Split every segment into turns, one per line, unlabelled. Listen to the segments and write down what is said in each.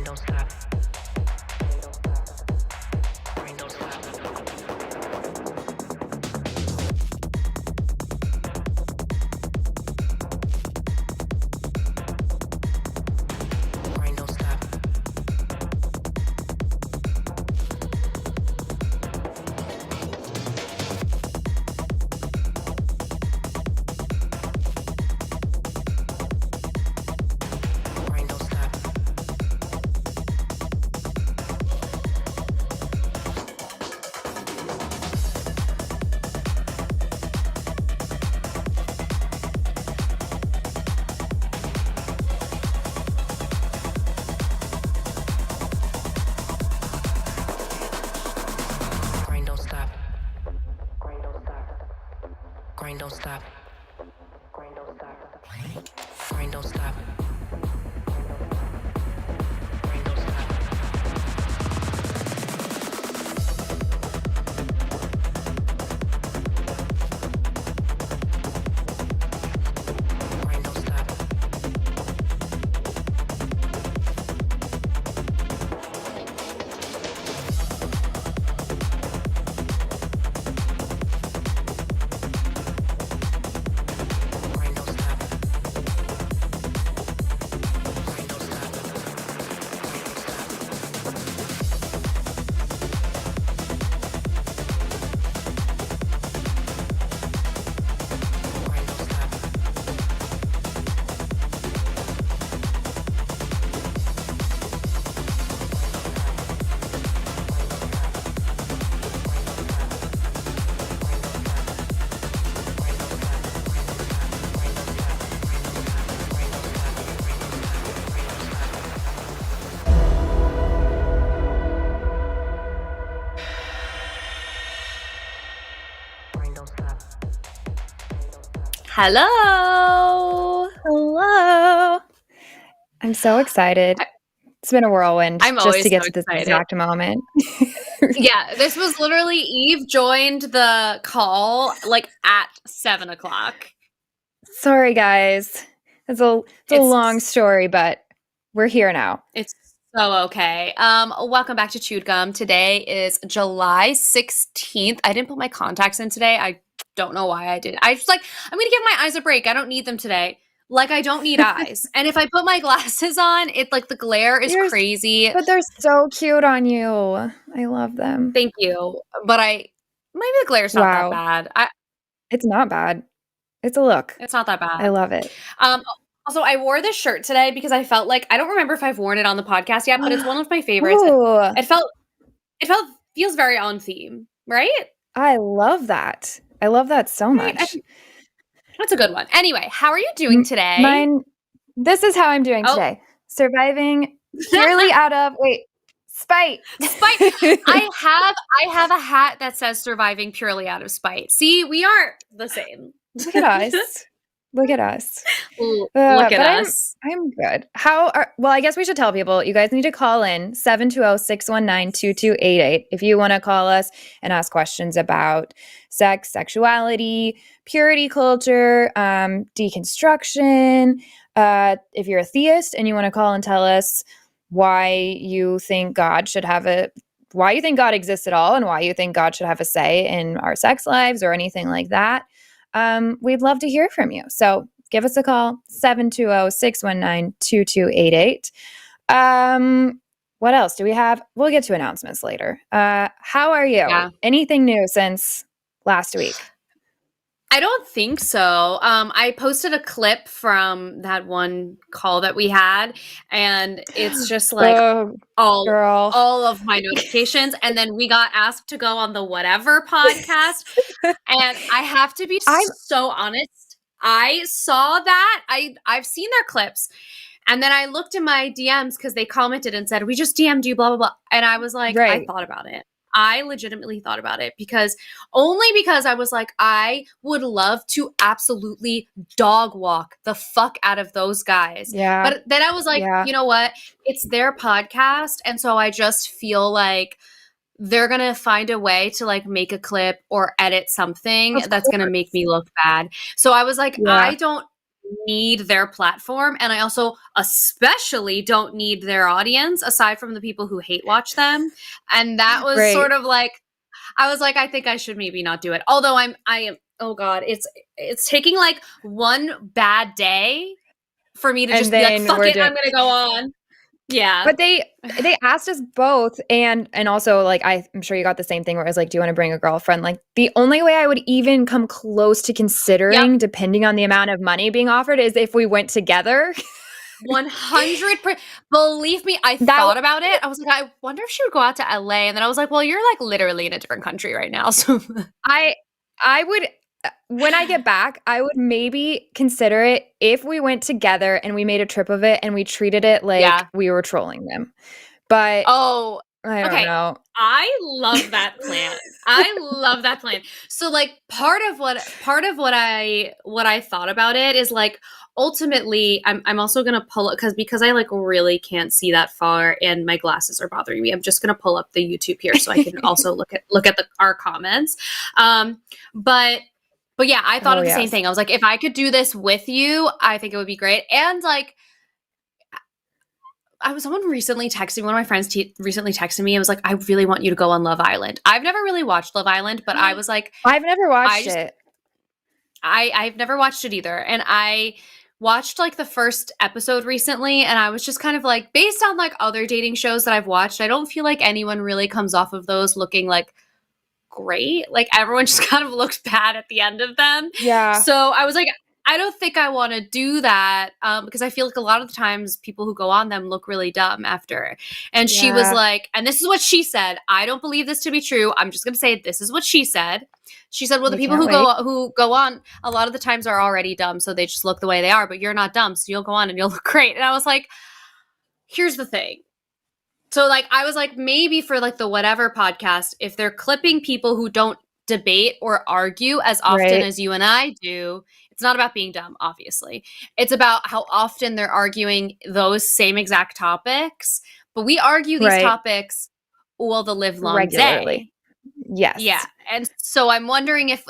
Grind don't stop. Grind don't stop. Grind don't stop. Grind don't stop. Grind don't stop.
Hello.
Hello. I'm so excited. It's been a whirlwind
I'm
just
always
to get
so
to this
excited.
exact moment.
Yeah, this was literally Eve joined the call like at 7 o'clock.
Sorry, guys. It's a long story, but we're here now.
It's so okay. Welcome back to Chewed Gum. Today is July 16th. I didn't put my contacts in today. I don't know why I did. I was like, I'm going to give my eyes a break. I don't need them today. Like, I don't need eyes. And if I put my glasses on, it like the glare is crazy.
But they're so cute on you. I love them.
Thank you. But maybe the glare's not that bad.
It's not bad. It's a look.
It's not that bad.
I love it.
Also, I wore this shirt today because I felt like, I don't remember if I've worn it on the podcast yet, but it's one of my favorites.
Ooh.
It feels very on theme, right?
I love that. I love that so much.
That's a good one. Anyway, how are you doing today?
This is how I'm doing today. Surviving purely out of spite.
I have a hat that says surviving purely out of spite. See, we are the same.
Look at us. Look at us.
Look at us.
I'm good. Well, I guess we should tell people, you guys need to call in 720-619-2288 if you want to call us and ask questions about sex, sexuality, purity culture, deconstruction. If you're a theist and you want to call and tell us why you think God exists at all and why you think God should have a say in our sex lives or anything like that. We'd love to hear from you. So give us a call, 720-619-2288. What else do we have? We'll get to announcements later. How are you?
Yeah.
Anything new since last week?
I don't think so. I posted a clip from that one call that we had, and it's just like all of my notifications. And then we got asked to go on the Whatever podcast. And I have to be so honest. I saw that. I've seen their clips. And then I looked in my DMs because they commented and said, we just DM'd you, blah, blah, blah. And I was like, I thought about it. I legitimately thought about it because I was like, I would love to absolutely dog walk the fuck out of those guys.
Yeah.
But then I was like, you know what? It's their podcast. And so I just feel like they're going to find a way to like make a clip or edit something that's going to make me look bad. So I was like, I don't need their platform, and I also especially don't need their audience aside from the people who hate watch them. And that was sort of like, I was like, I think I should maybe not do it. Although I am, oh God, it's taking like one bad day for me to just be like, fuck it, I'm going to go on. Yeah.
But they asked us both, and also like I'm sure you got the same thing where it was like, do you want to bring a girlfriend? Like the only way I would even come close to considering, depending on the amount of money being offered, is if we went together.
100%. Believe me, I thought about it. I was like, I wonder if she would go out to LA, and then I was like, well, you're like literally in a different country right now. So
I would. When I get back, I would maybe consider it if we went together and we made a trip of it and we treated it like we were trolling them. But
I
don't know.
I love that plan. I love that plan. So like part of what I thought about it is like, ultimately I'm also going to pull it because I like really can't see that far and my glasses are bothering me. I'm just going to pull up the YouTube here so I can also look at our comments. But yeah, I thought of the same thing. I was like, if I could do this with you, I think it would be great. And like, someone recently texted me, one of my friends recently texted me and was like, I really want you to go on Love Island. I've never really watched Love Island, but I was like,
I've never watched it.
I've never watched it either. And I watched like the first episode recently, and I was just kind of like, based on like other dating shows that I've watched, I don't feel like anyone really comes off of those looking like great. Like everyone just kind of looks bad at the end of them.
Yeah.
So I was like, I don't think I want to do that because I feel like a lot of the times people who go on them look really dumb after. And she was like, and this is what she said. I don't believe this to be true. I'm just going to say this is what she said. She said, well, the people who go on a lot of the times are already dumb. So they just look the way they are, but you're not dumb. So you'll go on and you'll look great. And I was like, here's the thing. So like, I was like, maybe for like the whatever podcast, if they're clipping people who don't debate or argue as often as you and I do, it's not about being dumb, obviously. It's about how often they're arguing those same exact topics. But we argue these topics all the live long day.
Yes.
Yeah. And so I'm wondering if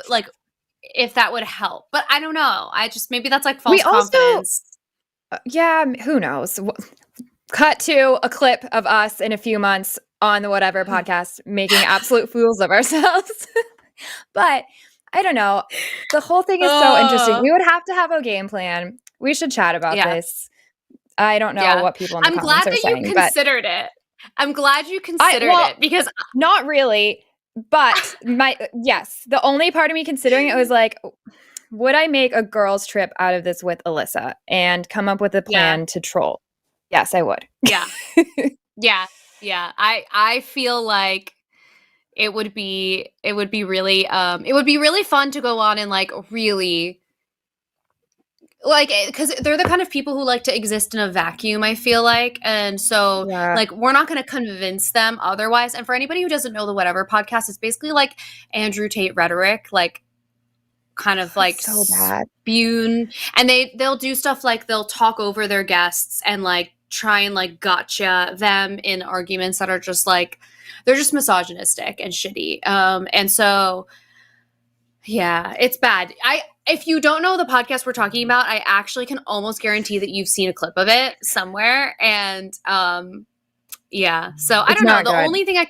that would help. But I don't know. I just, maybe that's like false confidence.
Who knows? Cut to a clip of us in a few months on the whatever podcast making absolute fools of ourselves. But I don't know. The whole thing is so interesting. We would have to have a game plan. We should chat about this. I don't know what people in the comments are saying.
I'm glad that you considered it. I'm glad you considered it because
not really. But the only part of me considering it was like, would I make a girls' trip out of this with Alyssa and come up with a plan to troll? Yes, I would.
Yeah. Yeah. I feel like it would be really fun to go on and like really like, because they're the kind of people who like to exist in a vacuum, I feel like. And so like, we're not going to convince them otherwise. And for anybody who doesn't know the whatever podcast, it's basically like Andrew Tate rhetoric, like kind of like
so bad.
Spewed. And they'll do stuff like they'll talk over their guests and like try and like gotcha them in arguments that are just like, they're just misogynistic and shitty. And so, yeah, it's bad. If you don't know the podcast we're talking about, I actually can almost guarantee that you've seen a clip of it somewhere. And so I don't know. The only thing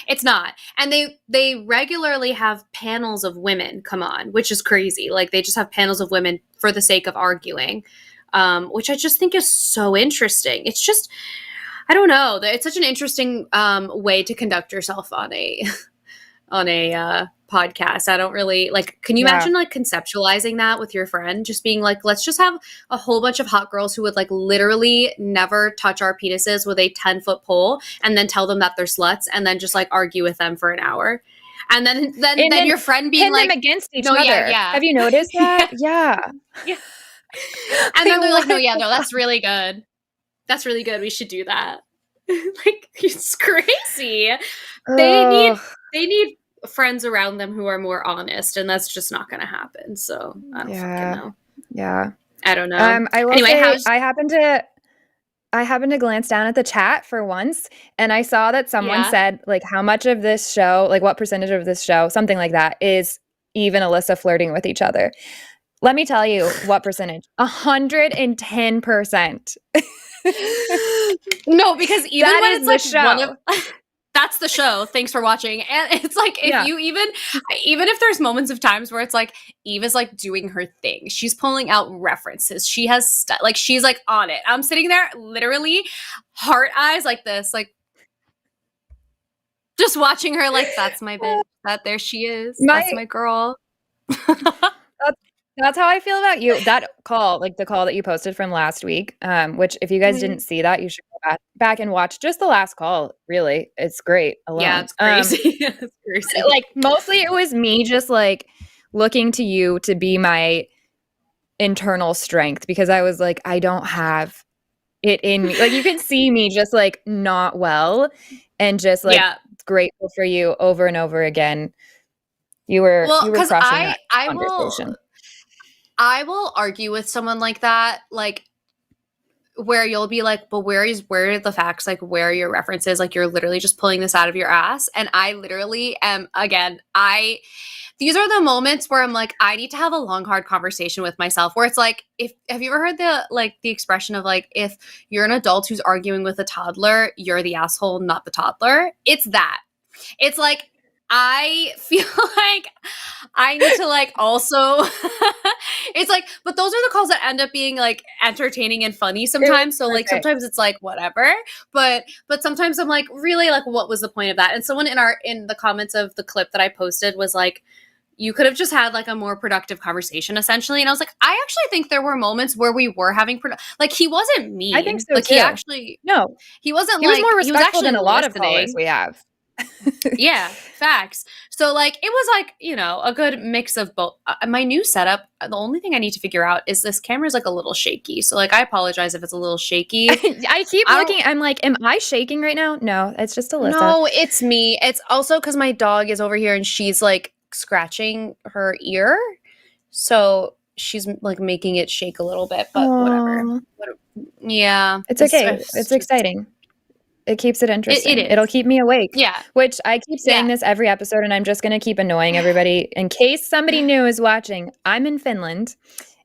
it's not. And they regularly have panels of women come on, which is crazy. Like they just have panels of women for the sake of arguing, which I just think is so interesting. It's just, I don't know. It's such an interesting way to conduct yourself on a podcast. I don't really like, can you imagine like conceptualizing that with your friend? Just being like, let's just have a whole bunch of hot girls who would like literally never touch our penises with a 10-foot pole and then tell them that they're sluts and then just like argue with them for an hour. And then your friend being like
them against each other. Yeah. Have you noticed that? Yeah.
And then they're like, no, that's really good. That's really good. We should do that. Like, it's crazy. They need friends around them who are more honest, and that's just not going to happen. So I don't fucking know.
Yeah,
I don't know.
I happened to glance down at the chat for once, and I saw that someone said like, how much of this show, like what percentage of this show, something like that, is even Alyssa flirting with each other. Let me tell you what percentage. 110%.
No, because even
that
when
is
it's
the
like
show.
one of that's the show. Thanks for watching. And it's like if you even if there's moments of times where it's like Eve is like doing her thing, she's pulling out references. She has like she's like on it. I'm sitting there literally heart eyes like this, like just watching her like that's my bitch. That there she is. That's my girl.
That's how I feel about you. That call, like the call that you posted from last week, which if you guys didn't see that, you should go back and watch just the last call. Really, it's great alone.
Yeah, it's crazy. It's crazy.
Like mostly it was me just like looking to you to be my internal strength because I was like, I don't have it in me. Like you can see me just like not well and just like grateful for you over and over again. You were crushing that conversation.
I will argue with someone like that, like where you'll be like, but where are the facts? Like, where are your references? Like, you're literally just pulling this out of your ass. And I literally am, again, these are the moments where I'm like, I need to have a long, hard conversation with myself where it's like, have you ever heard the expression of like, if you're an adult who's arguing with a toddler, you're the asshole, not the toddler. It's that. It's like, I feel like I need to like also it's like, but those are the calls that end up being like entertaining and funny sometimes. So like sometimes it's like whatever, but sometimes I'm like, really, like what was the point of that? And someone in the comments of the clip that I posted was like, you could have just had like a more productive conversation essentially. And I was like, I actually think there were moments where we were having like he wasn't mean.
I think so
like
too.
He actually
he wasn't. He was more respectful than a lot of callers we have.
Yeah, facts. So like it was like, you know, a good mix of both. My new setup, the only thing I need to figure out is this camera's like a little shaky. So like I apologize if it's a little shaky.
I keep looking, I'm like, am I shaking right now? No, it's just Alyssa.
No, it's me. It's also because my dog is over here and she's like scratching her ear. So she's like making it shake a little bit, but whatever. Yeah.
It's okay. It's exciting. It keeps it interesting. It'll keep me awake.
Yeah.
Which I keep saying this every episode, and I'm just going to keep annoying everybody. In case somebody new is watching, I'm in Finland,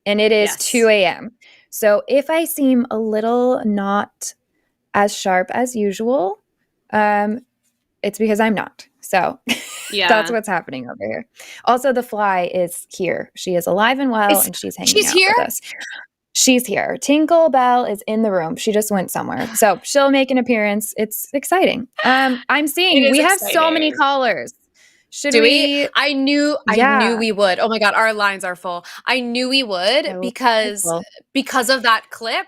and it is 2 a.m. So if I seem a little not as sharp as usual, it's because I'm not. So that's what's happening over here. Also, the fly is here. She is alive and well, and she's hanging out with us. She's here. Tinkle Bell is in the room. She just went somewhere. So she'll make an appearance. It's exciting. I'm seeing we have so many callers.
Do we? I knew we would. Oh my God, our lines are full. I knew we would because of that clip.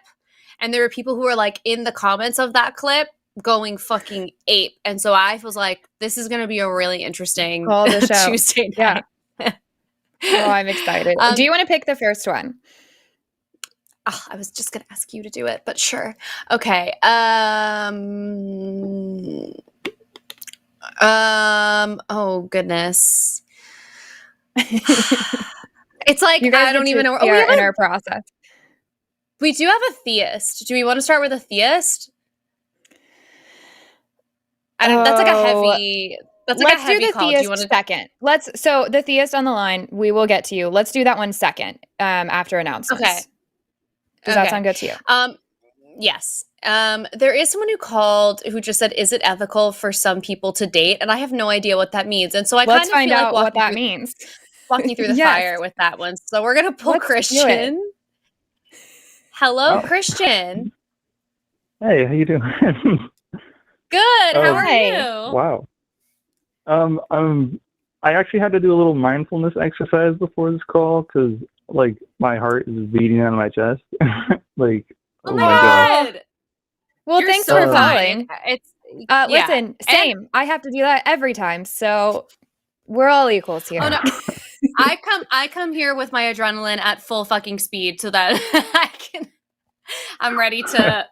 And there were people who were like in the comments of that clip going fucking ape. And so I was like, this is going to be a really interesting Tuesday night.
Yeah. Oh, I'm excited. Do you want to pick the first one?
Oh, I was just going to ask you to do it, but sure. Okay. Oh goodness. It's like, I don't even know.
We are in our process.
We do have a theist. Do we want to start with a theist? That's like a heavy.
Let's do the theist second. So the theist on the line, we will get to you. Let's do that one second after announcements.
Okay.
Does that sound good to you?
Yes. There is someone who just said, is it ethical for some people to date? And I have no idea what that means. And so
let's find out what that means.
Walk me through the fire with that one. So we're going to pull Christian. Hello, Christian.
Hey, how you doing?
Good. How are you?
Wow. I actually had to do a little mindfulness exercise before this call because, like, my heart is beating out of my chest. Like,
oh my God.
Well, thanks for calling. Listen, same. I have to do that every time, so we're all equals here.
Oh, no. I come here with my adrenaline at full fucking speed so that I'm ready to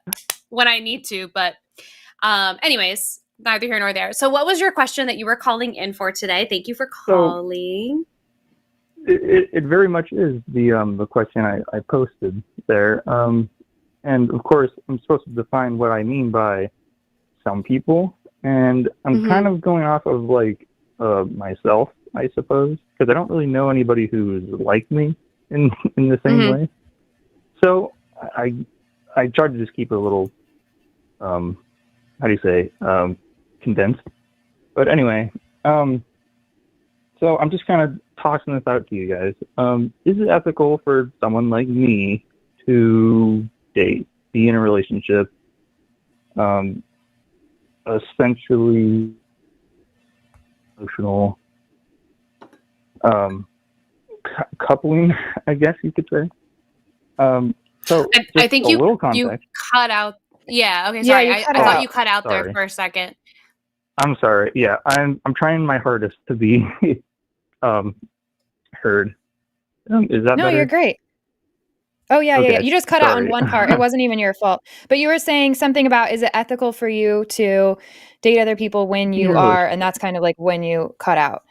when I need to. But anyways, neither here nor there. So what was your question that you were calling in for today? Thank you for calling.
It very much is the question I posted there. And of course, I'm supposed to define what I mean by some people. And I'm kind of going off of like myself, I suppose, because I don't really know anybody who's like me. in the same way. So I tried to just keep it a little, how do you say, condensed. But anyway, so I'm just kind of tossing this out to you guys. Is it ethical for someone like me to date, be in a relationship, essentially emotional, coupling, I guess you could say? So
I think you cut out. Yeah. Okay. Sorry.
Yeah,
I thought you cut out
sorry.
there for a second.
I'm sorry. Yeah, I'm trying my hardest to be heard. Is that
no,
better?
You're great. Oh yeah,
Okay,
yeah. You just cut out on one part. It wasn't even your fault. But you were saying something about, is it ethical for you to date other people when you are, and that's kind of like when you cut out.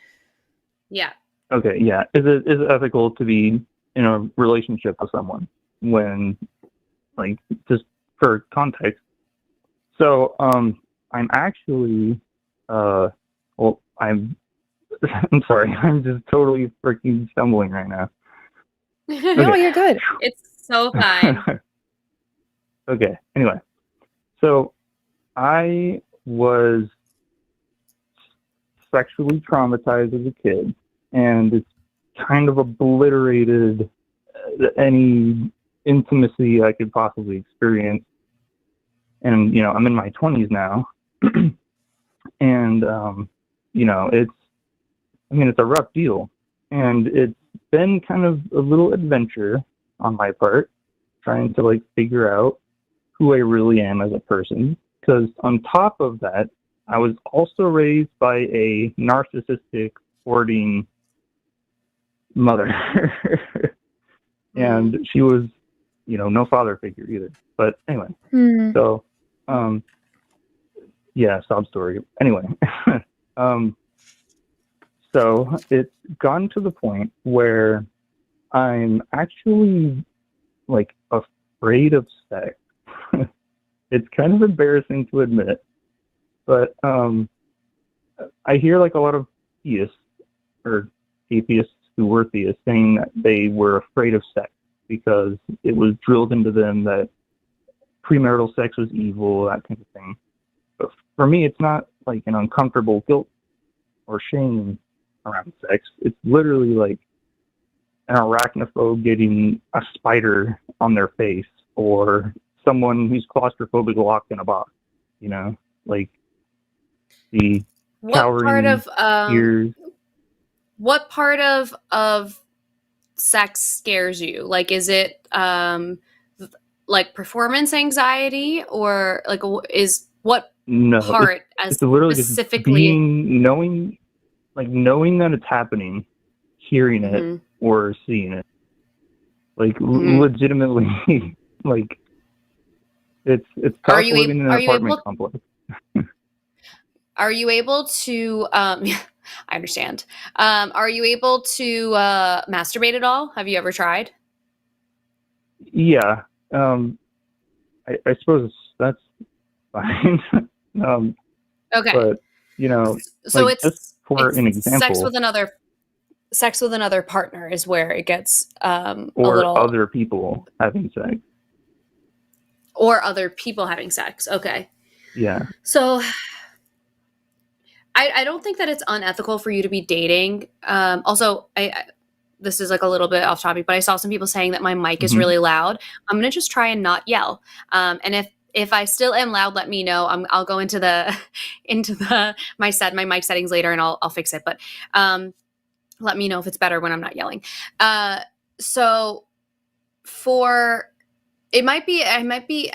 Yeah.
Okay. Yeah. Is it ethical to be in a relationship with someone when, like, just for context? So I'm actually well, I'm sorry, I'm just totally freaking stumbling right now.
No, you're good.
It's so fine.
Okay. Anyway, so I was sexually traumatized as a kid, and it's kind of obliterated any intimacy I could possibly experience. And, you know, I'm in my 20s now, and, you know, it's a rough deal. And it's been kind of a little adventure on my part, trying to, like, figure out who I really am as a person. Because on top of that, I was also raised by a narcissistic, hoarding mother. And she was, you know, no father figure either. But anyway, so, yeah, sob story. Anyway, so it's gotten to the point where I'm actually, like, afraid of sex. It's kind of embarrassing to admit, but I hear, like, a lot of theists or atheists who were theists saying that they were afraid of sex because it was drilled into them that premarital sex was evil, that kind of thing. But for me, it's not like an uncomfortable guilt or shame around sex. It's literally like an arachnophobe getting a spider on their face, or someone who's claustrophobic locked in a box, you know? Like, the cowering ears.
What part of sex scares you? Like, is it like performance anxiety, or like what part
it's literally
specifically
just knowing that it's happening, hearing it or seeing it, like legitimately, like it's tough living in an apartment complex.
Are you able to I understand. Are you able to masturbate at all? Have you ever tried?
Yeah. I suppose that's fine.
Okay.
But, you know,
so
like,
it's
just for an example,
sex with another partner is where it gets
or
a little,
other people having sex.
Or other people having sex. Okay.
Yeah.
So I don't think that it's unethical for you to be dating. Also, this is like a little bit off topic, but I saw some people saying that my mic is really loud. I'm gonna just try and not yell. And if I still am loud, let me know. I'll go into my mic settings later, and I'll fix it. But let me know if it's better when I'm not yelling. So I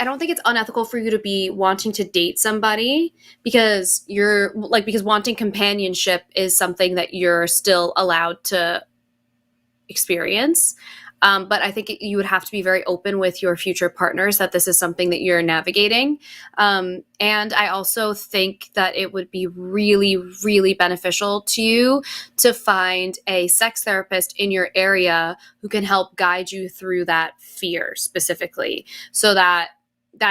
don't think it's unethical for you to be wanting to date somebody because because wanting companionship is something that you're still allowed to experience. But I think you would have to be very open with your future partners that this is something that you're navigating. And I also think that it would be really, really beneficial to you to find a sex therapist in your area who can help guide you through that fear specifically, so that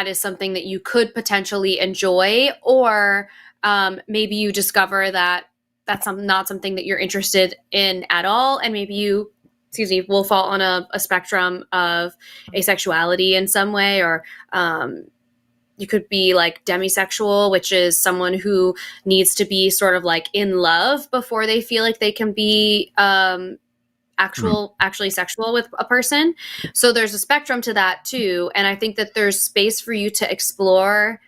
is something that you could potentially enjoy, or maybe you discover that that's not something that you're interested in at all, and maybe you will fall on a spectrum of asexuality in some way, or you could be like demisexual, which is someone who needs to be sort of like in love before they feel like they can be actually sexual with a person. So there's a spectrum to that too. And I think that there's space for you to explore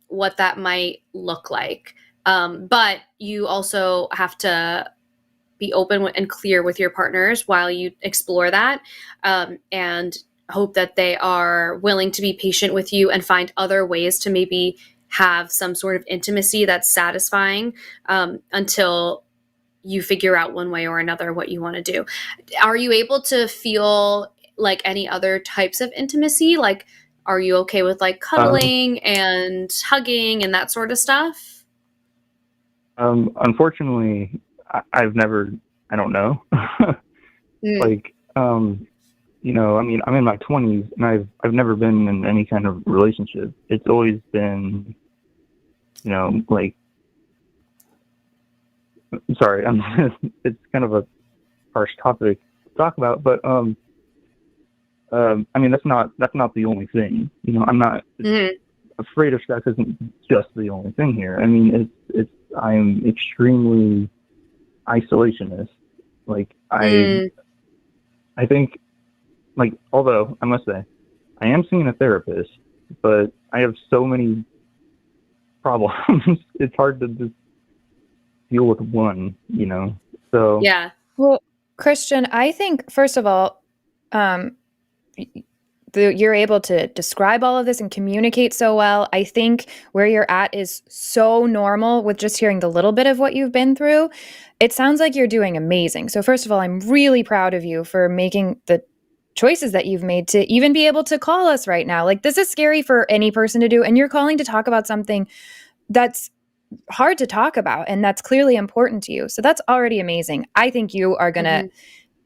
what that might look like. But you also have to be open and clear with your partners while you explore that, and hope that they are willing to be patient with you and find other ways to maybe have some sort of intimacy that's satisfying, until you figure out one way or another what you want to do. Are you able to feel like any other types of intimacy? Like, are you okay with like cuddling and hugging and that sort of stuff?
Unfortunately, I don't know. Like, you know, I mean, I'm in my 20s and I've never been in any kind of relationship. It's always been, you know, like, sorry, it's kind of a harsh topic to talk about, but I mean, that's not the only thing. You know, I'm not afraid of sex isn't just the only thing here. I mean, I'm extremely isolationist. Like, I think, like, although I must say, I am seeing a therapist, but I have so many problems. It's hard to just deal with one, you know? So,
yeah.
Well, Christian, I think, first of all, you're able to describe all of this and communicate so well. I think where you're at is so normal with just hearing the little bit of what you've been through. It sounds like you're doing amazing. So first of all, I'm really proud of you for making the choices that you've made to even be able to call us right now. Like, this is scary for any person to do, and you're calling to talk about something that's hard to talk about and that's clearly important to you. So that's already amazing. I think you are going to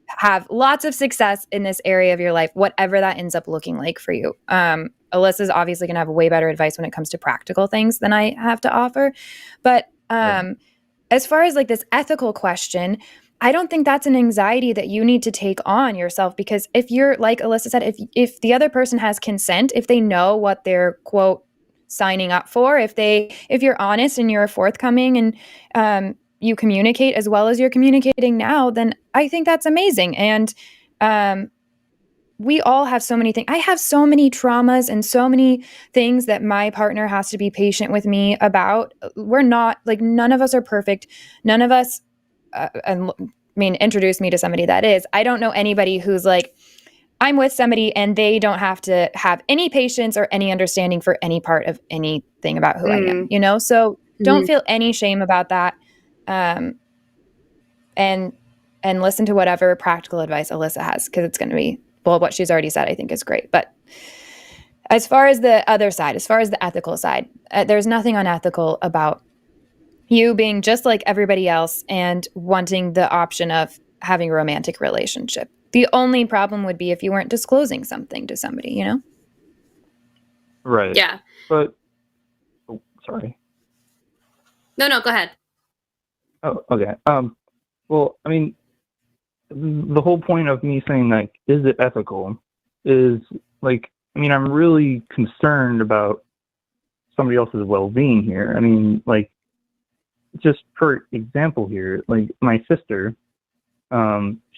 have lots of success in this area of your life, whatever that ends up looking like for you. Alyssa's obviously going to have way better advice when it comes to practical things than I have to offer. But as far as like this ethical question, I don't think that's an anxiety that you need to take on yourself, because if you're, like Alyssa said, if the other person has consent, if they know what they're, quote, signing up for, if you're honest and you're forthcoming and you communicate as well as you're communicating now, then I think that's amazing. And we all have so many things. I have so many traumas and so many things that my partner has to be patient with me about. We're not, like, none of us are perfect. None of us, introduce me to somebody that is. I don't know anybody who's like, I'm with somebody and they don't have to have any patience or any understanding for any part of anything about who I am, you know? So don't feel any shame about that. And listen to whatever practical advice Alyssa has, because it's going to be, well, what she's already said, I think is great. But as far as the other side, as far as the ethical side, there's nothing unethical about you being just like everybody else and wanting the option of having a romantic relationship. The only problem would be if you weren't disclosing something to somebody, you know?
right.
Yeah.
But, sorry.
No, go ahead.
Oh, okay. Well, I mean, the whole point of me saying, like, is it ethical, is, like, I mean, I'm really concerned about somebody else's well-being here. I mean, like, just for example here, like, my sister,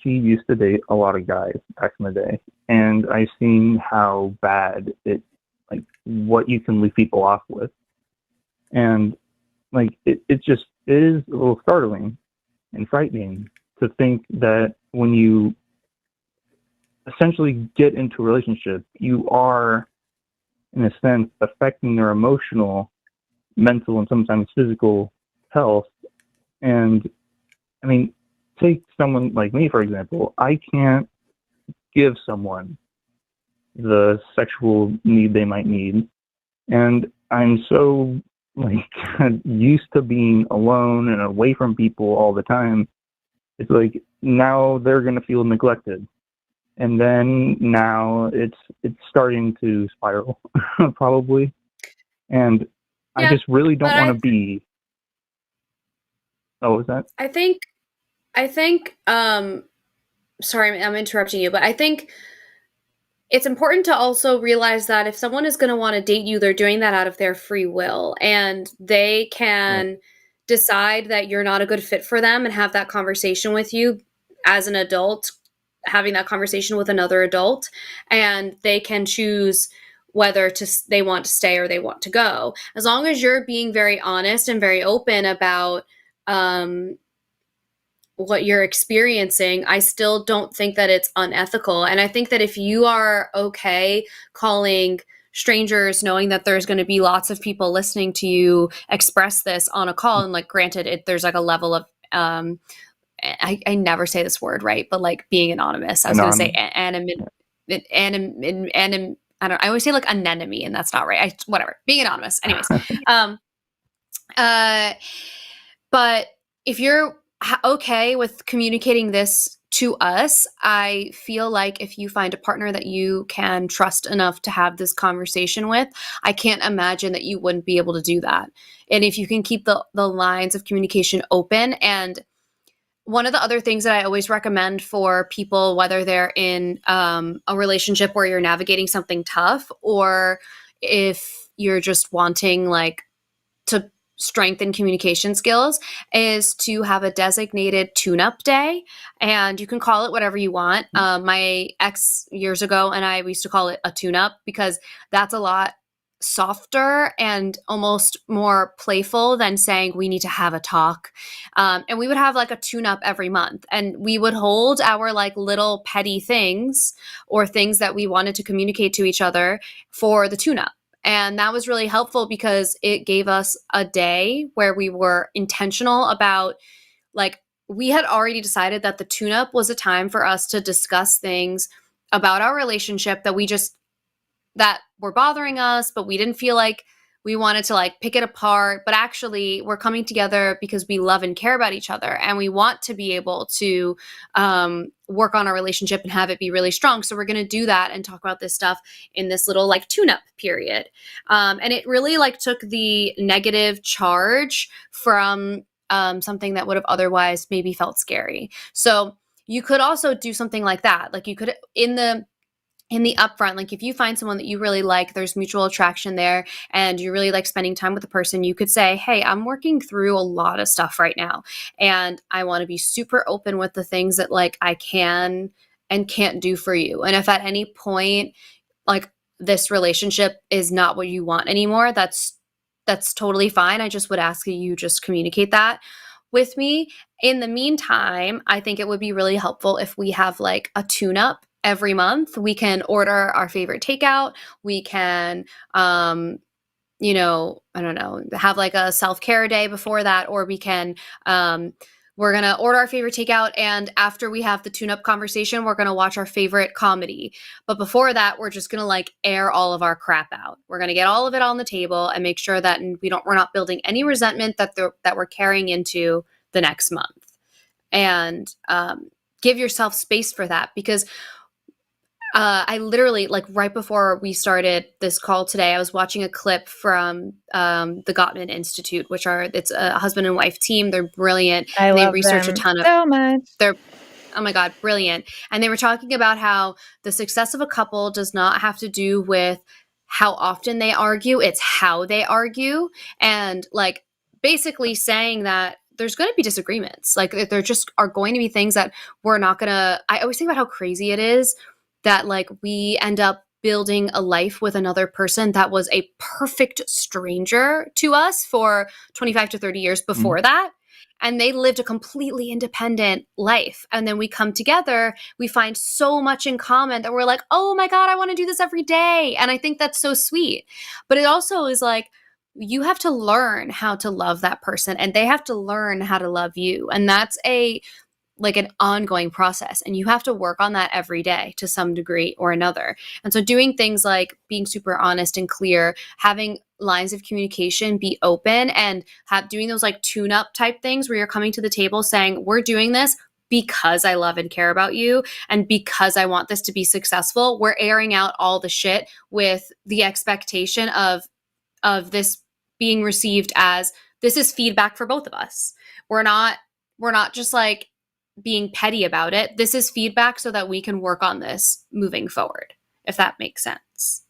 she used to date a lot of guys back in the day, and I've seen how bad it, like, what you can leave people off with. And, like, it is a little startling and frightening to think that when you essentially get into a relationship, you are, in a sense, affecting their emotional, mental, and sometimes physical health. And, I mean, take someone like me, for example. I can't give someone the sexual need they might need. And I'm so, like, used to being alone and away from people all the time. It's like, now they're going to feel neglected. And then now it's starting to spiral, probably. And I just really don't want to be. Oh, was that?
I think sorry, I'm interrupting you, but I think it's important to also realize that if someone is going to want to date you, they're doing that out of their free will, and they can decide that you're not a good fit for them and have that conversation with you as an adult, having that conversation with another adult, and they can choose whether they want to stay or they want to go. As long as you're being very honest and very open about what you're experiencing, I still don't think that it's unethical. And I think that if you are okay calling strangers, knowing that there's going to be lots of people listening to you express this on a call, and like, granted, there's like a level of, I never say this word right, but like being anonymous. I was going to say I always say like anemone, and that's not right. Whatever, being anonymous. Anyways, but if you're okay with communicating this to us, I feel like if you find a partner that you can trust enough to have this conversation with, I can't imagine that you wouldn't be able to do that. And if you can keep the lines of communication open. And one of the other things that I always recommend for people, whether they're in a relationship where you're navigating something tough, or if you're just wanting like to strengthen communication skills, is to have a designated tune-up day. And you can call it whatever you want. My ex years ago and we used to call it a tune-up, because that's a lot softer and almost more playful than saying we need to have a talk. And we would have like a tune-up every month, and we would hold our like little petty things or things that we wanted to communicate to each other for the tune-up. And that was really helpful because it gave us a day where we were intentional about, like, we had already decided that the tune-up was a time for us to discuss things about our relationship that were bothering us, but we didn't feel like we wanted to like pick it apart. But actually, we're coming together because we love and care about each other, and we want to be able to work on our relationship and have it be really strong. So we're going to do that and talk about this stuff in this little like tune-up period. And it really like took the negative charge from something that would have otherwise maybe felt scary. So you could also do something like that. Like, you could, in the upfront, like if you find someone that you really like, there's mutual attraction there, and you really like spending time with the person, you could say, hey, I'm working through a lot of stuff right now, and I want to be super open with the things that like I can and can't do for you. And if at any point like this relationship is not what you want anymore, that's totally fine. I just would ask that you just communicate that with me. In the meantime, I think it would be really helpful if we have like a tune-up every month. We can order our favorite takeout. We can, I don't know, have like a self-care day before that, or we can, we're going to order our favorite takeout. And after we have the tune-up conversation, we're going to watch our favorite comedy. But before that, we're just going to like air all of our crap out. We're going to get all of it on the table and make sure that we're not building any resentment that we're carrying into the next month. And give yourself space for that, because I literally, like right before we started this call today, I was watching a clip from the Gottman Institute, it's a husband and wife team. They're brilliant.
I love
they research
them
a ton of
so much.
They're, oh my God, brilliant. And they were talking about how the success of a couple does not have to do with how often they argue, it's how they argue. And like basically saying that there's going to be disagreements. Like there just are going to be things that we're not going to, I always think about how crazy it is that like we end up building a life with another person that was a perfect stranger to us for 25 to 30 years before that. And they lived a completely independent life. And then we come together, we find so much in common that we're like, oh my God, I want to do this every day. And I think that's so sweet. But it also is like, you have to learn how to love that person, and they have to learn how to love you. And that's an ongoing process, and you have to work on that every day to some degree or another. And so doing things like being super honest and clear, having lines of communication be open, and doing those like tune-up type things where you're coming to the table saying, we're doing this because I love and care about you, and because I want this to be successful. We're airing out all the shit with the expectation of this being received as this is feedback for both of us. We're not just like being petty about it. This is feedback so that we can work on this moving forward, if that makes sense.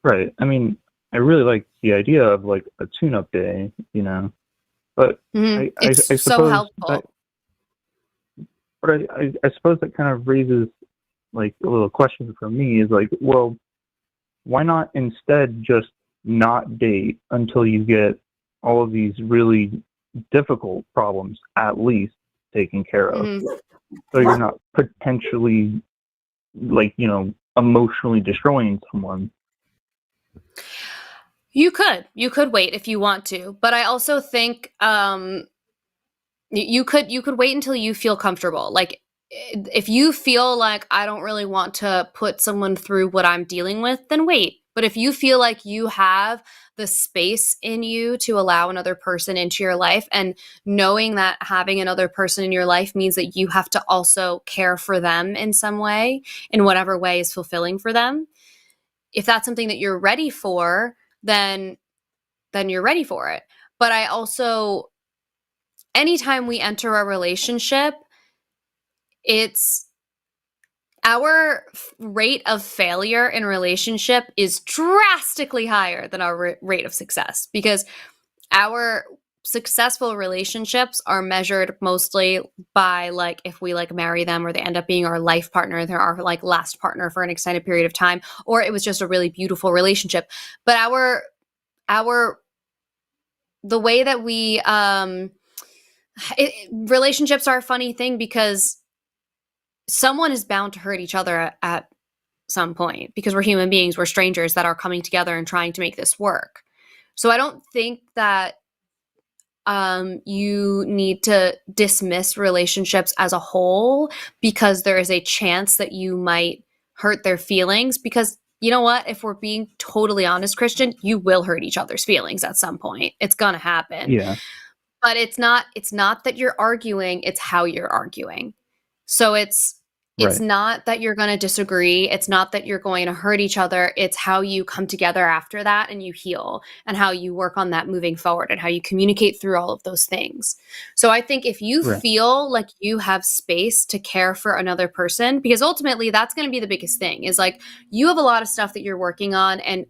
Right. I mean, I really like the idea of like a tune-up day, you know, but
it's
I
so
suppose
helpful.
I suppose that kind of raises like a little question for me is like, well, why not instead just not date until you get all of these really difficult problems at least taken care of? So you're not potentially like, you know, emotionally destroying someone.
You could wait if you want to, but I also think you could wait until you feel comfortable. Like if you feel like I don't really want to put someone through what I'm dealing with, then wait. But if you feel like you have the space in you to allow another person into your life, and knowing that having another person in your life means that you have to also care for them in some way, in whatever way is fulfilling for them. If that's something that you're ready for, then you're ready for it. But I also, anytime we enter a relationship, it's our rate of failure in relationship is drastically higher than our rate of success, because our successful relationships are measured mostly by like if we like marry them, or they end up being our life partner, they're our like last partner for an extended period of time, or it was just a really beautiful relationship. But our the way that we relationships are a funny thing, because someone is bound to hurt each other at some point, because we're human beings, we're strangers that are coming together and trying to make this work. So I don't think that you need to dismiss relationships as a whole because there is a chance that you might hurt their feelings, because you know what, if we're being totally honest, Christian, you will hurt each other's feelings at some point. It's gonna happen.
Yeah.
But it's not that you're arguing, it's how you're arguing. So it's
Right.
not that you're going to disagree. It's not that you're going to hurt each other. It's how you come together after that and you heal, and how you work on that moving forward, and how you communicate through all of those things. So I think if you
Right.
feel like you have space to care for another person, because ultimately that's going to be the biggest thing, is like you have a lot of stuff that you're working on, and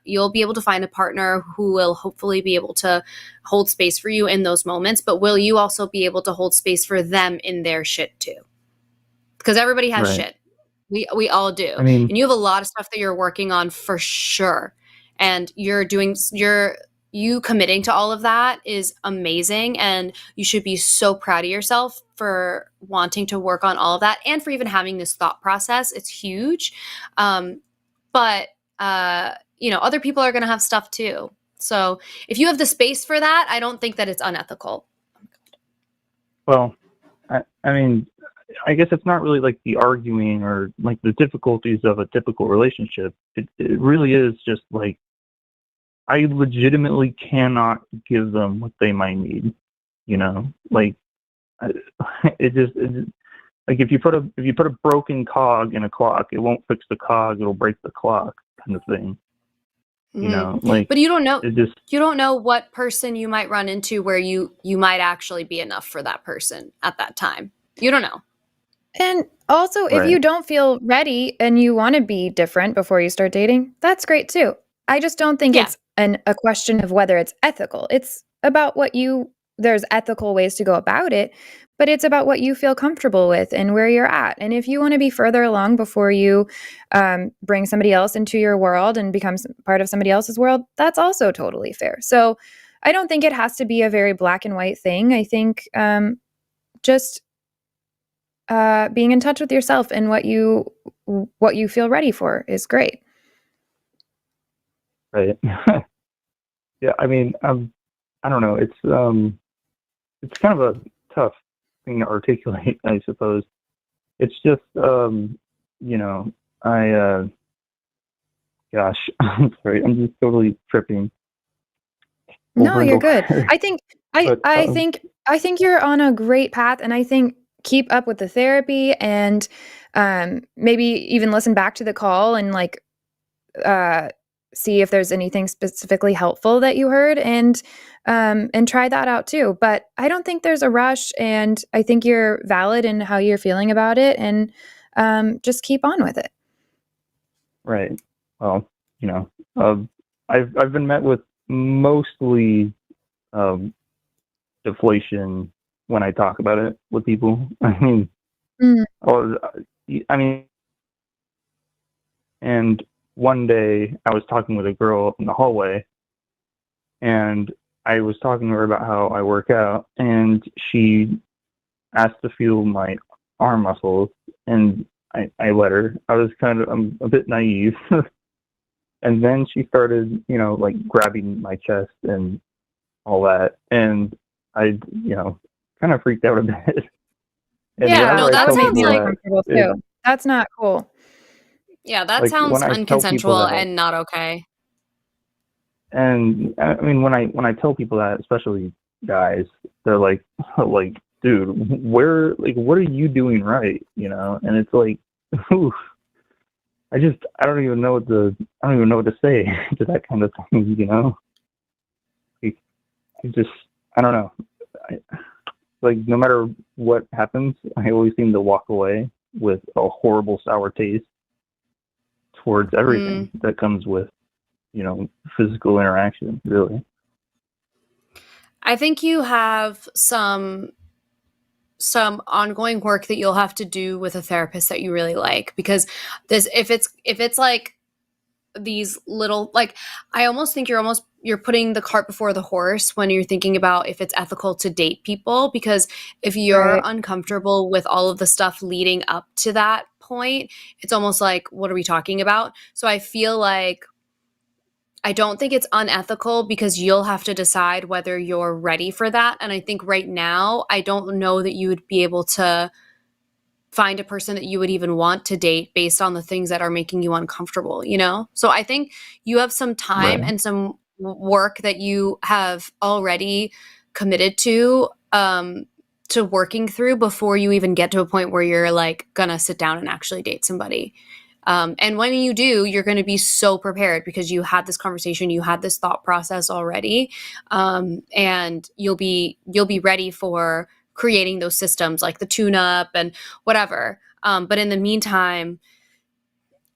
you'll be able to find a partner who will hopefully be able to hold space for you in those moments. But will you also be able to hold space for them in their shit too? Because everybody has
Right.
shit. We all do.
I mean,
and you have a lot of stuff that you're working on for sure. And you committing to all of that is amazing. And you should be so proud of yourself for wanting to work on all of that, and for even having this thought process. It's huge. But other people are going to have stuff too. So if you have the space for that, I don't think that it's unethical.
well, I mean, I guess it's not really like the arguing or like the difficulties of a typical relationship. It really is just like, I legitimately cannot give them what they might need, you know, like it just like if you put a broken cog in a clock, it won't fix the cog, it'll break the clock, kind of thing. You know, like,
but you don't know what person you might run into where you might actually be enough for that person at that time. You don't know.
And also, if you don't feel ready and you want to be different before you start dating, that's great too. I just don't think it's a question of whether it's ethical. It's about there's ethical ways to go about it, but it's about what you feel comfortable with and where you're at. And if you want to be further along before you bring somebody else into your world and become part of somebody else's world, that's also totally fair. So I don't think it has to be a very black and white thing. I think just being in touch with yourself and what you feel ready for is great.
Right. Yeah. I mean, I don't know. It's kind of a tough thing to articulate, I suppose. It's just, gosh, I'm sorry. I'm just totally tripping.
No, you're good. I think you're on a great path, and I think keep up with the therapy, and maybe even listen back to the call and like see if there's anything specifically helpful that you heard and try that out too. But I don't think there's a rush, and I think you're valid in how you're feeling about it, and just keep on with it.
Right. Well, you know, I've been met with mostly deflation when I talk about it with people. I mean, and one day I was talking with a girl in the hallway, and I was talking to her about how I work out, and she asked to feel my arm muscles, and I let her. I'm a bit naive. And then she started, you know, like grabbing my chest and all that. And I, you know, kind of freaked out a bit. And
yeah, no, that sounds like
uncomfortable too. That's not cool.
Yeah, that sounds unconsensual and not okay.
And I mean, when I tell people that, especially guys, they're like, dude, what are you doing right? You know? And it's like, oof, I don't even know what to say to that kind of thing, you know? I don't know. Like, no matter what happens, I always seem to walk away with a horrible sour taste towards everything that comes with, you know, physical interaction, really.
I think you have some ongoing work that you'll have to do with a therapist that you really like, because if it's like these little, like, I almost think you're putting the cart before the horse when you're thinking about if it's ethical to date people, because if you're uncomfortable with all of the stuff leading up to that point, it's almost like, what are we talking about? So I feel like I don't think it's unethical, because you'll have to decide whether you're ready for that. And I think right now, I don't know that you would be able to find a person that you would even want to date based on the things that are making you uncomfortable, you know? So I think you have some time and some work that you have already committed to working through before you even get to a point where you're like gonna sit down and actually date somebody. And when you do, you're going to be so prepared because you had this conversation, you had this thought process already, and you'll be ready for creating those systems like the tune-up and whatever. But in the meantime,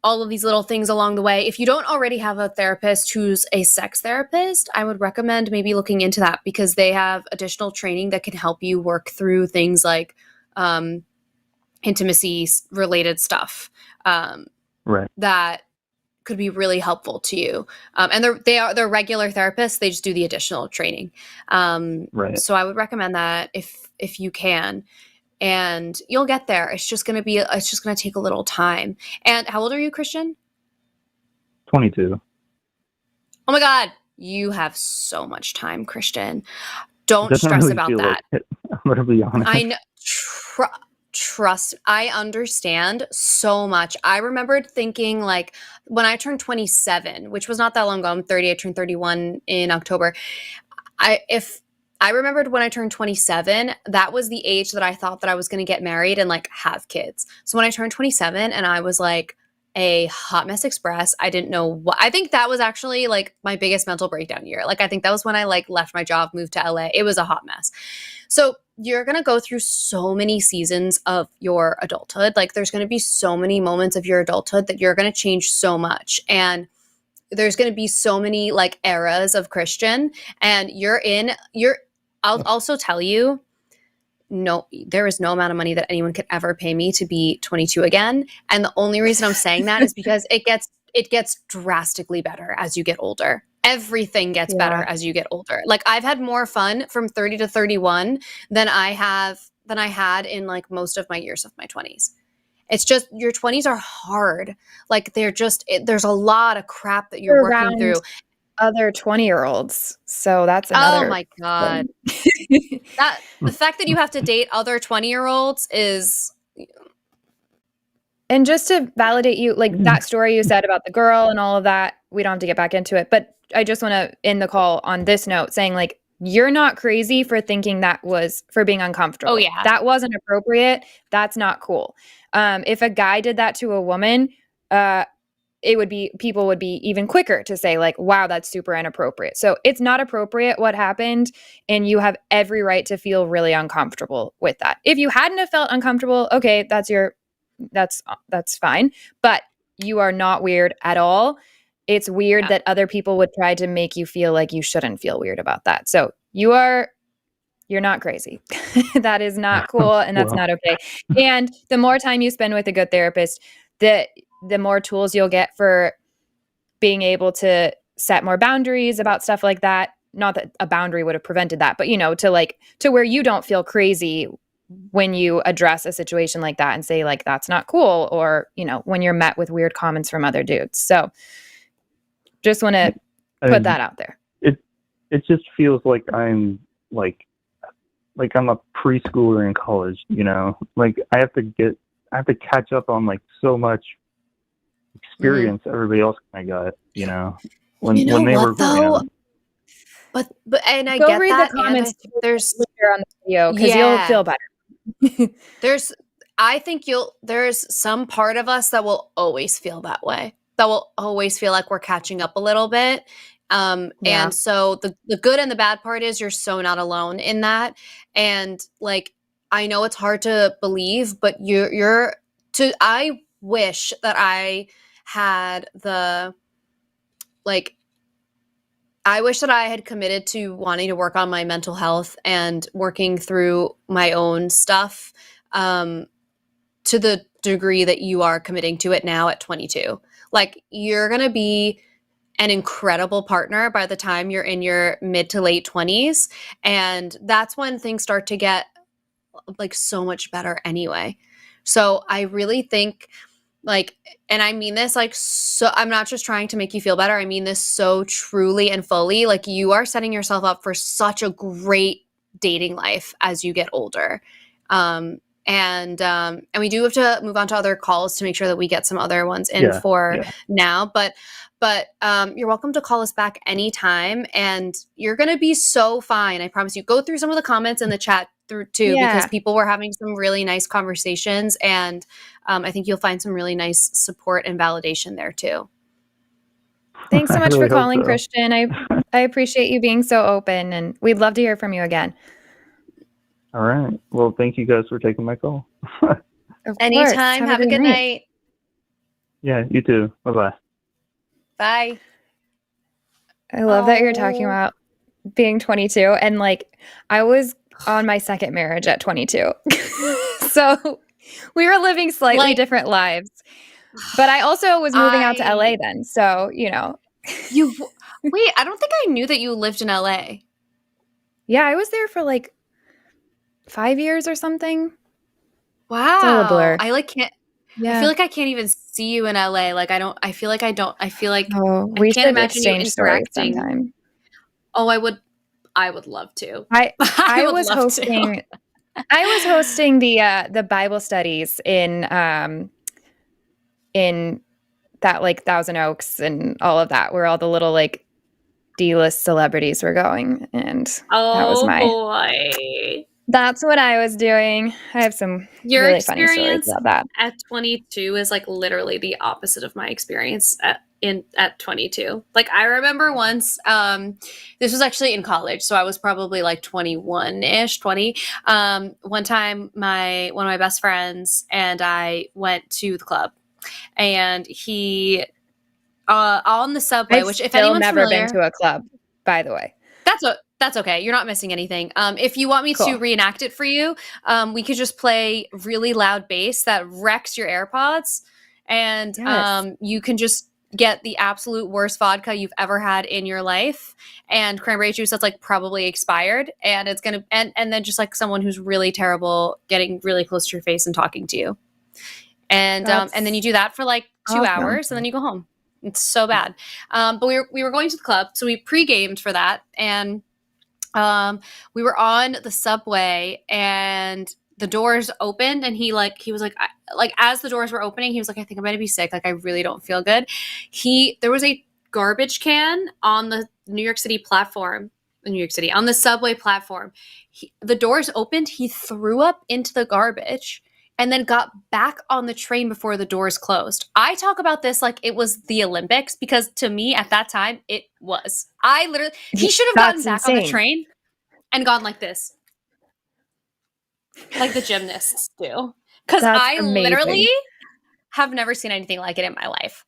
all of these little things along the way, if you don't already have a therapist who's a sex therapist, I would recommend maybe looking into that, because they have additional training that can help you work through things like intimacy related stuff. That could be really helpful to you. And they're regular therapists. They just do the additional training. So I would recommend that if you can, and you'll get there. It's just going to take a little time. And how old are you, Christian?
22.
Oh my God. You have so much time, Christian. Don't stress really about that.
Like I'm going to be honest.
I know. Trust, I understand so much. I remembered thinking, like, when I turned 27, which was not that long ago, I'm 30, I turned 31 in October. I remembered when I turned 27, that was the age that I thought that I was going to get married and like have kids. So when I turned 27 and I was like a hot mess express, I didn't know what, I think that was actually like my biggest mental breakdown year. Like, I think that was when I like left my job, moved to LA. It was a hot mess. So you're going to go through so many seasons of your adulthood. Like, there's going to be so many moments of your adulthood that you're going to change so much. And there's going to be so many like eras of Christian, and I'll also tell you, no, there is no amount of money that anyone could ever pay me to be 22 again. And the only reason I'm saying that is because it gets drastically better as you get older. Everything gets better as you get older. Like, I've had more fun from 30 to 31 than I had in like most of my years of my 20s. It's just, your 20s are hard. Like, there's a lot of crap that you're working through.
Other 20-year-olds. So that's another.
Oh my God. The fact that you have to date other 20-year-olds is.
And just to validate you, like that story you said about the girl and all of that, we don't have to get back into it. But I just want to end the call on this note saying, like, you're not crazy for thinking for being uncomfortable.
Oh yeah.
That wasn't appropriate. That's not cool. If a guy did that to a woman, people would be even quicker to say like, wow, that's super inappropriate. So it's not appropriate what happened, and you have every right to feel really uncomfortable with that. If you hadn't have felt uncomfortable, okay, that's fine, but you are not weird at all. It's weird that other people would try to make you feel like you shouldn't feel weird about that. So you're not crazy. That is not cool, and that's not okay. And the more time you spend with a good therapist, the more tools you'll get for being able to set more boundaries about stuff like that. Not that a boundary would have prevented that, but to where you don't feel crazy when you address a situation like that and say like, that's not cool, or, when you're met with weird comments from other dudes. So just want to put that out there.
It just feels like I'm like I'm a preschooler in college, like I have to catch up on like so much experience everybody else kind of got, when they were growing up.
But and I
Go
get
read
that.
The comments
there's
on the video, because you'll feel better.
There's some part of us that will always feel that way. That will always feel like we're catching up a little bit. And so the good and the bad part is you're so not alone in that. And like, I know it's hard to believe, but I wish that I had I wish that I had committed to wanting to work on my mental health and working through my own stuff, to the degree that you are committing to it now at 22. Like, you're going to be an incredible partner by the time you're in your mid to late 20s. And that's when things start to get like so much better anyway. So I really think and I mean this so I'm not just trying to make you feel better. I mean this so truly and fully. Like, you are setting yourself up for such a great dating life as you get older. And we do have to move on to other calls to make sure that we get some other ones in now. But you're welcome to call us back anytime, and you're going to be so fine. I promise you. Go through some of the comments in the chat because people were having some really nice conversations, and I think you'll find some really nice support and validation there too.
Thanks so much for calling, Christian. I appreciate you being so open, and we'd love to hear from you again. All
right. Well, thank you guys for taking my call.
Anytime. Have a good night.
Yeah, you too. Bye-bye.
Bye.
I love that you're talking about being 22. And like, I was on my second marriage at 22. So we were living slightly different lives. But I also was moving out to LA then. So,
Wait, I don't think I knew that you lived in LA.
Yeah, I was there for like 5 years or something.
Wow.
It's all a blur.
I feel like I can't even see you in LA. Like, I feel like I can't imagine you interacting sometime. Oh, I would love to.
I was hosting the Bible studies in that like Thousand Oaks and all of that, where all the little like D-list celebrities were going, and that was
boy.
That's what I was doing. I have some really funny stories about that.
At 22 is like literally the opposite of my experience at 22. Like, I remember once, this was actually in college, so I was probably like 21-ish, 20. One time one of my best friends and I went to the club, and he on the subway, which if anyone's
never
familiar,
been to a club, by the way.
That's okay. You're not missing anything. If you want me to reenact it for you, we could just play really loud bass that wrecks your AirPods, and you can just get the absolute worst vodka you've ever had in your life, and cranberry juice that's like probably expired, and it's gonna and then just like someone who's really terrible getting really close to your face and talking to you, and then you do that for like 2 hours, and then you go home. It's so bad. But we were going to the club, so we pre-gamed for that, and we were on the subway, and the doors opened, and he was like as the doors were opening, he was like, I think I'm gonna be sick. Like, I really don't feel good. There was a garbage can on the New York City on the subway platform. The doors opened. He threw up into the garbage, and then got back on the train before the doors closed. I talk about this like it was the Olympics, because to me at that time it was. He should have gotten back on the train and gone like this, like the gymnasts do, because I literally have never seen anything like it in my life.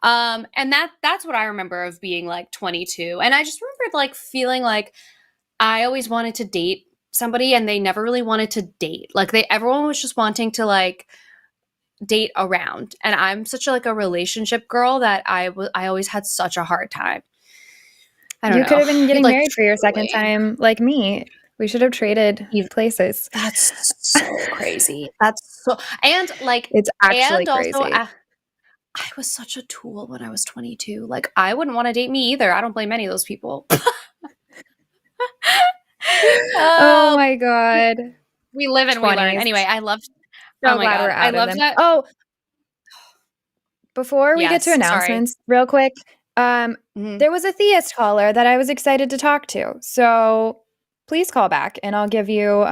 And that's what I remember of being like 22. And I just remembered like feeling like I always wanted to date somebody and they never really wanted to date. Like everyone was just wanting to like date around. And I'm such a relationship girl that I always had such a hard time. I don't know.
You could have been getting married for your second time like me. We should have traded places.
That's so crazy. That's so, and like,
it's actually
and also,
crazy.
I was such a tool when I was 22. Like, I wouldn't want to date me either. I don't blame any of those people.
Oh my God.
We live and 20s. We learn. Anyway, I love.
So glad we're out of them. That. Oh, before we get to announcements, real quick, there was a theist caller that I was excited to talk to. So please call back and I'll give you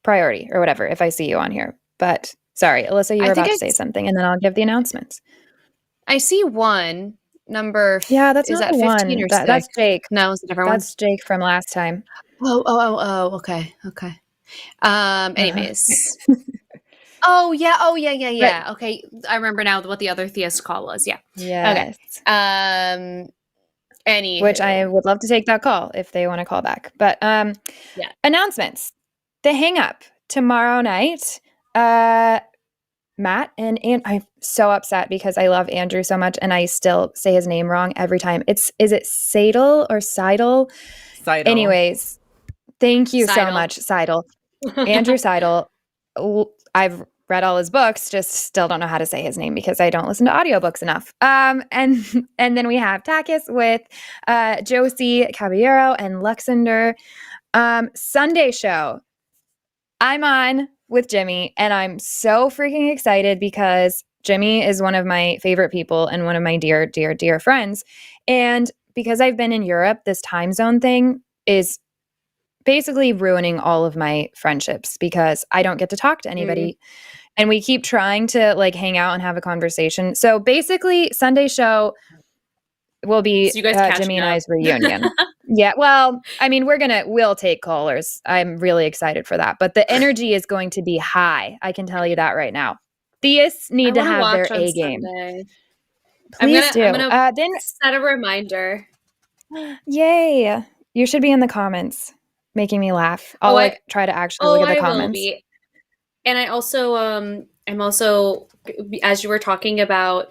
priority or whatever if I see you on here. But sorry, Alyssa, you were about to say something, and then I'll give the announcements.
I see one number.
Yeah, that's
is
not
that 15
one.
or 6?
That's Jake.
No, it's a different one.
That's Jake from last time.
Oh. Okay. Anyways. Oh yeah. Right. Okay, I remember now what the other theist call was. Yeah.
Yes.
Okay.
Which I would love to take that call if they want to call back. But announcements. The Hang Up tomorrow night. Matt and I'm so upset because I love Andrew so much and I still say his name wrong every time. Is it Seidel or Seidel?
Seidel.
Anyways, thank you so much, Seidel. Andrew Seidel. I've read all his books, just still don't know how to say his name because I don't listen to audiobooks enough. And then we have Takis with Josie Caballero and Luxander. Sunday show. I'm on with Jimmy, and I'm so freaking excited because Jimmy is one of my favorite people and one of my dear, dear, dear friends. And because I've been in Europe, this time zone thing is basically ruining all of my friendships because I don't get to talk to anybody. And we keep trying to hang out and have a conversation. So basically, Sunday show will be Jimmy and I's reunion. Yeah, well, I mean, we'll take callers. I'm really excited for that. But the energy is going to be high. I can tell you that right now. Theists need to have their A game. Please do.
I'm gonna then set a reminder.
Yay. You should be in the comments making me laugh. I'll try to actually look at the comments.
Will be. And I also, I'm also, as you were talking about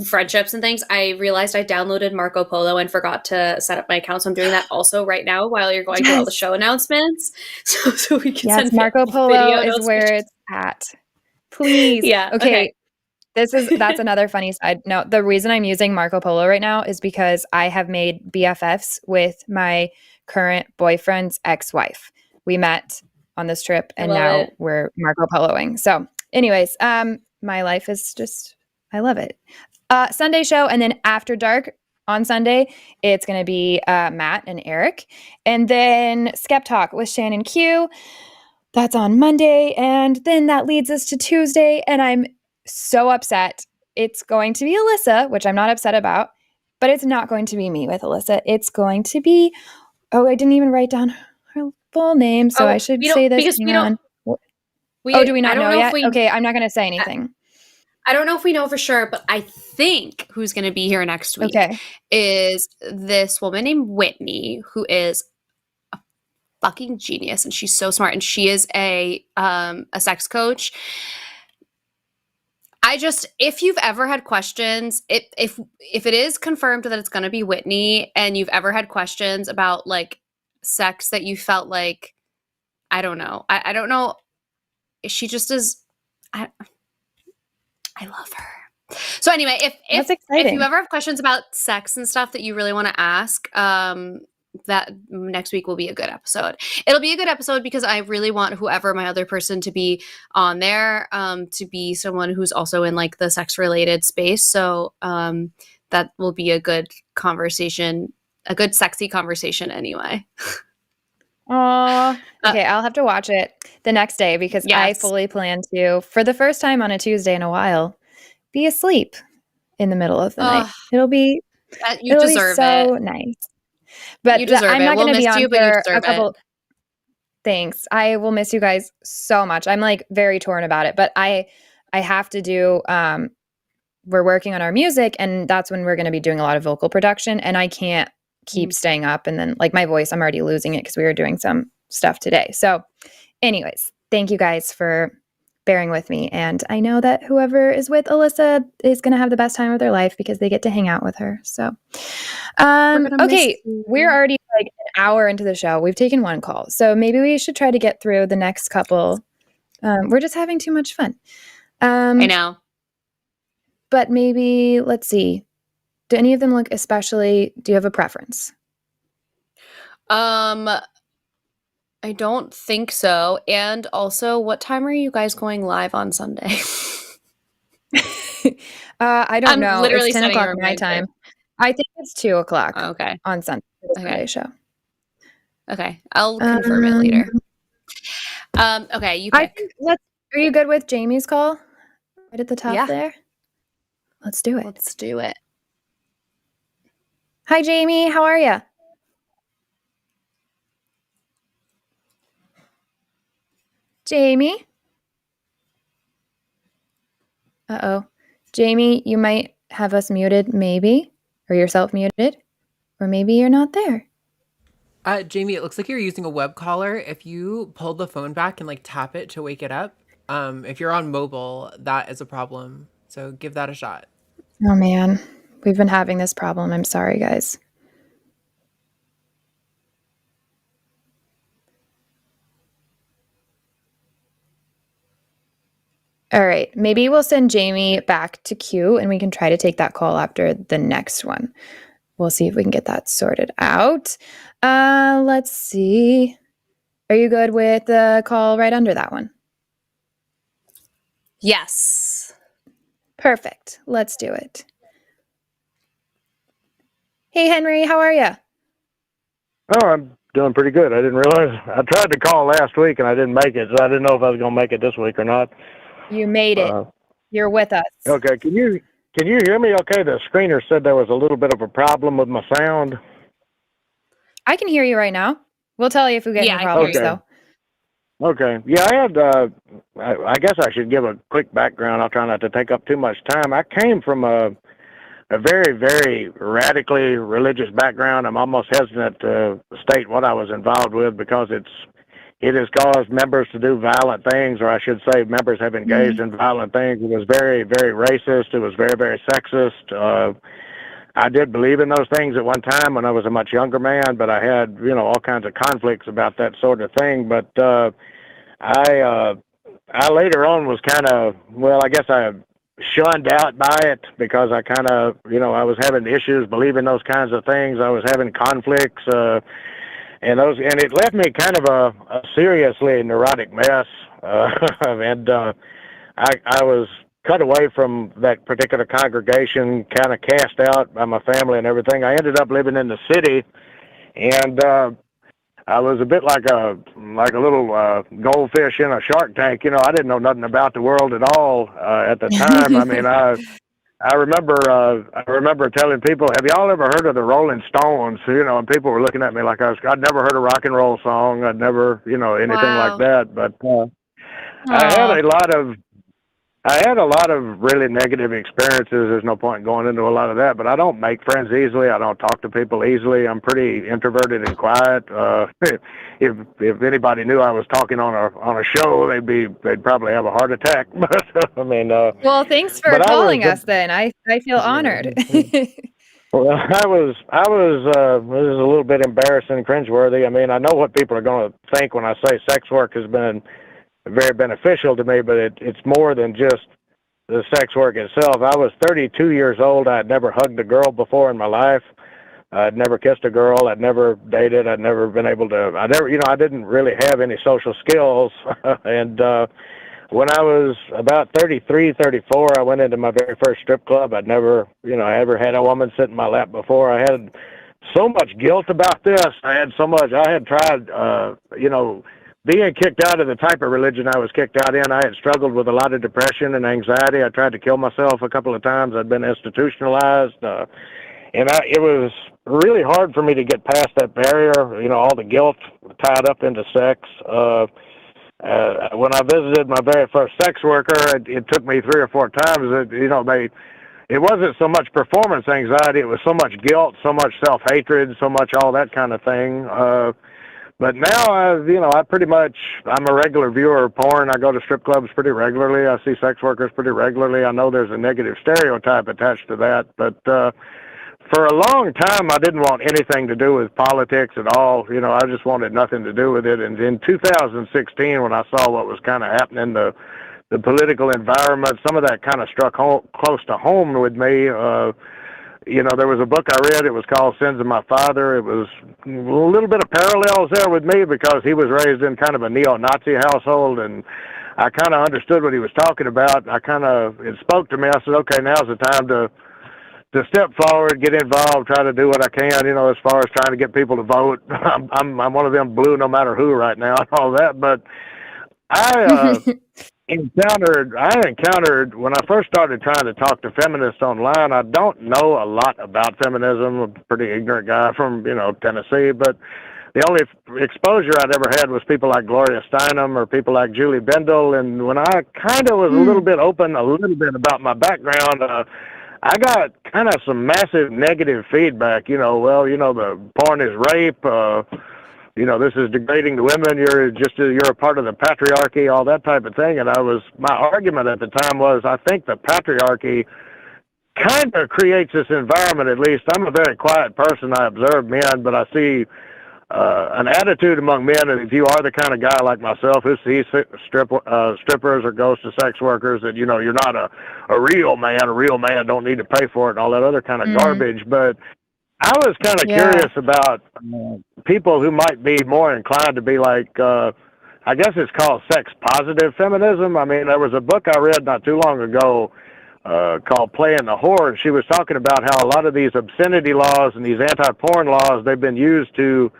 friendships and things, I realized I downloaded Marco Polo and forgot to set up my account. So I'm doing that also right now while you're going through all the show announcements. So we can send
Marco Polo is where it's at. Please.
Yeah.
Okay. That's another funny side note. The reason I'm using Marco Polo right now is because I have made BFFs with my current boyfriend's ex-wife. We met on this trip and now we're Marco Poloing. So anyways, my life is just, I love it. Sunday show, and then after dark on Sunday, it's going to be Matt and Eric. And then Skep Talk with Shannon Q. That's on Monday. And then that leads us to Tuesday. And I'm so upset. It's going to be Alyssa, which I'm not upset about, but it's not going to be me with Alyssa. It's going to be, I didn't even write down her full name. So I should say this.
Because
do we not know yet? Okay, I'm not going to say anything.
I don't know if we know for sure, but I think who's going to be here next week is this woman named Whitney, who is a fucking genius, and she's so smart, and she is a sex coach. If you've ever had questions, if it is confirmed that it's going to be Whitney, and you've ever had questions about sex that you felt like, I don't know, I don't know, she just is. I love her. So anyway, if you ever have questions about sex and stuff that you really want to ask, that next week will be a good episode. It'll be a good episode because I really want whoever my other person to be on there to be someone who's also in the sex related space. So that will be a good conversation, a good sexy conversation anyway.
Oh, okay. I'll have to watch it the next day because I fully plan to, for the first time on a Tuesday in a while, be asleep in the middle of the night. It'll be so nice. But I'm not going to be on for a couple. Thanks. I will miss you guys so much. I'm like very torn about it, but I have to do. We're working on our music, and that's when we're going to be doing a lot of vocal production, and I can't keep staying up, and then like my voice, I'm already losing it because we were doing some stuff today. So anyways, thank you guys for bearing with me, and I know that whoever is with Alyssa is going to have the best time of their life because they get to hang out with her. So okay, we're already like an hour into the show. We've taken one call, so maybe we should try to get through the next couple. We're just having too much fun.
I know.
But maybe, let's see. Do any of them look especially, do you have a preference?
I don't think so. And also, what time are you guys going live on Sunday?
I don't know. Literally it's 10 o'clock my time. I think it's 2 o'clock on Sunday for the Sunday show.
Okay. I'll confirm it later. Okay, you pick.
Are you good with Jamie's call? Right at the top there? Let's do it.
Let's do it.
Hi, Jamie. How are you? Jamie? Uh-oh. Jamie, you might have us muted, maybe. Or yourself muted. Or maybe you're not there.
Jamie, it looks like you're using a web caller. If you pull the phone back and like tap it to wake it up, if you're on mobile, that is a problem. So give that a shot.
Oh, man. We've been having this problem. I'm sorry, guys. All right. Maybe we'll send Jamie back to queue and we can try to take that call after the next one. We'll see if we can get that sorted out. Let's see. Are you good with the call right under that one?
Yes.
Perfect. Let's do it. Hey, Henry, how are you?
Oh, I'm doing pretty good. I didn't realize. I tried to call last week and I didn't make it, so I didn't know if I was going to make it this week or not.
You made it. You're with us.
Okay. Can you hear me okay? The screener said there was a little bit of a problem with my sound.
I can hear you right now. We'll tell you if we get any problems, though.
Okay. Yeah, I had, I guess I should give a quick background. I'll try not to take up too much time. I came from a very, very radically religious background. I'm almost hesitant to state what I was involved with because it has caused members to do violent things, or I should say members have engaged in violent things. It was very, very racist. It was very, very sexist. I did believe in those things at one time when I was a much younger man, but I had, all kinds of conflicts about that sort of thing. But I later on was kind of, I guess I shunned out by it because I kind of, I was having issues believing those kinds of things. I was having conflicts, and it left me kind of a seriously neurotic mess. And I was cut away from that particular congregation, kind of cast out by my family and everything. I ended up living in the city, and I was a bit like a little goldfish in a shark tank. I didn't know nothing about the world at all at the time. I mean, I remember telling people, "Have y'all ever heard of the Rolling Stones?" And people were looking at me like I'd never heard a rock and roll song. I'd never, anything like that. But I had a lot of really negative experiences. There's no point in going into a lot of that, but I don't make friends easily. I don't talk to people easily. I'm pretty introverted and quiet. If anybody knew I was talking on a show, they'd probably have a heart attack. But I mean,
well, thanks for calling us. Then I feel honored.
Well, I was this is a little bit embarrassing, cringeworthy. I mean, I know what people are going to think when I say sex work has been very beneficial to me, but it's more than just the sex work itself. I was 32 years old. I had never hugged a girl before in my life. I'd never kissed a girl. I'd never dated. I'd never been able to. I didn't really have any social skills. And when I was about 33, 34, I went into my very first strip club. I'd never, ever had a woman sit in my lap before. I had so much guilt about this. I had tried, being kicked out of the type of religion I was kicked out in. I had struggled with a lot of depression and anxiety. I tried to kill myself a couple of times. I'd been institutionalized. It was really hard for me to get past that barrier, all the guilt tied up into sex. When I visited my very first sex worker, it took me 3 or 4 times. It wasn't so much performance anxiety. It was so much guilt, so much self-hatred, so much all that kind of thing. But now, I'm a regular viewer of porn. I go to strip clubs pretty regularly. I see sex workers pretty regularly. I know there's a negative stereotype attached to that. But for a long time, I didn't want anything to do with politics at all. I just wanted nothing to do with it. And in 2016, when I saw what was kind of happening, the political environment, some of that kind of struck close to home with me. There was a book I read. It was called Sins of My Father. It was a little bit of parallels there with me because he was raised in kind of a neo-Nazi household, and I kind of understood what he was talking about. It spoke to me. I said, okay, now's the time to step forward, get involved, try to do what I can, as far as trying to get people to vote. I'm one of them blue no matter who right now and all that. But I encountered when I first started trying to talk to feminists online. I don't know a lot about feminism. I'm a pretty ignorant guy from, Tennessee, but the only exposure I'd ever had was people like Gloria Steinem or people like Julie Bindel. And when I kind of was a little bit open, a little bit about my background, I got kind of some massive negative feedback. The porn is rape. This is degrading to women. You're a part of the patriarchy, all that type of thing. And my argument at the time was, I think the patriarchy kind of creates this environment. At least I'm a very quiet person. I observe men, but I see an attitude among men. And if you are the kind of guy like myself who sees strippers or goes to sex workers, that you're not a real man. A real man don't need to pay for it and all that other kind of garbage. But I was kind of curious about people who might be more inclined to be like, I guess it's called sex positive feminism. I mean, there was a book I read not too long ago called Playing the Whore, and she was talking about how a lot of these obscenity laws and these anti-porn laws, they've been used to,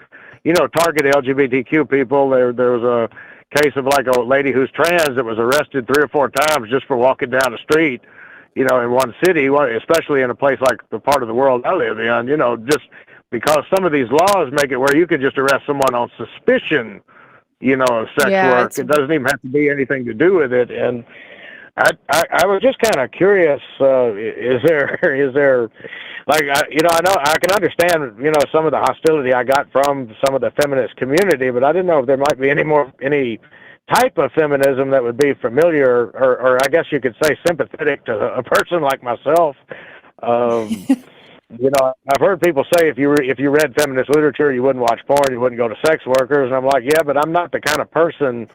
target LGBTQ people. There was a case of like a lady who's trans that was arrested 3 or 4 times just for walking down the street, in one city, especially in a place like the part of the world I live in, just because some of these laws make it where you could just arrest someone on suspicion, of sex work. It doesn't even have to be anything to do with it. And I was just kind of curious, is there, like, I know I can understand, some of the hostility I got from some of the feminist community, but I didn't know if there might be any type of feminism that would be familiar, or I guess you could say sympathetic to a person like myself. I've heard people say if you read feminist literature, you wouldn't watch porn, you wouldn't go to sex workers, and I'm like, yeah, but I'm not the kind of person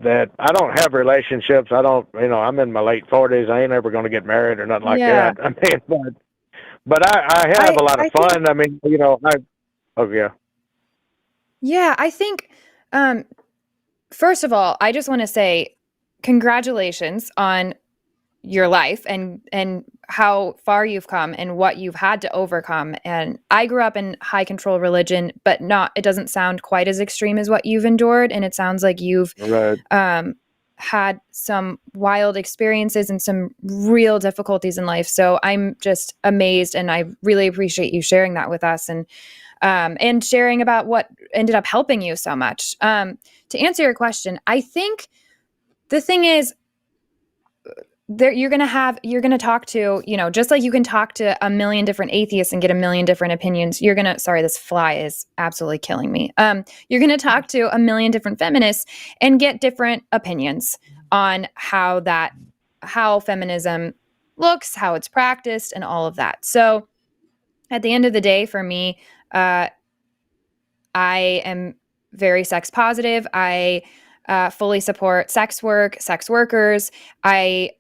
that I don't have relationships. I don't, I'm in my late 40s. I ain't ever going to get married or nothing like that. I mean, but I have a lot of fun. I mean,
Yeah, I think, first of all, I just want to say congratulations on your life and how far you've come and what you've had to overcome. And I grew up in high control religion, but it doesn't sound quite as extreme as what you've endured. And it sounds like you've had some wild experiences and some real difficulties in life. So I'm just amazed, and I really appreciate you sharing that with us and sharing about what ended up helping you so much. To answer your question, I think the thing is, you're going to talk to, just like you can talk to a million different atheists and get a million different opinions. Sorry, this fly is absolutely killing me. You're going to talk to a million different feminists and get different opinions on how feminism looks, how it's practiced, and all of that. So at the end of the day, for me, I am very sex positive. I fully support sex work, sex workers. I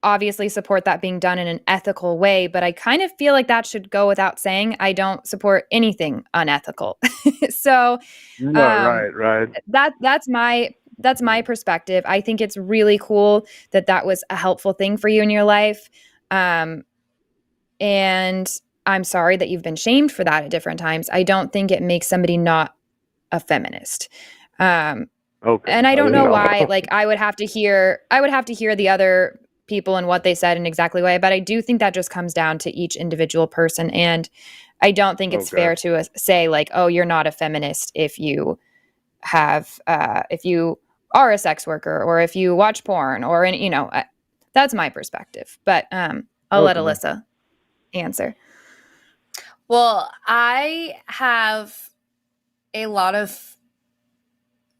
obviously support that being done in an ethical way, but I kind of feel like that should go without saying. I don't support anything unethical. So
right.
That's my perspective. I think it's really cool that was a helpful thing for you in your life. And I'm sorry that you've been shamed for that at different times, I don't think it makes somebody not a feminist.
Okay.
And I don't know
Yeah.
why, like I would have to hear the other people and what they said in exactly way, but I do think that just comes down to each individual person. And I don't think it's fair to say like, oh, you're not a feminist if you have, if you are a sex worker or if you watch porn or, that's my perspective, but I'll let Alyssa answer.
Well, I have a lot of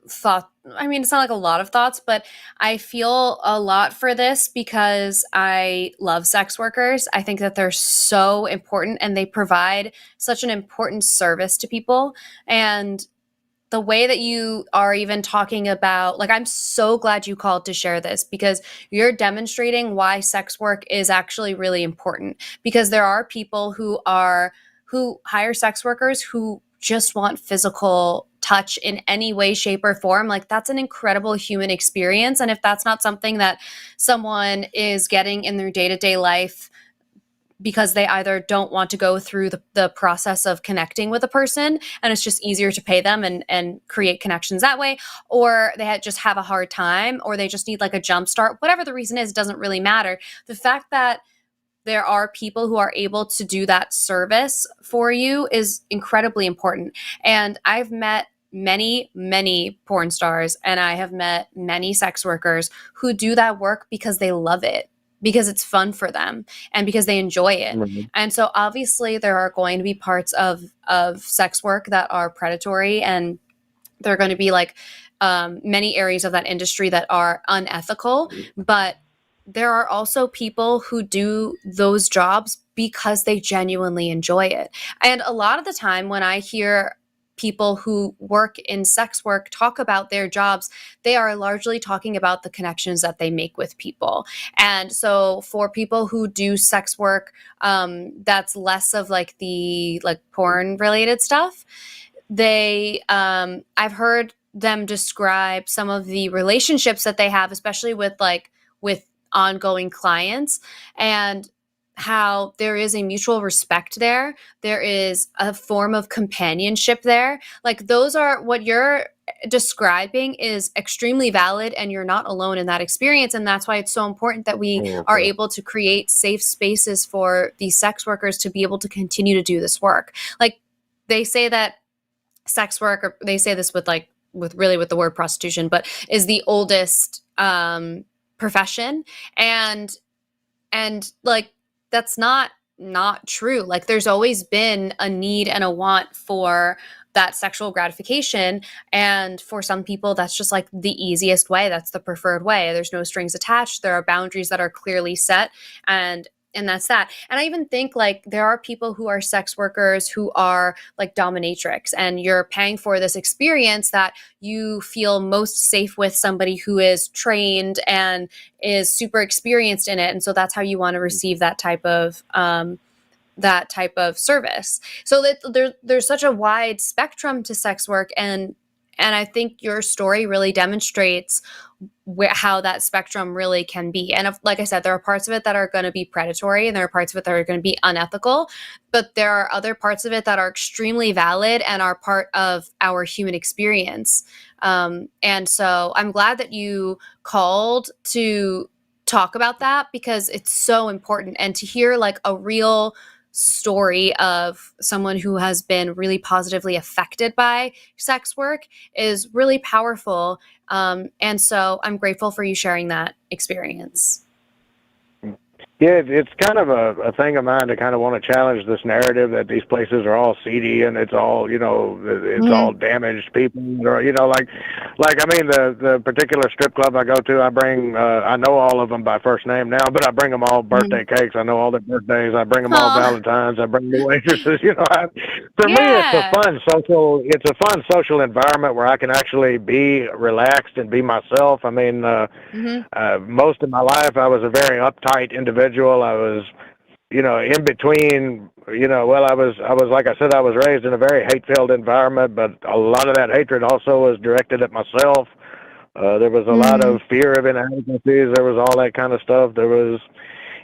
thought. I mean, it's not like a lot of thoughts, but I feel a lot for this because I love sex workers. I think that they're so important and they provide such an important service to people. And the way that you are even talking about, like, I'm so glad you called to share this because you're demonstrating why sex work is actually really important, because there are people who hire sex workers who just want physical touch in any way, shape, or form. Like, that's an incredible human experience. And if that's not something that someone is getting in their day-to-day life because they either don't want to go through the process of connecting with a person and it's just easier to pay them and create connections that way, or they just have a hard time, or they just need like a jump start, whatever the reason is, doesn't really matter. The fact that there are people who are able to do that service for you is incredibly important. And I've met many, many porn stars, and I have met many sex workers who do that work because they love it, because it's fun for them and because they enjoy it. Mm-hmm. And so obviously there are going to be parts of sex work that are predatory, and there are going to be like many areas of that industry that are unethical, but there are also people who do those jobs because they genuinely enjoy it. And a lot of the time when I hear people who work in sex work talk about their jobs, they are largely talking about the connections that they make with people. And so for people who do sex work, that's less of like the like porn related stuff. I've heard them describe some of the relationships that they have, especially with ongoing clients, and how there is a mutual respect there. There is a form of companionship there. Like, those are what you're describing is extremely valid, and you're not alone in that experience. And that's why it's so important that we are able to create safe spaces for these sex workers to be able to continue to do this work. Like, they say that sex work, or they say this with the word prostitution, but is the oldest profession, and like, that's not true. Like, there's always been a need and a want for that sexual gratification, and for some people that's just like the easiest way, that's the preferred way. There's no strings attached, there are boundaries that are clearly set, and that's that. And I even think like there are people who are sex workers who are like dominatrix, and you're paying for this experience that you feel most safe with somebody who is trained and is super experienced in it. And so that's how you want to receive that type of service. So that there's such a wide spectrum to sex work, and I think your story really demonstrates how that spectrum really can be. And like I said, there are parts of it that are going to be predatory, and there are parts of it that are going to be unethical, but there are other parts of it that are extremely valid and are part of our human experience. And so I'm glad that you called to talk about that, because it's so important. And to hear like a real story of someone who has been really positively affected by sex work is really powerful. And so I'm grateful for you sharing that experience.
Yeah, it's kind of a thing of mine to kind of want to challenge this narrative that these places are all seedy and it's all, it's all damaged people, or, like I mean, the particular strip club I go to, I bring, I know all of them by first name now, but I bring them all birthday cakes. I know all their birthdays. I bring them all Valentines. I bring the waitresses, for me, it's a fun social environment where I can actually be relaxed and be myself. I mean, most of my life, I was a very uptight individual. I was, in between, I was, like I said, I was raised in a very hate-filled environment, but a lot of that hatred also was directed at myself. There was a lot of fear of inadequacies. There was all that kind of stuff. There was,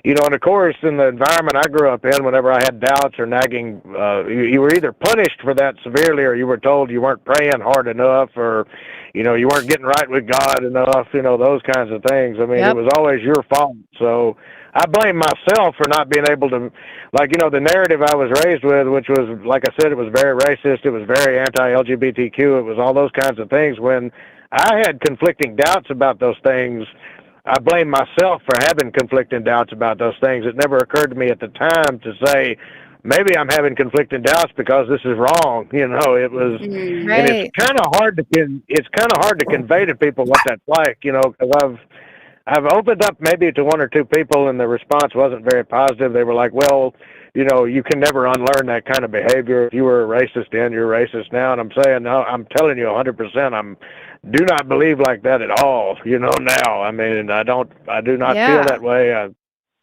you know, and of course, in the environment I grew up in, whenever I had doubts or nagging, you were either punished for that severely, or you were told you weren't praying hard enough, or, you know, you weren't getting right with God enough, you know, those kinds of things. I mean, It was always your fault. So I blame myself for not being able to, like, you know, the narrative I was raised with, which was, like I said, it was very racist, it was very anti-LGBTQ, it was all those kinds of things. When I had conflicting doubts about those things, I blame myself for having conflicting doubts about those things. It never occurred to me at the time to say, maybe I'm having conflicting doubts because this is wrong. You know, it was, and it's kind of hard to convey to people what that's like. You know, because I've opened up maybe to one or two people, and the response wasn't very positive. They were like, well, you know, you can never unlearn that kind of behavior. If you were a racist then, you're a racist now. And I'm saying, no, I'm telling you 100%, do not believe like that at all, you know, now. I mean, I do not feel that way. I have,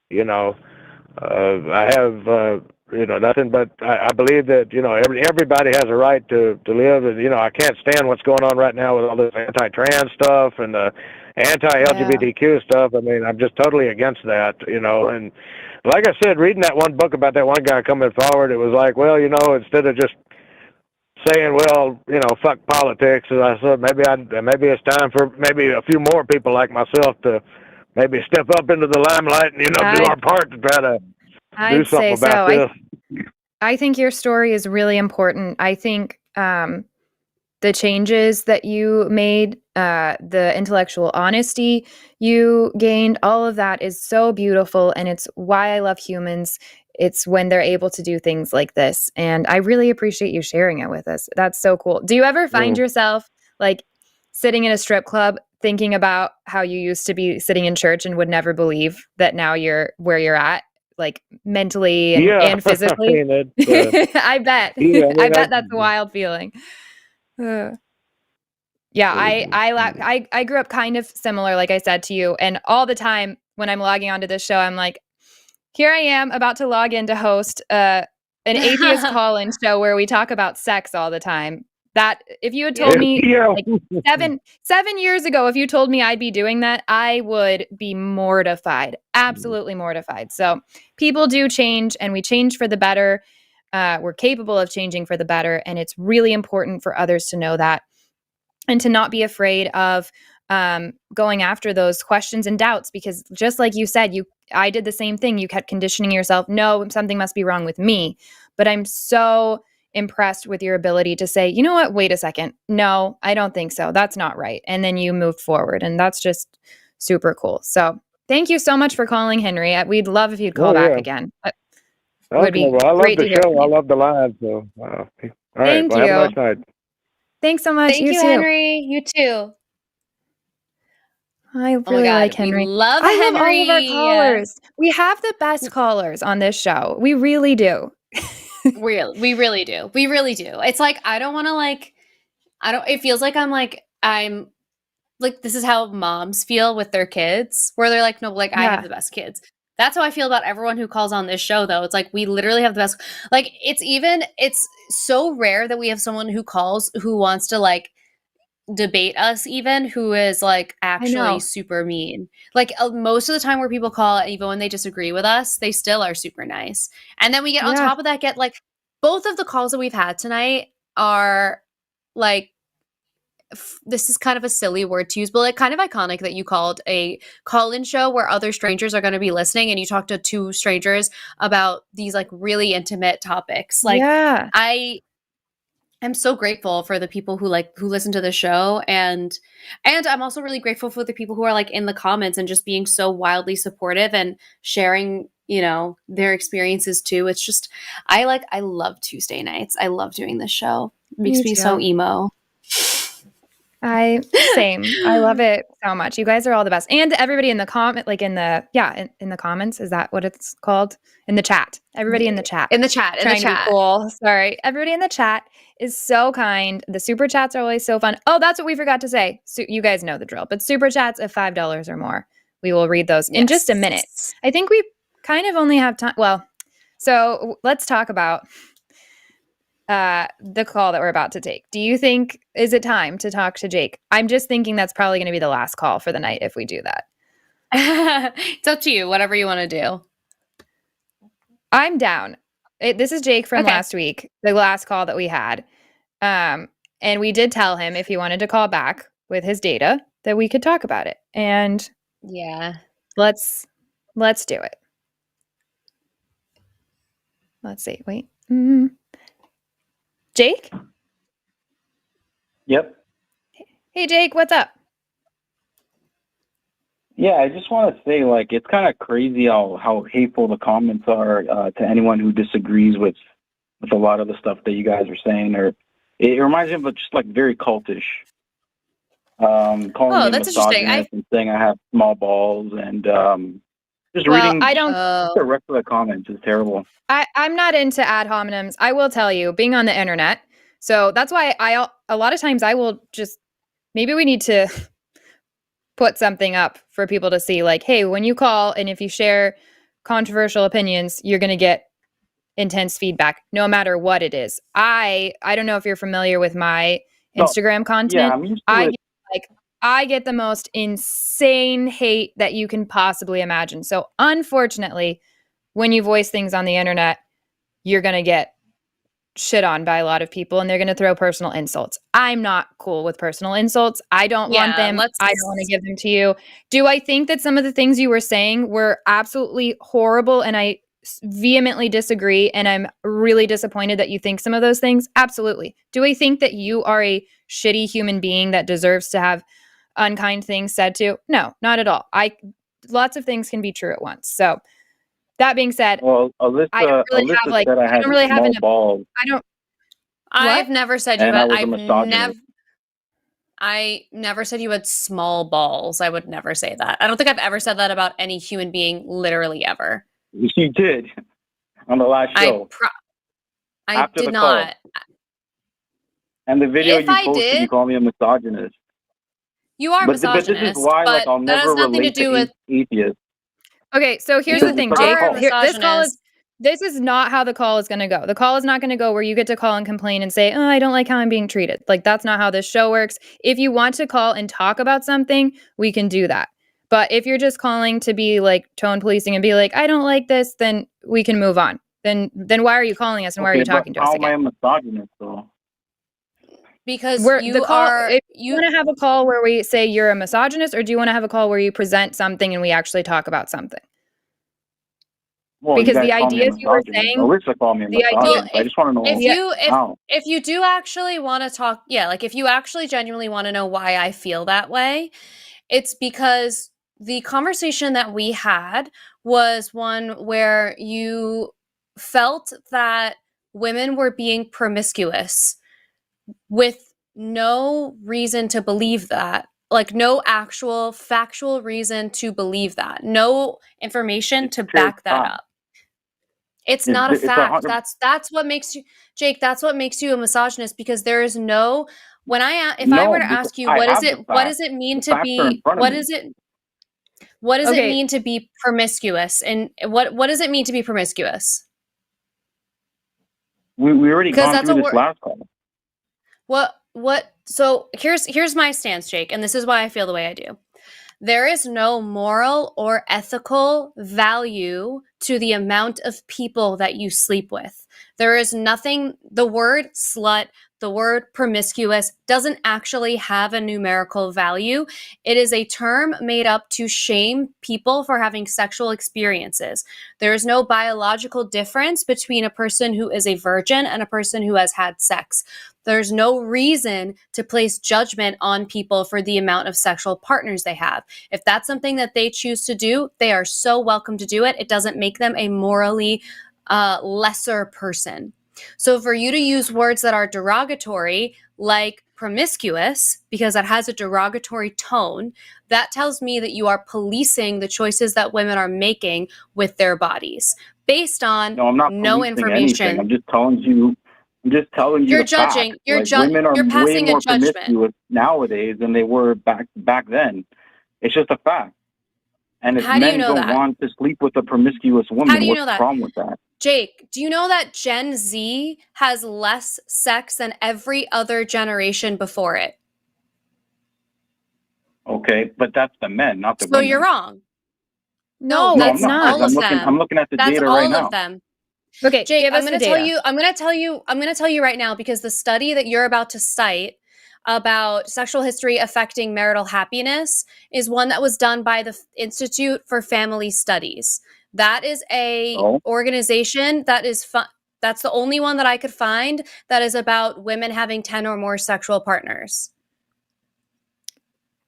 you know, nothing but I believe that, you know, everybody has a right to live. And, you know, I can't stand what's going on right now with all this anti-trans stuff and the anti-LGBTQ stuff. I mean, I'm just totally against that, you know. And like I said, reading that one book about that one guy coming forward, it was like, well, you know, instead of just saying, well, you know, fuck politics, as I said, maybe it's time for maybe a few more people like myself to maybe step up into the limelight and, you know, do our part to try to do something about this.
I think your story is really important. I think the changes that you made, the intellectual honesty you gained, all of that is so beautiful, and it's why I love humans. It's when they're able to do things like this. And I really appreciate you sharing it with us. That's so cool. Do you ever find yourself like sitting in a strip club thinking about how you used to be sitting in church and would never believe that now you're where you're at, like mentally and physically? I mean, I bet. I bet that's a wild feeling. Yeah, I grew up kind of similar, like I said to you. And all the time when I'm logging onto this show, I'm like, here I am about to log in to host an atheist call-in show where we talk about sex all the time. That if you had told me like 7 years ago, if you told me I'd be doing that, I would be mortified, absolutely mortified. So people do change, and we change for the better. We're capable of changing for the better, and it's really important for others to know that, and to not be afraid of going after those questions and doubts, because just like you said, I did the same thing. You kept conditioning yourself. No, something must be wrong with me. But I'm so impressed with your ability to say, you know what, wait a second. No, I don't think so. That's not right. And then you moved forward, and that's just super cool. So thank you so much for calling, Henry. We'd love if you'd call back again. Would be
well, I love
great
the
to hear
show.
from
I
you.
love the line. So, all right.
Thank
Well,
you.
have a nice night.
Thanks so much.
Thank you,
too.
Henry. You too.
I really like Henry.
We love
I
Henry.
love all of our callers. We have the best callers on this show. We really do.
We really do. We really do. It's like, it feels like I'm like, this is how moms feel with their kids, where they're like, no, like I have the best kids. That's how I feel about everyone who calls on this show, though. It's like, we literally have the best, like, it's so rare that we have someone who calls who wants to like debate us, even, who is like actually super mean. Like most of the time where people call, even when they disagree with us, they still are super nice. And then we get on top of that, like both of the calls that we've had tonight are like, this is kind of a silly word to use, but like kind of iconic that you called a call-in show where other strangers are going to be listening, and you talk to two strangers about these like really intimate topics. Like I'm so grateful for the people who listen to the show, and I'm also really grateful for the people who are like in the comments and just being so wildly supportive and sharing, you know, their experiences too. It's just I love Tuesday nights. I love doing this show. It makes me so emo.
Same. I love it so much. You guys are all the best. And everybody in the comment, like in the comments, is that what it's called? In the chat. Everybody in the chat.
In the chat.
Trying to be cool. Sorry. Everybody in the chat is so kind. The super chats are always so fun. Oh, that's what we forgot to say. So you guys know the drill. But super chats of $5 or more, we will read those in just a minute. I think we kind of only have time. Well, so let's talk about the call that we're about to take. Do you think, is it time to talk to Jake? I'm just thinking that's probably going to be the last call for the night if we do that.
It's up to you, whatever you want to do.
I'm down. This is Jake from last week, the last call that we had. And we did tell him if he wanted to call back with his data that we could talk about it. And
yeah,
let's do it. Let's see. Wait. Jake?
Yep.
Hey, Jake, what's up?
Yeah, I just want to say, like, it's kind of crazy how hateful the comments are to anyone who disagrees with a lot of the stuff that you guys are saying. Or it reminds me of just like very cultish. Calling me
that's interesting.
and saying I have small balls and just
Well,
reading
I don't.
the rest of the comments is terrible.
I'm not into ad hominems. I will tell you, being on the internet. So that's why a lot of times I will just, maybe we need to put something up for people to see, like, hey, when you call and if you share controversial opinions, you're going to get intense feedback no matter what it is. I don't know if you're familiar with my Instagram content.
Yeah, I'm used to it.
I get the most insane hate that you can possibly imagine. So unfortunately, when you voice things on the internet, you're going to get shit on by a lot of people and they're going to throw personal insults. I'm not cool with personal insults. I don't want them. I don't want to give them to you. Do I think that some of the things you were saying were absolutely horrible and I vehemently disagree and I'm really disappointed that you think some of those things? Absolutely. Do I think that you are a shitty human being that deserves to have unkind things said to? No, not at all. Lots of things can be true at once. So that being said,
well, Alyssa,
I don't really
Alyssa
have like
said I don't really have an balls.
I've never said you
had.
I never said you had small balls. I would never say that. I don't think I've ever said that about any human being, literally ever.
You did on the last show.
I did not.
Call. And the video you posted, you call me a misogynist.
You are misogynist.
But this is why, like, I'll never relate to atheists.
Okay, so here's the thing, Jake. This is not how the call is going to go. The call is not going to go where you get to call and complain and say, oh, I don't like how I'm being treated. Like, that's not how this show works. If you want to call and talk about something, we can do that. But if you're just calling to be like tone policing and be like, I don't like this, then we can move on. Then why are you calling us and why are you talking to us again?
How am I a misogynist, though?
Because
do you want to have a call where we say you're a misogynist, or do you want to have a call where you present something and we actually talk about something?
Well,
because the ideas you were saying,
Alyssa called me a misogynist. I just want to know
if you do actually want to talk, like if you actually genuinely want to know why I feel that way, it's because the conversation that we had was one where you felt that women were being promiscuous with no reason to believe that. Like, no actual factual reason to believe that. No information to back that up. It's not a fact. That's what makes you, Jake, that's what makes you a misogynist, because there is no, if I were to ask you, what does it mean to be promiscuous? And what does it mean to be promiscuous?
We already gone through this last call.
So here's my stance, Jake, and this is why I feel the way I do. There is no moral or ethical value to the amount of people that you sleep with. There is nothing, the word slut, the word promiscuous doesn't actually have a numerical value. It is a term made up to shame people for having sexual experiences. There is no biological difference between a person who is a virgin and a person who has had sex. There's no reason to place judgment on people for the amount of sexual partners they have. If that's something that they choose to do, they are so welcome to do it. It doesn't make them a morally lesser person. So for you to use words that are derogatory, like promiscuous, because that has a derogatory tone, that tells me that you are policing the choices that women are making with their bodies based on no information.
Anything. I'm just telling you.
You're judging.
Women are
passing
way more
a judgment
promiscuous nowadays than they were back then. It's just a fact. And if men don't want to sleep with a promiscuous woman, what's wrong with that?
Jake, do you know that Gen Z has less sex than every other generation before it?
Okay, but that's the men, not the women.
So you're wrong.
No, that's not.
All of them.
I'm looking at the data right now.
That's all of them.
Okay,
Jake,
give us the data.
I'm going to tell you right now, because the study that you're about to cite about sexual history affecting marital happiness is one that was done by the Institute for Family Studies. That is a organization that is that's the only one that I could find that is about women having 10 or more sexual partners.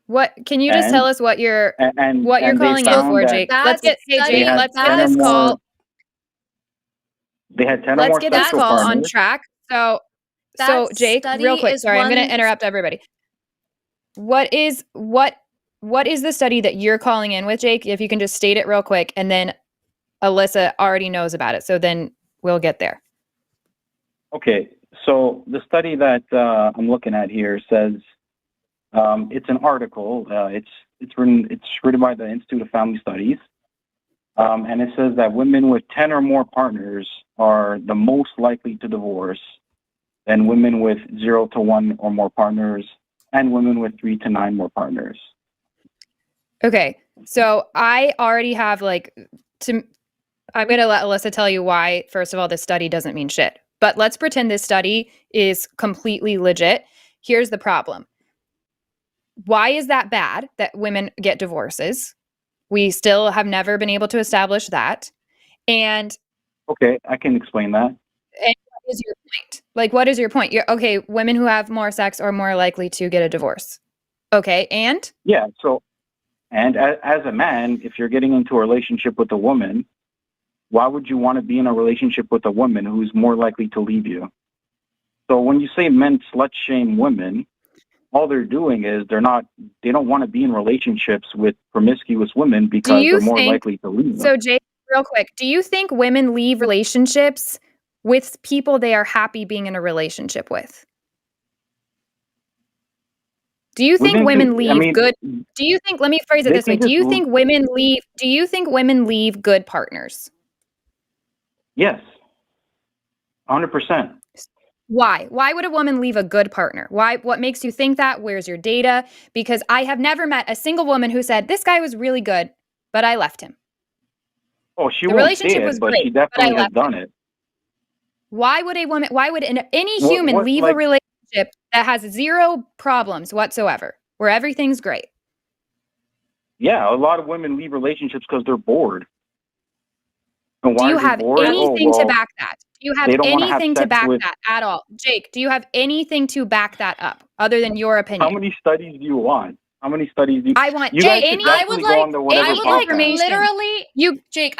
What can you just tell us what you're calling in for, Jake? Let's get Jake. Let's get this call.
They had 10 or more sexual partners. Let's get this call
on track. So Jake, real quick. Sorry, I'm going to interrupt everybody. What is the study that you're calling in with, Jake? If you can just state it real quick, and then Alyssa already knows about it, so then we'll get there.
Okay, so the study that I'm looking at here says it's an article. It's written by the Institute of Family Studies, and it says that women with 10 or more partners are the most likely to divorce, and women with 0 to 1 or more partners, and women with 3 to 9 more partners.
Okay, so I already have I'm going to let Alyssa tell you why, first of all, this study doesn't mean shit. But let's pretend this study is completely legit. Here's the problem. Why is that bad that women get divorces? We still have never been able to establish that. And
okay, I can explain that.
And what is your point? What is your point? Okay, women who have more sex are more likely to get a divorce. Okay, and?
Yeah, and as a man, if you're getting into a relationship with a woman, why would you want to be in a relationship with a woman who's more likely to leave you? So when you say men slut shame women, all they're doing is they don't want to be in relationships with promiscuous women because they're more likely to leave them.
So Jake, real quick, do you think women leave relationships with people they are happy being in a relationship with? Do you think women leave good? Do you think, let me phrase it this way. Do you think women leave good partners?
Yes. 100%.
Why? Why would a woman leave a good partner? Why? What makes you think that? Where's your data? Because I have never met a single woman who said, this guy was really good, but I left him.
Oh, she won't say it, but she definitely has done it.
Why would any human leave a relationship that has 0 problems whatsoever, where everything's great?
Yeah, a lot of women leave relationships because they're bored. And
do you have anything to back that? Do you have anything to back that at all? Jake, do you have anything to back that up other than your opinion?
How many studies do you want? How many studies do you
I want?
Jake, I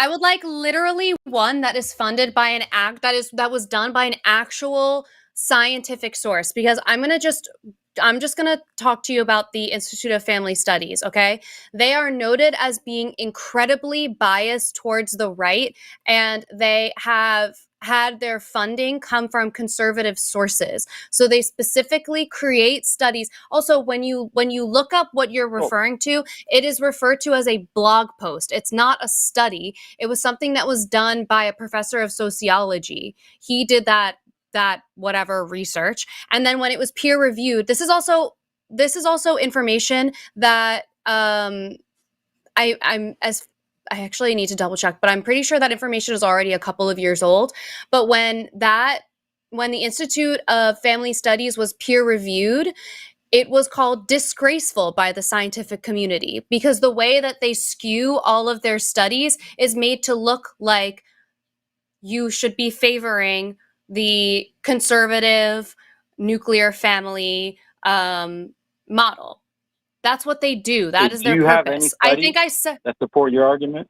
would like literally one that is funded by an that was done by an actual scientific source, because I'm just going to talk to you about the Institute of Family Studies, okay? They are noted as being incredibly biased towards the right, and they have had their funding come from conservative sources. So they specifically create studies. Also, when you look up what you're referring to, it is referred to as a blog post. It's not a study. It was something that was done by a professor of sociology. He did that whatever research, and then when it was peer reviewed, this is also information that I actually need to double check, but I'm pretty sure that information is already a couple of years old. But when the Institute of Family Studies was peer reviewed, it was called disgraceful by the scientific community, because the way that they skew all of their studies is made to look like you should be favoring the conservative nuclear family model. That's what they do. That is their purpose.
Have any
I think I said
that support your argument.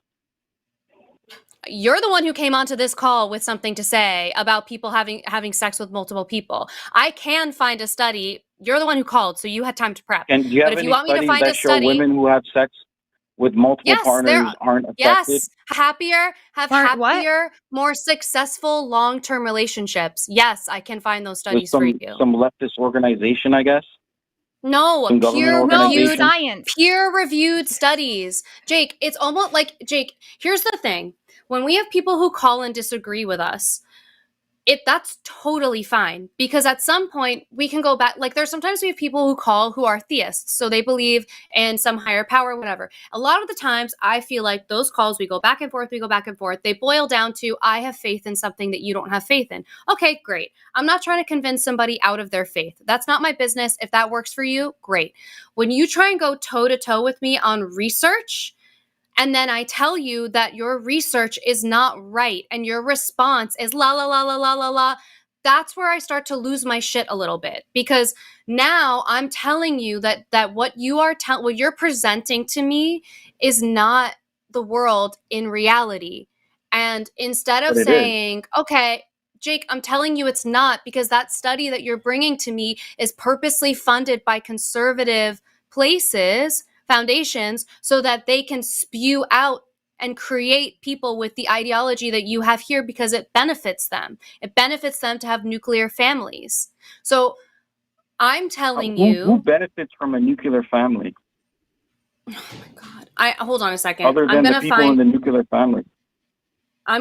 You're the one who came onto this call with something to say about people having sex with multiple people. I can find a study. You're the one who called, so you had time to prep.
And do you have any studies that show women who have sex with multiple partners aren't affected?
Yes, happier, more successful long-term relationships. Yes, I can find those studies for you.
Some leftist organization, I guess.
No, peer-reviewed studies. Jake, it's almost like, Jake, here's the thing. When we have people who call and disagree with us, that's totally fine, because at some point we can go back. Like, there's sometimes we have people who call who are theists, so they believe in some higher power, whatever. A lot of the times I feel like those calls, we go back and forth, they boil down to, I have faith in something that you don't have faith in. Okay, great. I'm not trying to convince somebody out of their faith. That's not my business. If that works for you, great. When you try and go toe to toe with me on research, and then I tell you that your research is not right and your response is la la la la la la la, that's where I start to lose my shit a little bit, because now I'm telling you that what you're presenting to me is not the world in reality. And instead of saying, okay, Jake, I'm telling you it's not, because that study that you're bringing to me is purposely funded by conservative places, foundations, so that they can spew out and create people with the ideology that you have here, because it benefits them. It benefits them to have nuclear families. So I'm telling you,
who benefits from a nuclear family?
Oh my God! Hold on a second.
Other than the people in the nuclear family.
I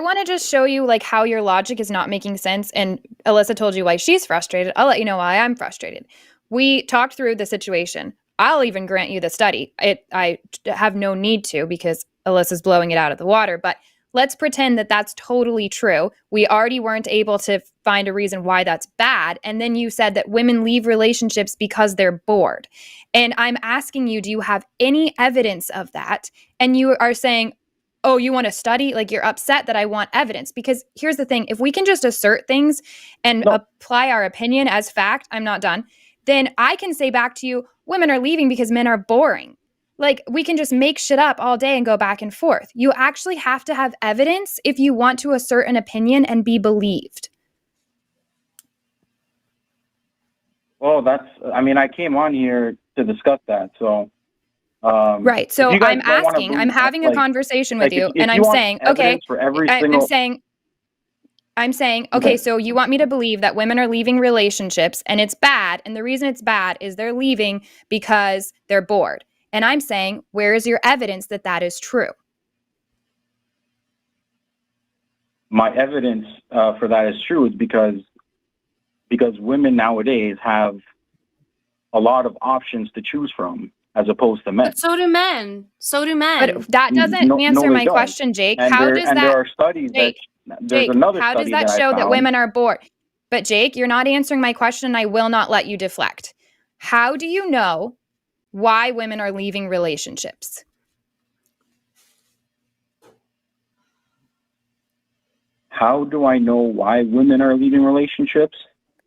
want to just show you like how your logic is not making sense. And Alyssa told you why she's frustrated. I'll let you know why I'm frustrated. We talked through the situation. I'll even grant you the study. I have no need to, because Alyssa's blowing it out of the water. But let's pretend that that's totally true. We already weren't able to find a reason why that's bad. And then you said that women leave relationships because they're bored. And I'm asking you, do you have any evidence of that? And you are saying, oh, you want to study? Like, you're upset that I want evidence. Because here's the thing. If we can just assert things and apply our opinion as fact, I'm not done, then I can say back to you, women are leaving because men are boring. Like, we can just make shit up all day and go back and forth. You actually have to have evidence if you want to assert an opinion and be believed.
Well, I came on here to discuss that. So,
right. So I'm asking, I'm having a conversation with you, and I'm saying, okay, I'm saying, okay, so you want me to believe that women are leaving relationships and it's bad. And the reason it's bad is they're leaving because they're bored. And I'm saying, where is your evidence that that is true?
My evidence for that is true is because women nowadays have a lot of options to choose from, as opposed to men.
But so do men.
But that doesn't answer my question, Jake.
There are studies that...
Jake, how does that show that women are bored? But Jake, you're not answering my question, and I will not let you deflect. How do you know why women are leaving relationships?
How do I know why women are leaving relationships?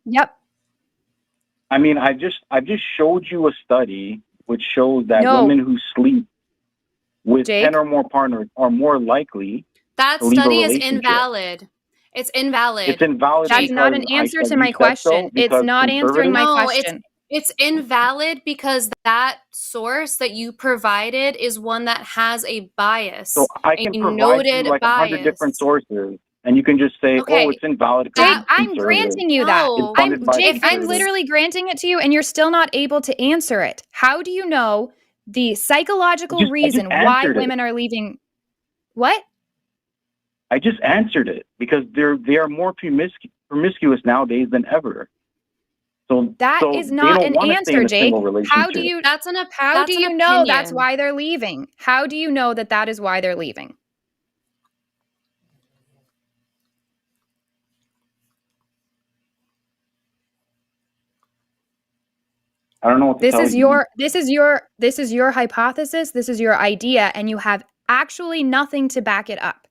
Yep.
I mean, I just showed you a study which shows that women who sleep with 10 or more partners are more likely.
That study is invalid. It's invalid.
It's invalid.
That's not an answer to my question. It's not answering my question.
It's invalid because that source that you provided is one that has a bias.
So I can provide you like 100 different sources, and you can just say, "Oh, it's invalid."
Jake, I'm granting you that. I'm literally granting it to you, and you're still not able to answer it. How do you know the psychological reason why women are leaving? What?
I just answered it, because they are more promiscuous nowadays than ever. So
that is not an answer, Jake. How do you? How do you know that's why they're leaving? How do you know that is why they're leaving?
I don't know what to tell you.
This is your hypothesis. This is your idea, and you have actually nothing to back it up.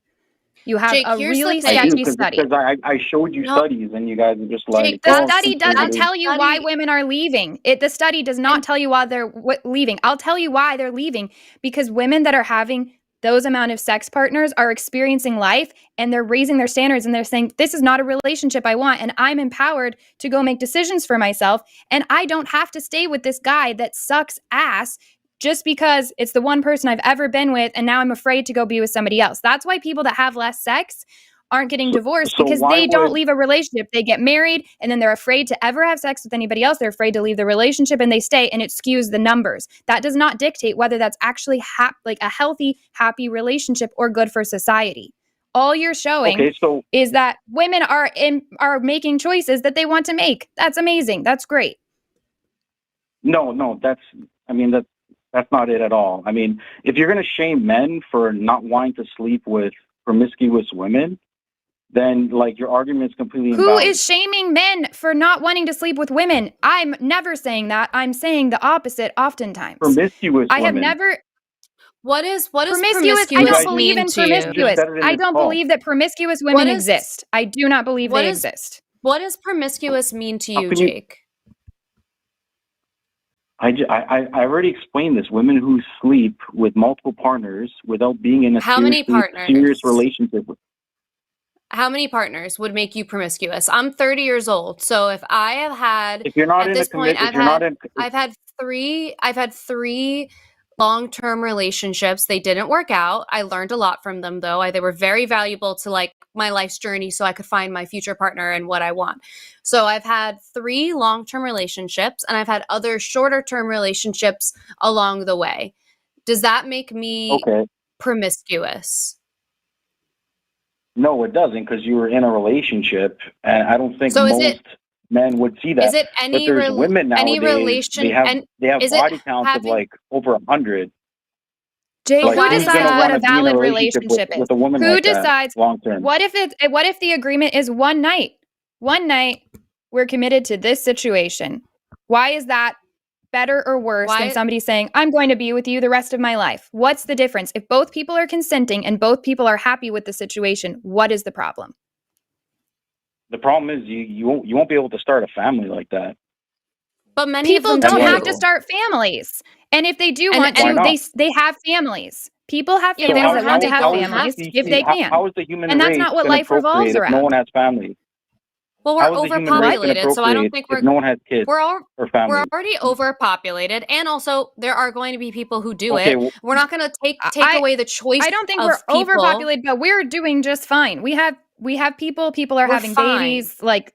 You have a really sketchy study.
Because I showed you studies, and you guys are just like...
Jake, the study doesn't tell you why women are leaving. The study does not tell you why they're leaving. I'll tell you why they're leaving. Because women that are having those amount of sex partners are experiencing life, and they're raising their standards, and they're saying, this is not a relationship I want, and I'm empowered to go make decisions for myself, and I don't have to stay with this guy that sucks ass just because it's the one person I've ever been with, and now I'm afraid to go be with somebody else. That's why people that have less sex aren't getting divorced, because they don't leave a relationship. They get married, and then they're afraid to ever have sex with anybody else. They're afraid to leave the relationship, and they stay, and it skews the numbers. That does not dictate whether that's actually like a healthy, happy relationship or good for society. All you're showing is that women are making choices that they want to make. That's amazing. That's great.
No, that's not it at all. I mean, if you're going to shame men for not wanting to sleep with promiscuous women, then like your argument is completely invalid.
Who is shaming men for not wanting to sleep with women? I'm never saying that. I'm saying the opposite oftentimes.
Promiscuous
I have
women.
never...
What is
promiscuous? I don't believe in promiscuous. I don't believe that promiscuous women exist. I do not believe they exist.
What does promiscuous mean to you, Jake?
I already explained this. Women who sleep with multiple partners without being in a serious relationship with.
How many partners would make you promiscuous? I'm 30 years old, so if I have had,
if you're not at this point,
I've had three long-term relationships. They didn't work out. I learned a lot from them, though. They were very valuable to like my life's journey, so I could find my future partner and what I want. So I've had 3 long-term relationships, and I've had other shorter-term relationships along the way. Does that make me promiscuous?
No, it doesn't, because you were in a relationship, and I don't think most men would see that.
Is it any
but there's women nowadays, they have body counts of like over 100.
Jake,
like,
who decides what a valid relationship is?
With a woman
who
like
decides
long term?
What if the agreement is one night? One night, we're committed to this situation. Why is that better or worse than somebody saying, I'm going to be with you the rest of my life? What's the difference? If both people are consenting and both people are happy with the situation, what is the problem?
The problem is you won't be able to start a family like that.
But many
people don't have to start families. And if they do want to, they have families. People have families that want to have families if they can.
How is the human
and that's not what life revolves around.
No one has family.
Well, we're overpopulated, so I don't think
no one has kids.
We're already overpopulated, and also there are going to be people who do it. We're not going to take away the choice.
I don't think we're overpopulated, but we're doing just fine. We have people. People are having babies. Like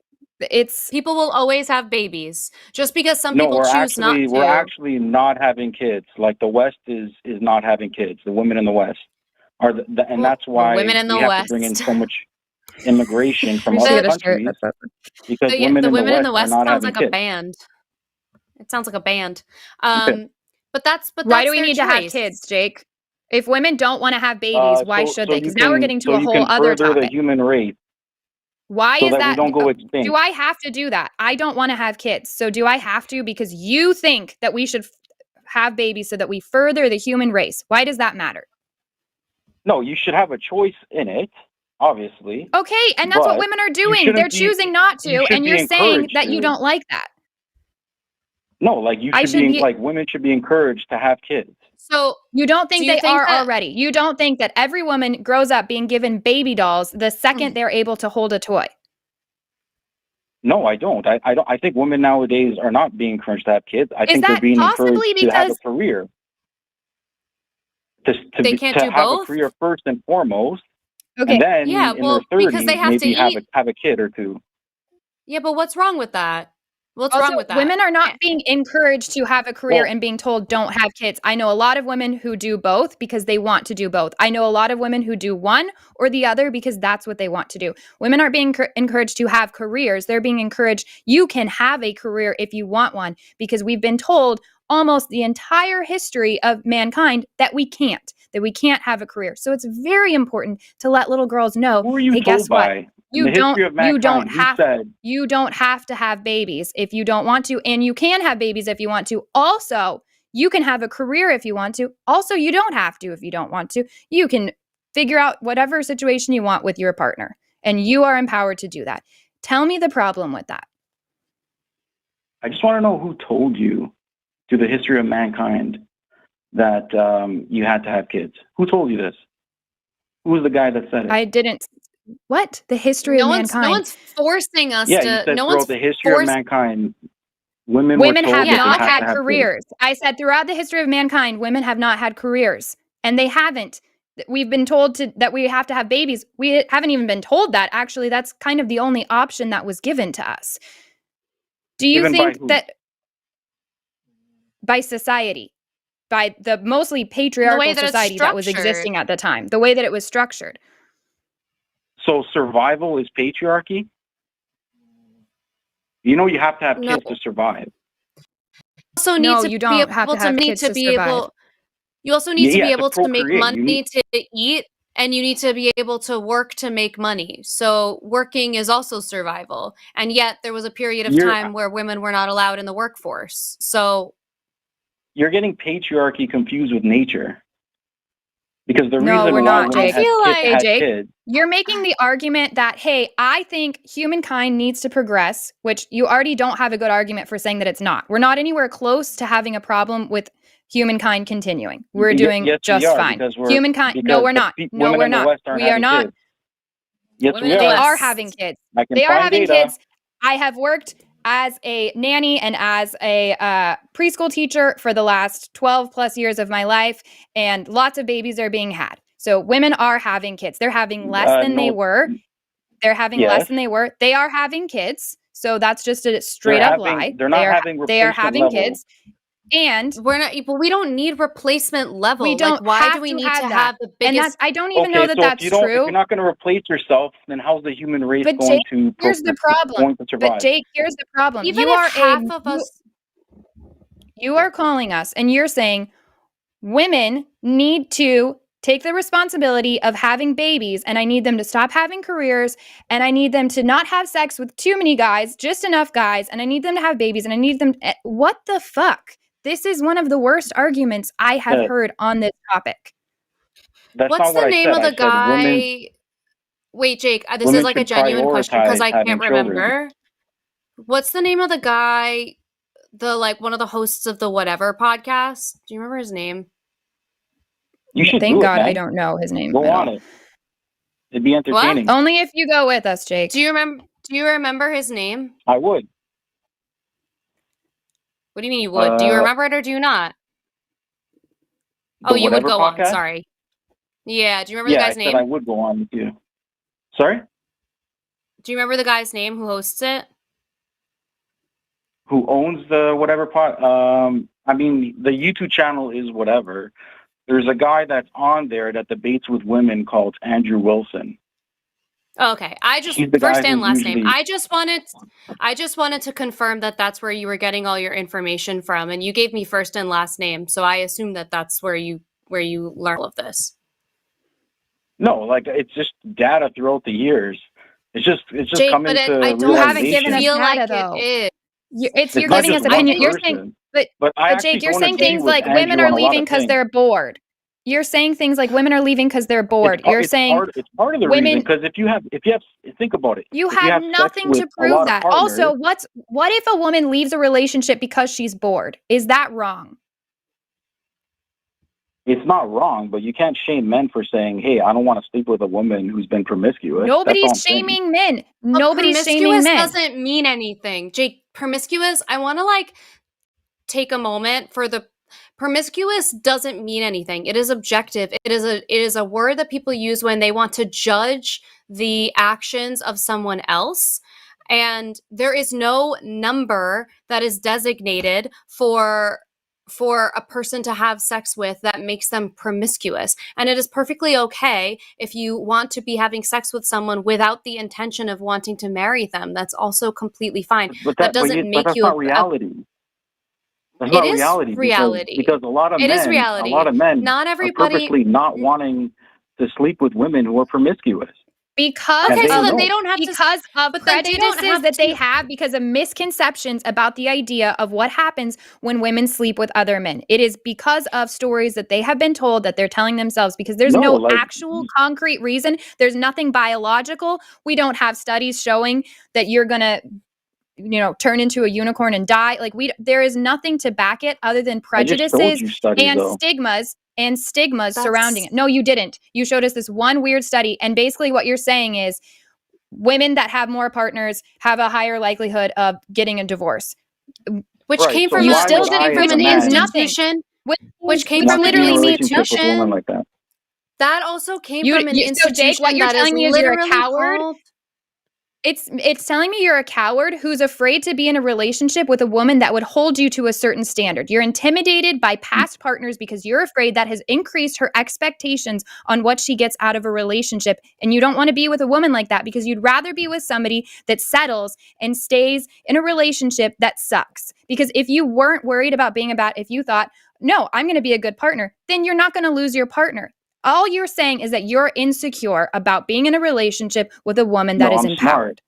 people will always have babies. Just because some people choose not to.
We're actually not having kids. Like the West is not having kids. The women in the West are, and that's why
women in the
we have
West
to bring in so much immigration from other countries, because women in the West are not
sounds
having
like
kids.
a band. It sounds like a band. But that's
why do we need to have kids, Jake? If women don't want to have babies, why should they? Because now we're getting to a whole other topic.
The human race.
Why is that?
We don't go extinct.
Do I have to do that? I don't want to have kids, so do I have to? Because you think that we should have babies so that we further the human race. Why does that matter?
No, you should have a choice in it. Obviously.
Okay, and that's what women are doing. They're choosing not to, and you're saying that you don't like that.
No, like women should be encouraged to have kids.
So you don't think they are already? You don't think that every woman grows up being given baby dolls the second they're able to hold a toy?
No, I don't. I don't. I think women nowadays are not being encouraged to have kids. I think they're being encouraged to have a career.
They can't do
have
both?
A career first and foremost.
Okay.
And then in their 30s,
because they have
maybe
to
have a kid or two.
Yeah, but what's wrong with that? What's wrong with that?
Women are not being encouraged to have a career and being told don't have kids. I know a lot of women who do both because they want to do both. I know a lot of women who do one or the other because that's what they want to do. Women aren't being encouraged to have careers. They're being encouraged, you can have a career if you want one, because we've been told almost the entire history of mankind that we can't have a career. So it's very important to let little girls know, hey, guess what? You don't have to have babies if you don't want to, and you can have babies if you want to. Also, you can have a career if you want to. Also, you don't have to if you don't want to. You can figure out whatever situation you want with your partner, and you are empowered to do that. Tell me the problem with that.
I just want to know who told you through the history of mankind that you had to have kids. Who told you this? Who was the guy that said it?
I didn't. What? The history of mankind?
No one's forcing us
to.
You
said
throughout
the history of mankind, women
have not had careers.
Kids.
I said throughout the history of mankind, women have not had careers, and they haven't. We've been told that we have to have babies. We haven't even been told that. Actually, that's kind of the only option that was given to us. Do you think that by society, by the mostly patriarchal society that was existing at the time, the way that it was structured?
So survival is patriarchy? You know you have to have kids to survive.
Also
no, you don't have to have kids to survive.
You also need to be able to make
procreate.
money to eat, and you need to be able to work to make money. So working is also survival. And yet there was a period of time where women were not allowed in the workforce. So
you're getting patriarchy confused with nature. Because the
No,
reason
we're
why
not,
women
Jake.
have
Jake,
kids,
you're making the argument that, hey, I think humankind needs to progress, which you already don't have a good argument for saying that it's not. We're not anywhere close to having a problem with humankind continuing. We're doing just fine. Humankind, no, we're not. No, we're not. We are not.
Kids. Yes, we are.
They are having kids. They are having kids. I have worked as a nanny and as a preschool teacher for the last 12 plus years of my life, and lots of babies are being had. So women are having kids. They're having less than they were. They're having less than they were. They are having kids. So that's just a straight up lie.
They're not having
they are having kids. And
we're not, but we don't need replacement level.
We don't.
Like, why do we need to have the biggest?
And that's, I don't even know that that's true.
If you're not going to replace yourself, then how's the human race going to?
Here's the problem. But Jake, here's the problem.
Even if half of us,
you are calling us, and you're saying women need to take the responsibility of having babies, and I need them to stop having careers, and I need them to not have sex with too many guys, just enough guys, and I need them to have babies, and I need them. What the fuck? This is one of the worst arguments I have heard on this topic.
What's the name of the guy? Wait, Jake, this is like a genuine question because I can't remember. What's the name of the guy? One of the hosts of the Whatever podcast. Do you remember his name?
Thank God I don't know his name.
Go on it. It'd be entertaining.
What? Only if you go with us, Jake.
Do you remember his name?
I would.
What do you mean you would? Do you remember it or do you not? Oh, you would go on. Sorry. Yeah. Do you remember the guy's name?
I would go on with you. Sorry?
Do you remember the guy's name who hosts it?
Who owns the Whatever pod? I mean, the YouTube channel is Whatever. There's a guy that's on there that debates with women called Andrew Wilson.
Oh, okay. I just first and last name. I just wanted to confirm that that's where you were getting all your information from, and you gave me first and last name, so I assume that that's where you learn all of this.
No, like it's just data throughout the years. It's just
Jake,
coming to
I don't haven't given us data though. You're giving us opinion. You're saying, but Jake, you're saying things like women are leaving because they're bored. You're saying things like women are leaving because they're bored. You're saying
it's part of the reason, because if you have think about it.
You have nothing to prove that. Also, what if a woman leaves a relationship because she's bored? Is that wrong?
It's not wrong, but you can't shame men for saying, "Hey, I don't want to sleep with a woman who's been promiscuous."
Nobody's shaming men. Nobody's shaming men.
Doesn't mean anything, Jake. Promiscuous. I want to take a moment for the promiscuous doesn't mean anything. It is objective. It is a word that people use when they want to judge the actions of someone else. And there is no number that is designated for a person to have sex with that makes them promiscuous. And it is perfectly okay if you want to be having sex with someone without the intention of wanting to marry them. That's also completely fine. That doesn't make you
not reality. That's not reality. Because a lot of men
not everybody
are purposely not wanting to sleep with women who are promiscuous.
Because
they don't have
because of prejudices that they have because of misconceptions about the idea of what happens when women sleep with other men. It is because of stories that they have been told that they're telling themselves, because there's no actual concrete reason. There's nothing biological. We don't have studies showing that you're going to turn into a unicorn and die. There is nothing to back it other than prejudices and stigmas surrounding it. No, you didn't. You showed us this one weird study. And basically what you're saying is women that have more partners have a higher likelihood of getting a divorce.
Which came from an institution. Which came from literally an institution.
Like that.
That also came from an institution.
So Jake, what you're telling me is you're a coward? It's telling me you're a coward who's afraid to be in a relationship with a woman that would hold you to a certain standard. You're intimidated by past partners because you're afraid that has increased her expectations on what she gets out of a relationship. And you don't want to be with a woman like that because you'd rather be with somebody that settles and stays in a relationship that sucks. Because if you weren't worried about being if you thought, no, I'm going to be a good partner, then you're not going to lose your partner. All you're saying is that you're insecure about being in a relationship with a woman that is empowered.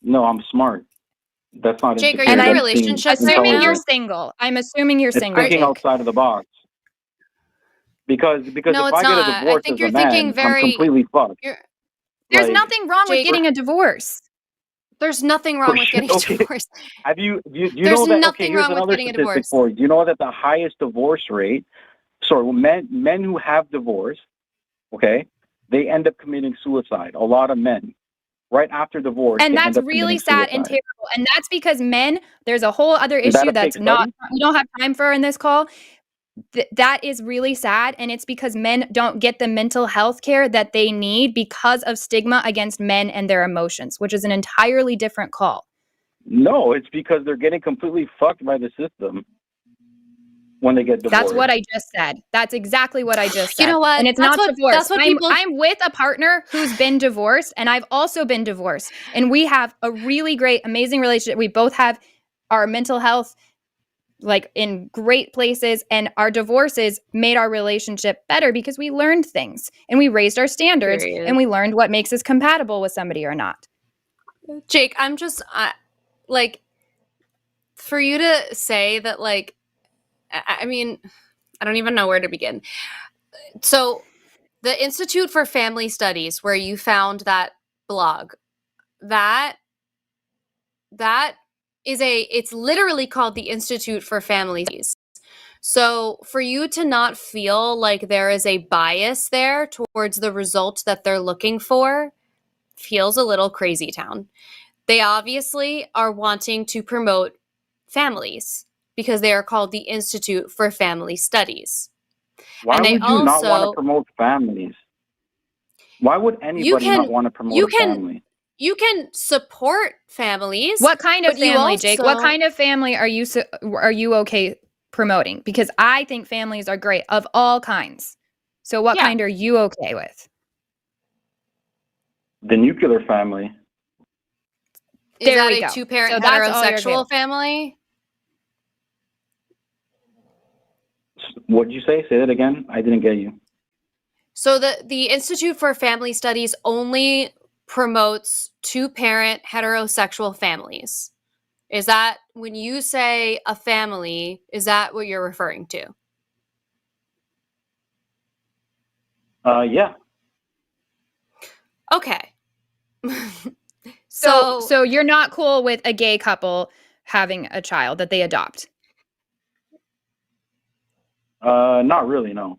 No, I'm smart. That's not
Jake,
insecure.
are you in a relationship
assuming
right
you're
now?
single. I'm assuming you're single.
Thinking outside of the box. Because
No,
if
it's
I get a
not. I
divorce
think
as
you're
a man,
thinking very.
I'm completely fucked.
There's
Like,
nothing wrong with
Jake,
getting a divorce.
There's nothing wrong with getting a divorce.
Have you
There's
know that?
nothing
Okay, here's
wrong with
another
getting a
statistic
divorce.
for you. Do you know that the highest divorce rate? Sorry, men who have divorce, okay, they end up committing suicide. A lot of men, right after divorce,
And
they
that's
end up
really
committing
sad and
suicide.
terrible. And that's because men, there's a whole other
Is that
issue
a fake
that's not,
study?
we don't have time for in this call. That is really sad. And it's because men don't get the mental health care that they need because of stigma against men and their emotions, which is an entirely different call.
No, it's because they're getting completely fucked by the system when they get divorced.
That's what I just said. That's exactly what I just said.
You know what?
And it's
That's
not divorce.
That's what people.
I'm with a partner who's been divorced, and I've also been divorced. And we have a really great, amazing relationship. We both have our mental health like in great places, and our divorces made our relationship better because we learned things and we raised our standards and we learned what makes us compatible with somebody or not.
Jake, I'm just like, for you to say that, like, I mean, I don't even know where to begin. So the Institute for Family Studies, where you found that blog, that is it's literally called the Institute for Family Studies. So for you to not feel like there is a bias there towards the result that they're looking for feels a little crazy town. They obviously are wanting to promote families because they are called the Institute for Family Studies.
Why
and
would
they
you
also,
not want to promote families? Why would anybody not want to promote a family?
You can support families.
What kind of family, Jake? What kind of family are you okay promoting? Because I think families are great of all kinds. So what kind are you okay with?
The nuclear family.
Is that a two-parent heterosexual family?
What did you say? Say that again. I didn't get you.
So the Institute for Family Studies only promotes two-parent heterosexual families. Is that, when you say a family, is that what you're referring to?
Yeah.
Okay.
So you're not cool with a gay couple having a child that they adopt?
Not really, no.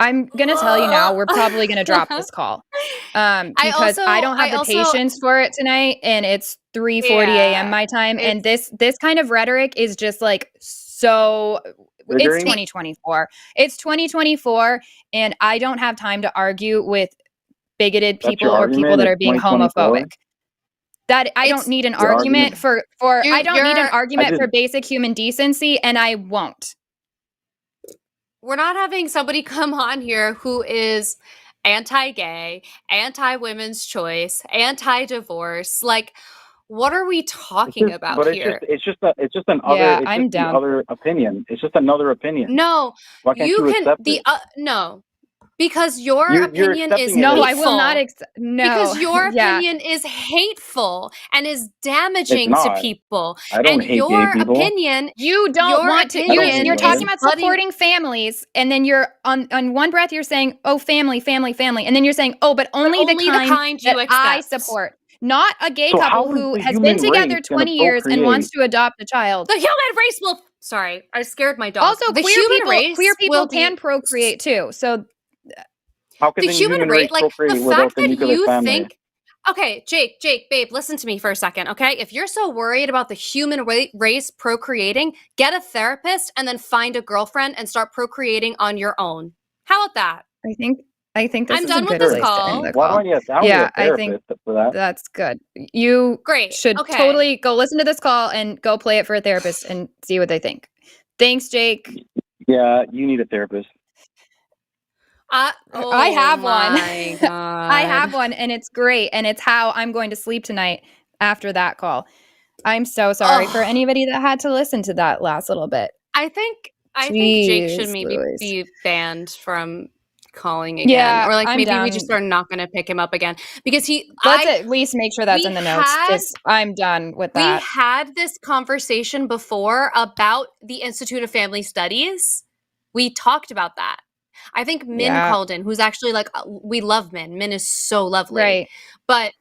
I'm going to tell you now, we're probably going to drop this call. Because I don't have the patience for it tonight, and it's 3:40 a.m. my time. And this kind of rhetoric is just like, so it's 2024. It's 2024, and I don't have time to argue with bigoted people or people that are being homophobic. That I don't need an argument for I don't need an argument for basic human decency, and I won't.
We're not having somebody come on here who is anti-gay, anti-women's choice, anti-divorce. Like, what are we talking about here?
It's just another opinion. It's just another opinion.
No,
why can't you accept it?
No. Because your opinion is hateful.
No, I will not no.
Because your opinion is hateful and is damaging to people.
I don't hate gay people.
Opinion,
you don't want to. You're talking about supporting families, and then you're on one breath you're saying, "Oh, family," and then you're saying, "Oh, but only the kind that I support." Not a gay couple who has been together 20 years and wants to adopt a child.
The human race will. Sorry, I scared my dog.
Also, queer people can procreate too. So.
How can
the human race, like the fact that you think, okay, Jake, babe, listen to me for a second, okay? If you're so worried about the human race procreating, get a therapist and then find a girlfriend and start procreating on your own. How about that?
I think I think this
I'm
is
done
a
with
good
this
place to
call.
end the
Why
call.
don't you sound
Yeah,
a
I think
therapist for that?
that's good. You
Great.
should
Okay.
totally go listen to this call and go play it for a therapist and see what they think. Thanks, Jake.
Yeah, you need a therapist.
I have one.
My God.
I have one, and it's great, and it's how I'm going to sleep tonight after that call. I'm so sorry for anybody that had to listen to that last little bit.
I think Jake should
Jeez
maybe
Louise.
be banned from calling again.
Yeah,
or like
I'm
maybe we
down.
just are not going to pick him up again because
Let's at least make sure that's
we
in the notes.
had-
I'm done with
we
that.
had this conversation before about the Institute of Family Studies. We talked about that. I think Min called in, who's actually like, we love Min. Min is so lovely.
Right.
But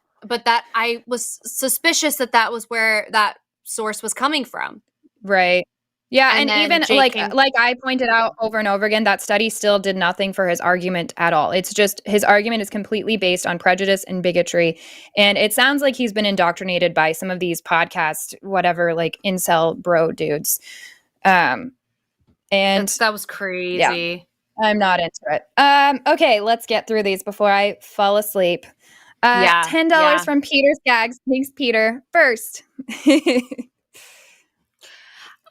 that I was suspicious that was where that source was coming from.
Right. Yeah, and
then
even
Jake
like I pointed out over and over again, that study still did nothing for his argument at all. It's just his argument is completely based on prejudice and bigotry. And it sounds like he's been indoctrinated by some of these podcast, whatever, like incel bro dudes. And
that was crazy.
Yeah, I'm not into it. Okay, let's get through these before I fall asleep. $10 from Peter Skaggs. Thanks, Peter. First.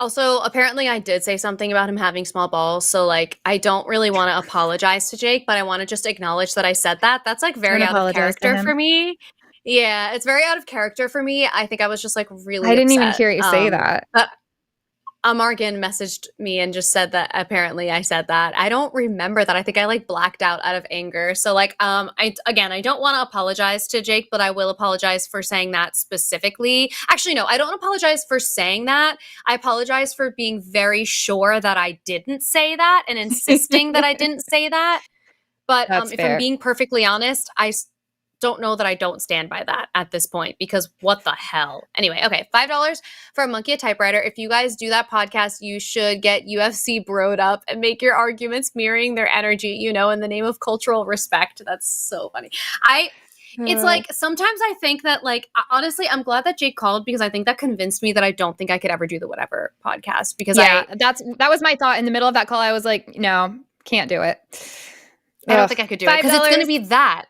Also, apparently I did say something about him having small balls. So like, I don't really want to apologize to Jake, but I want to just acknowledge that I said that. That's like very out of character for me. Yeah, it's very out of character for me. I think I was just like really
I didn't
upset.
even hear you say that.
Morgan messaged me and just said that apparently I said that. I don't remember that. I think I like blacked out of anger. So like, I don't want to apologize to Jake, but I will apologize for saying that specifically. Actually, no, I don't apologize for saying that. I apologize for being very sure that I didn't say that and insisting that I didn't say that. But if I'm being perfectly honest, I don't know that I don't stand by that at this point, because what the hell? Anyway, okay, $5 for a Monkey a Typewriter. If you guys do that podcast, you should get UFC broed up and make your arguments mirroring their energy, in the name of cultural respect. That's so funny. It's like, sometimes I think that, like, honestly, I'm glad that Jake called, because I think that convinced me that I don't think I could ever do the Whatever podcast, because
that was my thought in the middle of that call. I was like, no, can't do it.
I don't think I could do it, because it's going to be that.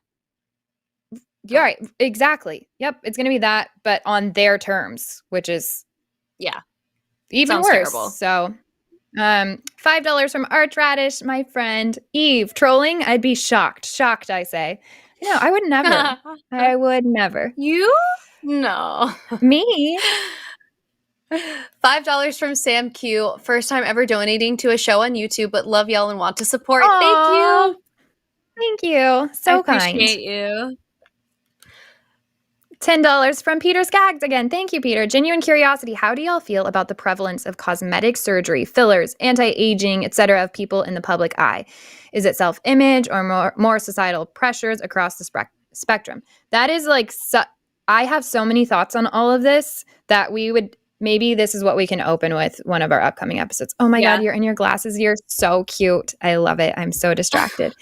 You're right. Exactly. Yep. It's going to be that, but on their terms, which is even
Sounds
worse.
Terrible.
So, $5 from Archradish, my friend Eve. Trolling? I'd be shocked. Shocked, I say. No, I would never. I would never.
You? No.
Me?
$5 from Sam Q. First time ever donating to a show on YouTube, but love y'all and want to support.
Aww.
Thank you.
Thank you. So kind.
I appreciate you.
$10 from Peter Skaggs again. Thank you, Peter. Genuine curiosity. How do y'all feel about the prevalence of cosmetic surgery, fillers, anti-aging, etc. of people in the public eye? Is it self-image or more societal pressures across the spectrum? That is like, I have so many thoughts on all of this that maybe this is what we can open with one of our upcoming episodes. Oh my God, you're in your glasses. You're so cute. I love it. I'm so distracted.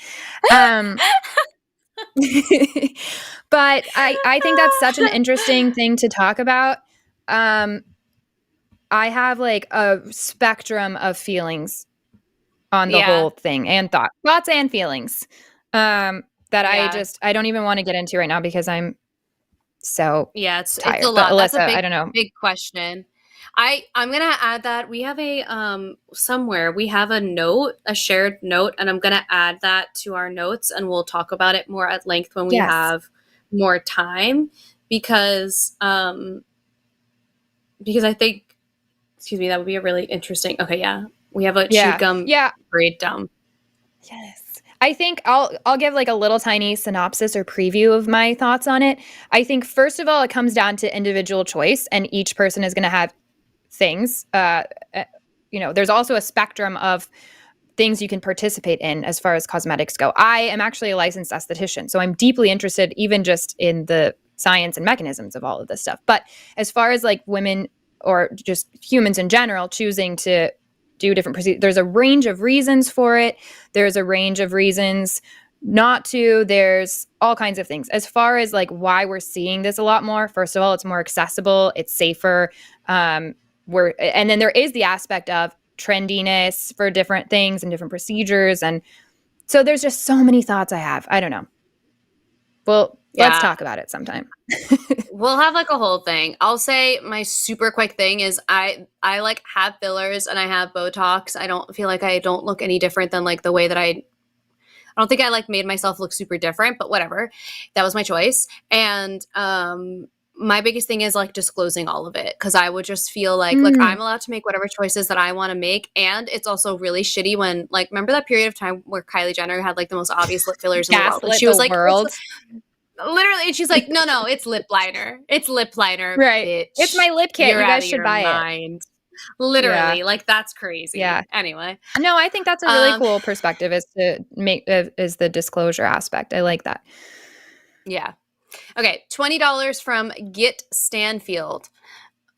But I think that's such an interesting thing to talk about. I have like a spectrum of feelings on the whole thing, and thoughts and feelings that I don't even want to get into right now, because I'm so tired.
It's a lot.
But Alyssa,
that's a big,
I don't know.
Big question. I'm gonna add that we have somewhere we have a shared note, and I'm gonna add that to our notes, and we'll talk about it more at length when we have more time, because I think, that would be a really interesting. Okay, we have a chew gum breakdown.
Yes. I think I'll give like a little tiny synopsis or preview of my thoughts on it. I think first of all, it comes down to individual choice, and each person is going to have things. There's also a spectrum of things you can participate in as far as cosmetics go. I am actually a licensed esthetician, so I'm deeply interested even just in the science and mechanisms of all of this stuff. But as far as like women or just humans in general choosing to do different procedures, there's a range of reasons for it. There's a range of reasons not to. There's all kinds of things. As far as like why we're seeing this a lot more, first of all, it's more accessible, it's safer. And then there is the aspect of trendiness for different things and different procedures. And So there's just so many thoughts I have. I don't know. Well, let's talk about it sometime.
We'll have like a whole thing. I'll say my super quick thing is I like have fillers and I have Botox. I don't feel like I don't look any different than like the way that I don't think I like made myself look super different, but whatever. That was my choice. And my biggest thing is like disclosing all of it, because I would just feel like I'm allowed to make whatever choices that I want to make. And it's also really shitty when, like, remember that period of time where Kylie Jenner had like the most obvious lip fillers in the world? Like, she was like, literally, and she's like, no, it's lip liner. It's lip liner,
right?
Bitch.
It's my lip kit.
You're
you guys should buy it.
Literally, like that's crazy.
Yeah.
Anyway,
no, I think that's a really cool perspective, is to make is the disclosure aspect. I like that.
Yeah. Okay, $20 from Get Stanfield.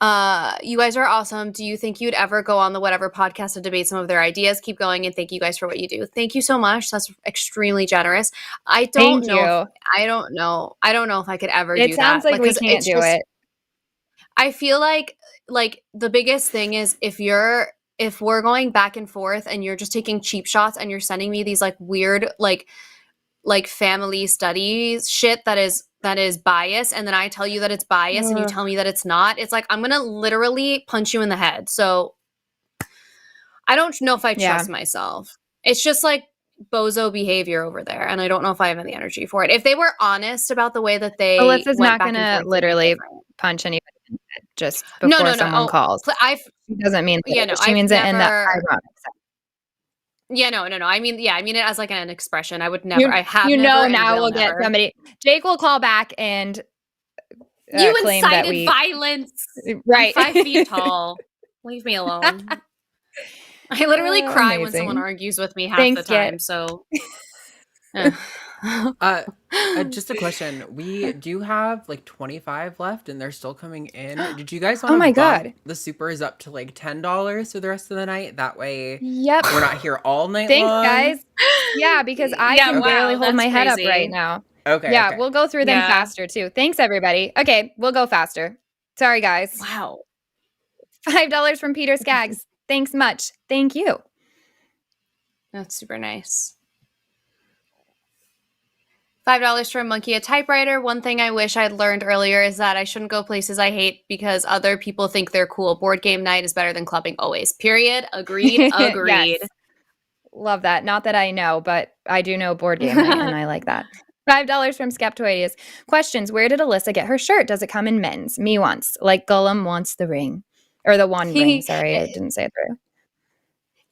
You guys are awesome. Do you think you'd ever go on the whatever podcast to debate some of their ideas? Keep going, and thank you guys for what you do. Thank you so much. That's extremely generous. I don't know if I could ever do that.
It sounds like we can't do it.
I feel like the biggest thing is if we're going back and forth and you're just taking cheap shots and you're sending me these like weird like family studies shit that is biased, and then I tell you that it's biased and you tell me that it's not, it's like I'm gonna literally punch you in the head. So I don't know if I trust myself. It's just like bozo behavior over there, and I don't know if I have any energy for it. If they were honest about the way that they
Alyssa's not gonna literally punch anybody in the head just before someone calls. She doesn't mean that. She means it in that ironic sense.
Yeah, no. I mean it as like an expression. I would never.
Now we'll get somebody. Jake will call back and
you
claim
incited
that we
violence.
Right,
I'm 5 feet tall. Leave me alone. I literally cry when someone argues with me half the time. So,
just a question. We do have like 25 left, and they're still coming in. Did you guys want
Oh my
to bump
God.
the supers up to like $10 for the rest of the night? That way,
Yep,
we're not here all night
Thanks,
long.
guys. Yeah, because I can barely hold my head up right now.
Okay.
Yeah, we'll go through them faster too. Thanks, everybody. Okay, we'll go faster. Sorry, guys.
Wow.
$5 from Peter Skaggs. Thanks much. Thank you.
That's super nice. $5 from Monkey a Typewriter. One thing I wish I'd learned earlier is that I shouldn't go places I hate because other people think they're cool. Board game night is better than clubbing always. Period. Agreed. Agreed.
Yes. Love that. Not that I know, but I do know board game night, and I like that. $5 from Skeptoides. Questions. Where did Alyssa get her shirt? Does it come in men's? Me once. Like Gollum wants the ring. Or the one ring. Sorry, I didn't say it through.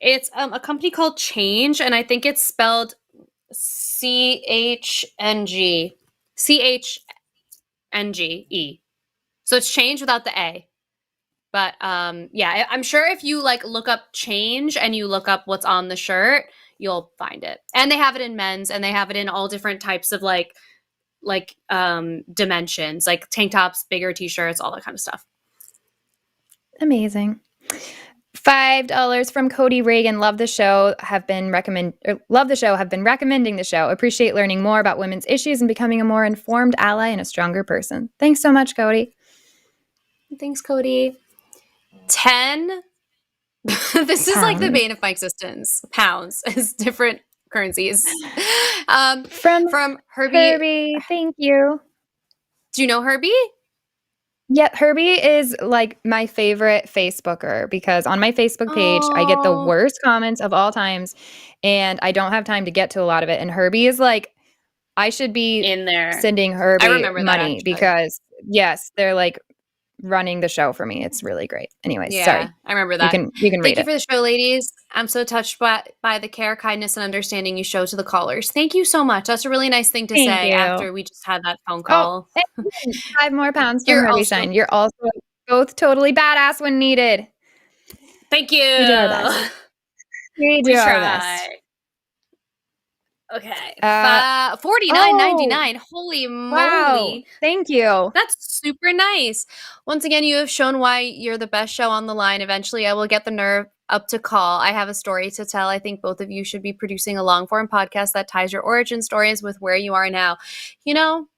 It's a company called Change, and I think it's spelled CHNG. CHNGE. So it's Change without the A. But yeah, I'm sure if you like look up Change and you look up what's on the shirt, you'll find it. And they have it in men's, and they have it in all different types of like dimensions, like tank tops, bigger t-shirts, all that kind of stuff.
Amazing. $5 from Cody Reagan. Love the show. Have been recommending the show. Appreciate learning more about women's issues and becoming a more informed ally and a stronger person. Thanks so much, Cody.
Thanks, Cody. 10. This is like the bane of my existence. Pounds is different currencies. From Herbie.
Thank you.
Do you know Herbie?
Yeah, Herbie is like my favorite Facebooker because on my Facebook page, I get the worst comments of all times, and I don't have time to get to a lot of it. And Herbie is like, I should be
in there
sending Herbie money
that,
because yes, they're like running the show for me. It's really great. Anyways, sorry.
I remember that.
You can read
Thank you
it.
for the show, ladies. I'm so touched by the care, kindness, and understanding you show to the callers. Thank you so much. That's a really nice thing to say after we just had that phone call.
Oh, 5 more pounds from Herbie Shine. You're also both totally badass when needed.
Thank you.
We do our best. We do our best.
Okay. $49.99. Holy moly.
Wow. Thank you.
That's super nice. Once again, you have shown why you're the best show on the line. Eventually, I will get the nerve up to call. I have a story to tell. I think both of you should be producing a long-form podcast that ties your origin stories with where you are now. You know,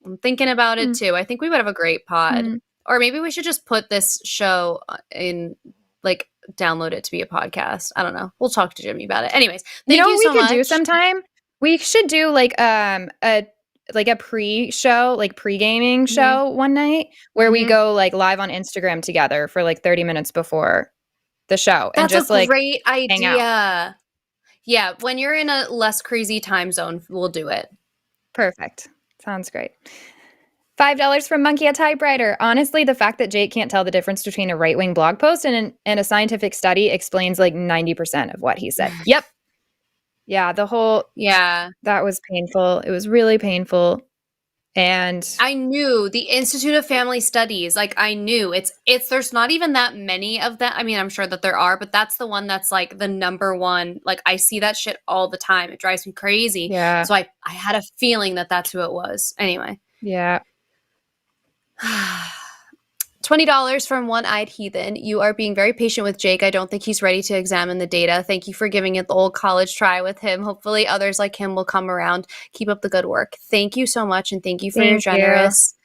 I'm thinking about it too. I think we would have a great pod. Or maybe we should just put this show in, like, download it to be a podcast. I don't know. We'll talk to Jimmy about it. Anyways, thank you so much.
We could do sometime? We should do like a pre-show, like pre-gaming show one night where we go like live on Instagram together for like 30 minutes before the show.
That's
and just
a great
hang out.
idea. Yeah, when you're in a less crazy time zone, we'll do it.
Perfect. Sounds great. $5 from Monkey a Typewriter. Honestly, the fact that Jake can't tell the difference between a right-wing blog post and a scientific study explains like 90% of what he said. Yep. Yeah, that was painful. It was really painful. And
I knew the Institute of Family Studies, like I knew it's there's not even that many of them. I mean, I'm sure that there are, but that's the one that's like the number one. Like I see that shit all the time. It drives me crazy.
Yeah.
So I had a feeling that that's who it was. Anyway.
Yeah.
$20 from One-Eyed Heathen. You are being very patient with Jake. I don't think he's ready to examine the data. Thank you for giving it the old college try with him. Hopefully others like him will come around. Keep up the good work. Thank you so much, and thank you for your generous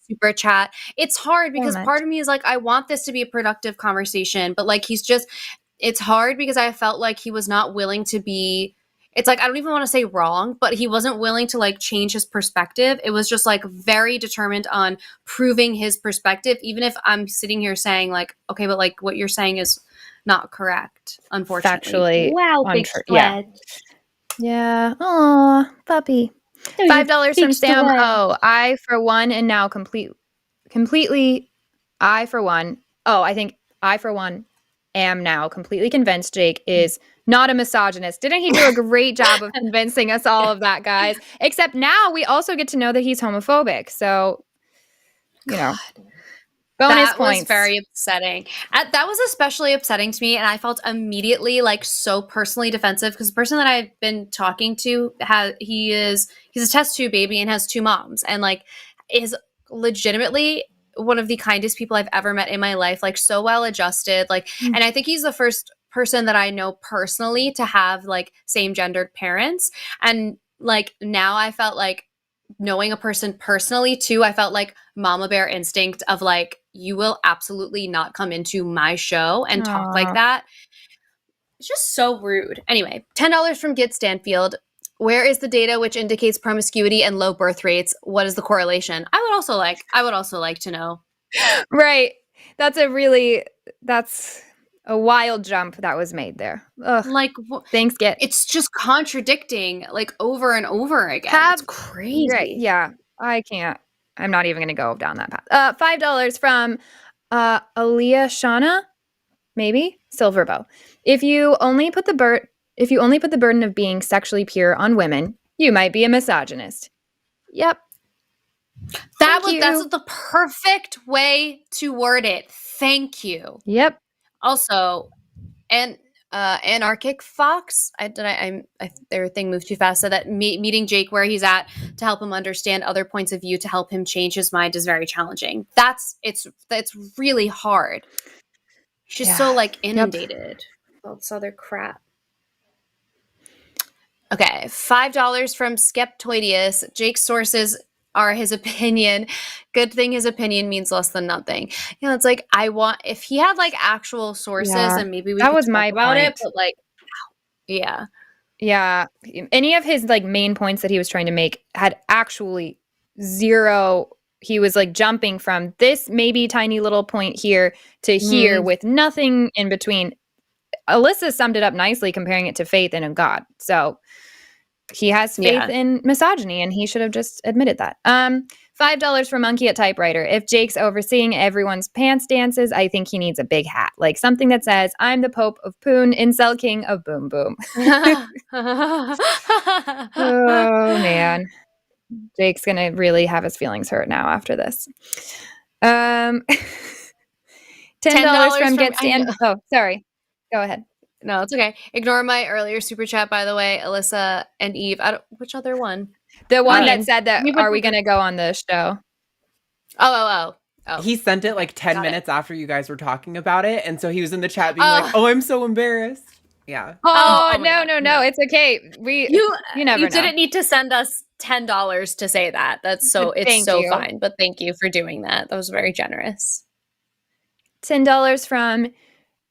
super chat. It's hard because part of me is like, I want this to be a productive conversation, but like it's hard because I felt like he was not willing to be, it's like, I don't even want to say wrong, but he wasn't willing to like change his perspective. It was just like very determined on proving his perspective, even if I'm sitting here saying like, okay, but like what you're saying is not correct, unfortunately.
Factually.
Wow, big stretch.
Yeah. Aw, puppy. $5 from Sam. Oh, I for one and now completely I for one. Oh, I think I for one am now completely convinced Jake is not a misogynist. Didn't he do a great job of convincing us all of that, guys? Except now we also get to know that he's homophobic. So, bonus
that
points.
Was very upsetting. That was especially upsetting to me, and I felt immediately like so personally defensive because the person that I've been talking to he's a test tube baby and has 2 moms, and like is legitimately one of the kindest people I've ever met in my life. Like so well adjusted, like, and I think he's the first person that I know personally to have like same gendered parents, and like now I felt like knowing a person personally too, I felt like mama bear instinct of like, you will absolutely not come into my show and talk like that. It's just so rude. Anyway, $10 from Git Stanfield. Where is the data which indicates promiscuity and low birth rates? What is the correlation? I would also like to know.
Right. That's a wild jump that was made there. Ugh.
Like,
thanks, Git.
It's just contradicting like over and over again. It's crazy.
Right. Yeah. I can't. I'm not even going to go down that path. $5 from Aaliyah Shauna, maybe Silverbow. If you only put the burden of being sexually pure on women, you might be a misogynist. Yep.
That's the perfect way to word it. Thank you.
Yep.
Also, and Anarchic Fox, their thing moved too fast, said that meeting Jake where he's at to help him understand other points of view to help him change his mind is very challenging. That's really hard. She's so like inundated with all this other crap. Okay, $5 from Skeptoidius. Jake's sources are his opinion. Good thing his opinion means less than nothing. It's like if he had like actual sources and maybe we could talk about it, but like, yeah.
Yeah. Any of his like main points that he was trying to make had actually zero. He was like jumping from this maybe tiny little point here to here with nothing in between. Alyssa summed it up nicely comparing it to faith in a God. So he has faith in misogyny, and he should have just admitted that. $5 for Monkey at Typewriter. If Jake's overseeing everyone's pants dances, I think he needs a big hat, like something that says, "I'm the Pope of Poon, Incel King of Boom Boom." Oh man, Jake's gonna really have his feelings hurt now after this. $10 from Get Stand. Oh, sorry. Go ahead.
No, it's okay. Ignore my earlier super chat, by the way, Alyssa and Eve. Which other one?
The one that said that, are we going to go on the show?
Oh.
He sent it like 10 minutes after you guys were talking about it. And so he was in the chat being like, oh, I'm so embarrassed. Yeah.
Oh no. It's okay. You never know.
You didn't need to send us $10 to say that. It's so fine. But thank you for doing that. That was very generous.
$10 from,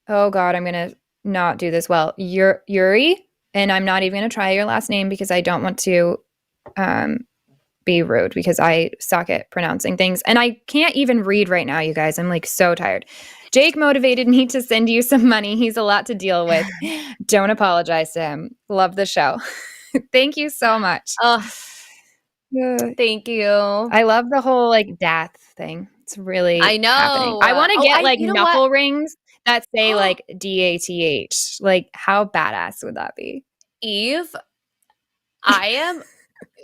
oh God, I'm going to not do this well. Yuri? and I'm not even going to try your last name because I don't want to be rude because I suck at pronouncing things. And I can't even read right now, you guys. I'm like so tired. Jake motivated me to send you some money. He's a lot to deal with. Don't apologize to him. Love the show. Thank you so much.
Thank you.
I love the whole like death thing. It's really
I know.
happening. I want to get like knuckle rings that say like DATH. Like how badass would that be?
Eve, I am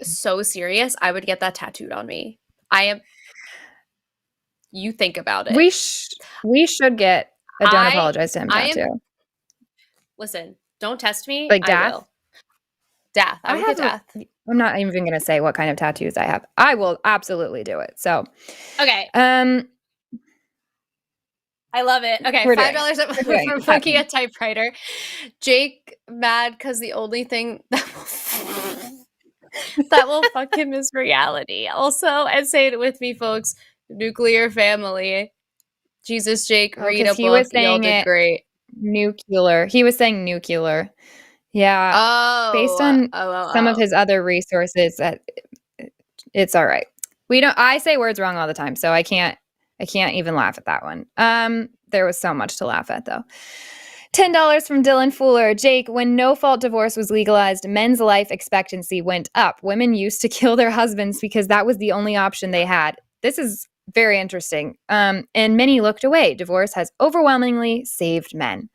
so serious. I would get that tattooed on me. You think about it.
We should get a don't apologize to him tattoo.
Listen, don't test me.
Like death?
I will. Death. I would get death.
I'm not even going to say what kind of tattoos I have. I will absolutely do it. So,
okay. I love it. Okay, $5 for fucking a typewriter. Jake mad because the only thing that will fuck him is reality. Also, and say it with me, folks. Nuclear family. Jesus, Jake, read a book.
He was saying
Y'all did great.
Nuclear. He was saying nuclear. Yeah. Based on some of his other resources, it's all right. I say words wrong all the time, so I can't even laugh at that one. There was so much to laugh at though. $10 from Dylan Fuller. Jake, when no-fault divorce was legalized, men's life expectancy went up. Women used to kill their husbands because that was the only option they had. This is very interesting. And many looked away. Divorce has overwhelmingly saved men.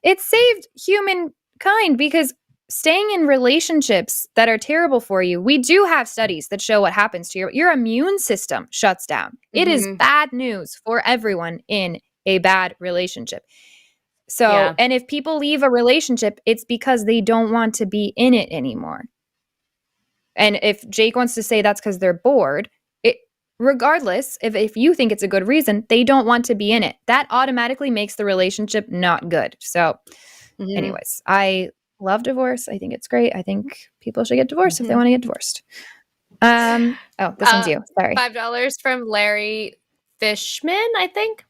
It saved humankind because staying in relationships that are terrible for you, we do have studies that show what happens to your immune system shuts down. Mm-hmm. It is bad news for everyone in a bad relationship. So, and if people leave a relationship, it's because they don't want to be in it anymore. And if Jake wants to say that's because they're bored, regardless, if you think it's a good reason, they don't want to be in it. That automatically makes the relationship not good. So anyways, I love divorce. I think it's great. I think people should get divorced if they want to get divorced. This one's you. Sorry.
$5 from Larry Fishman, I think.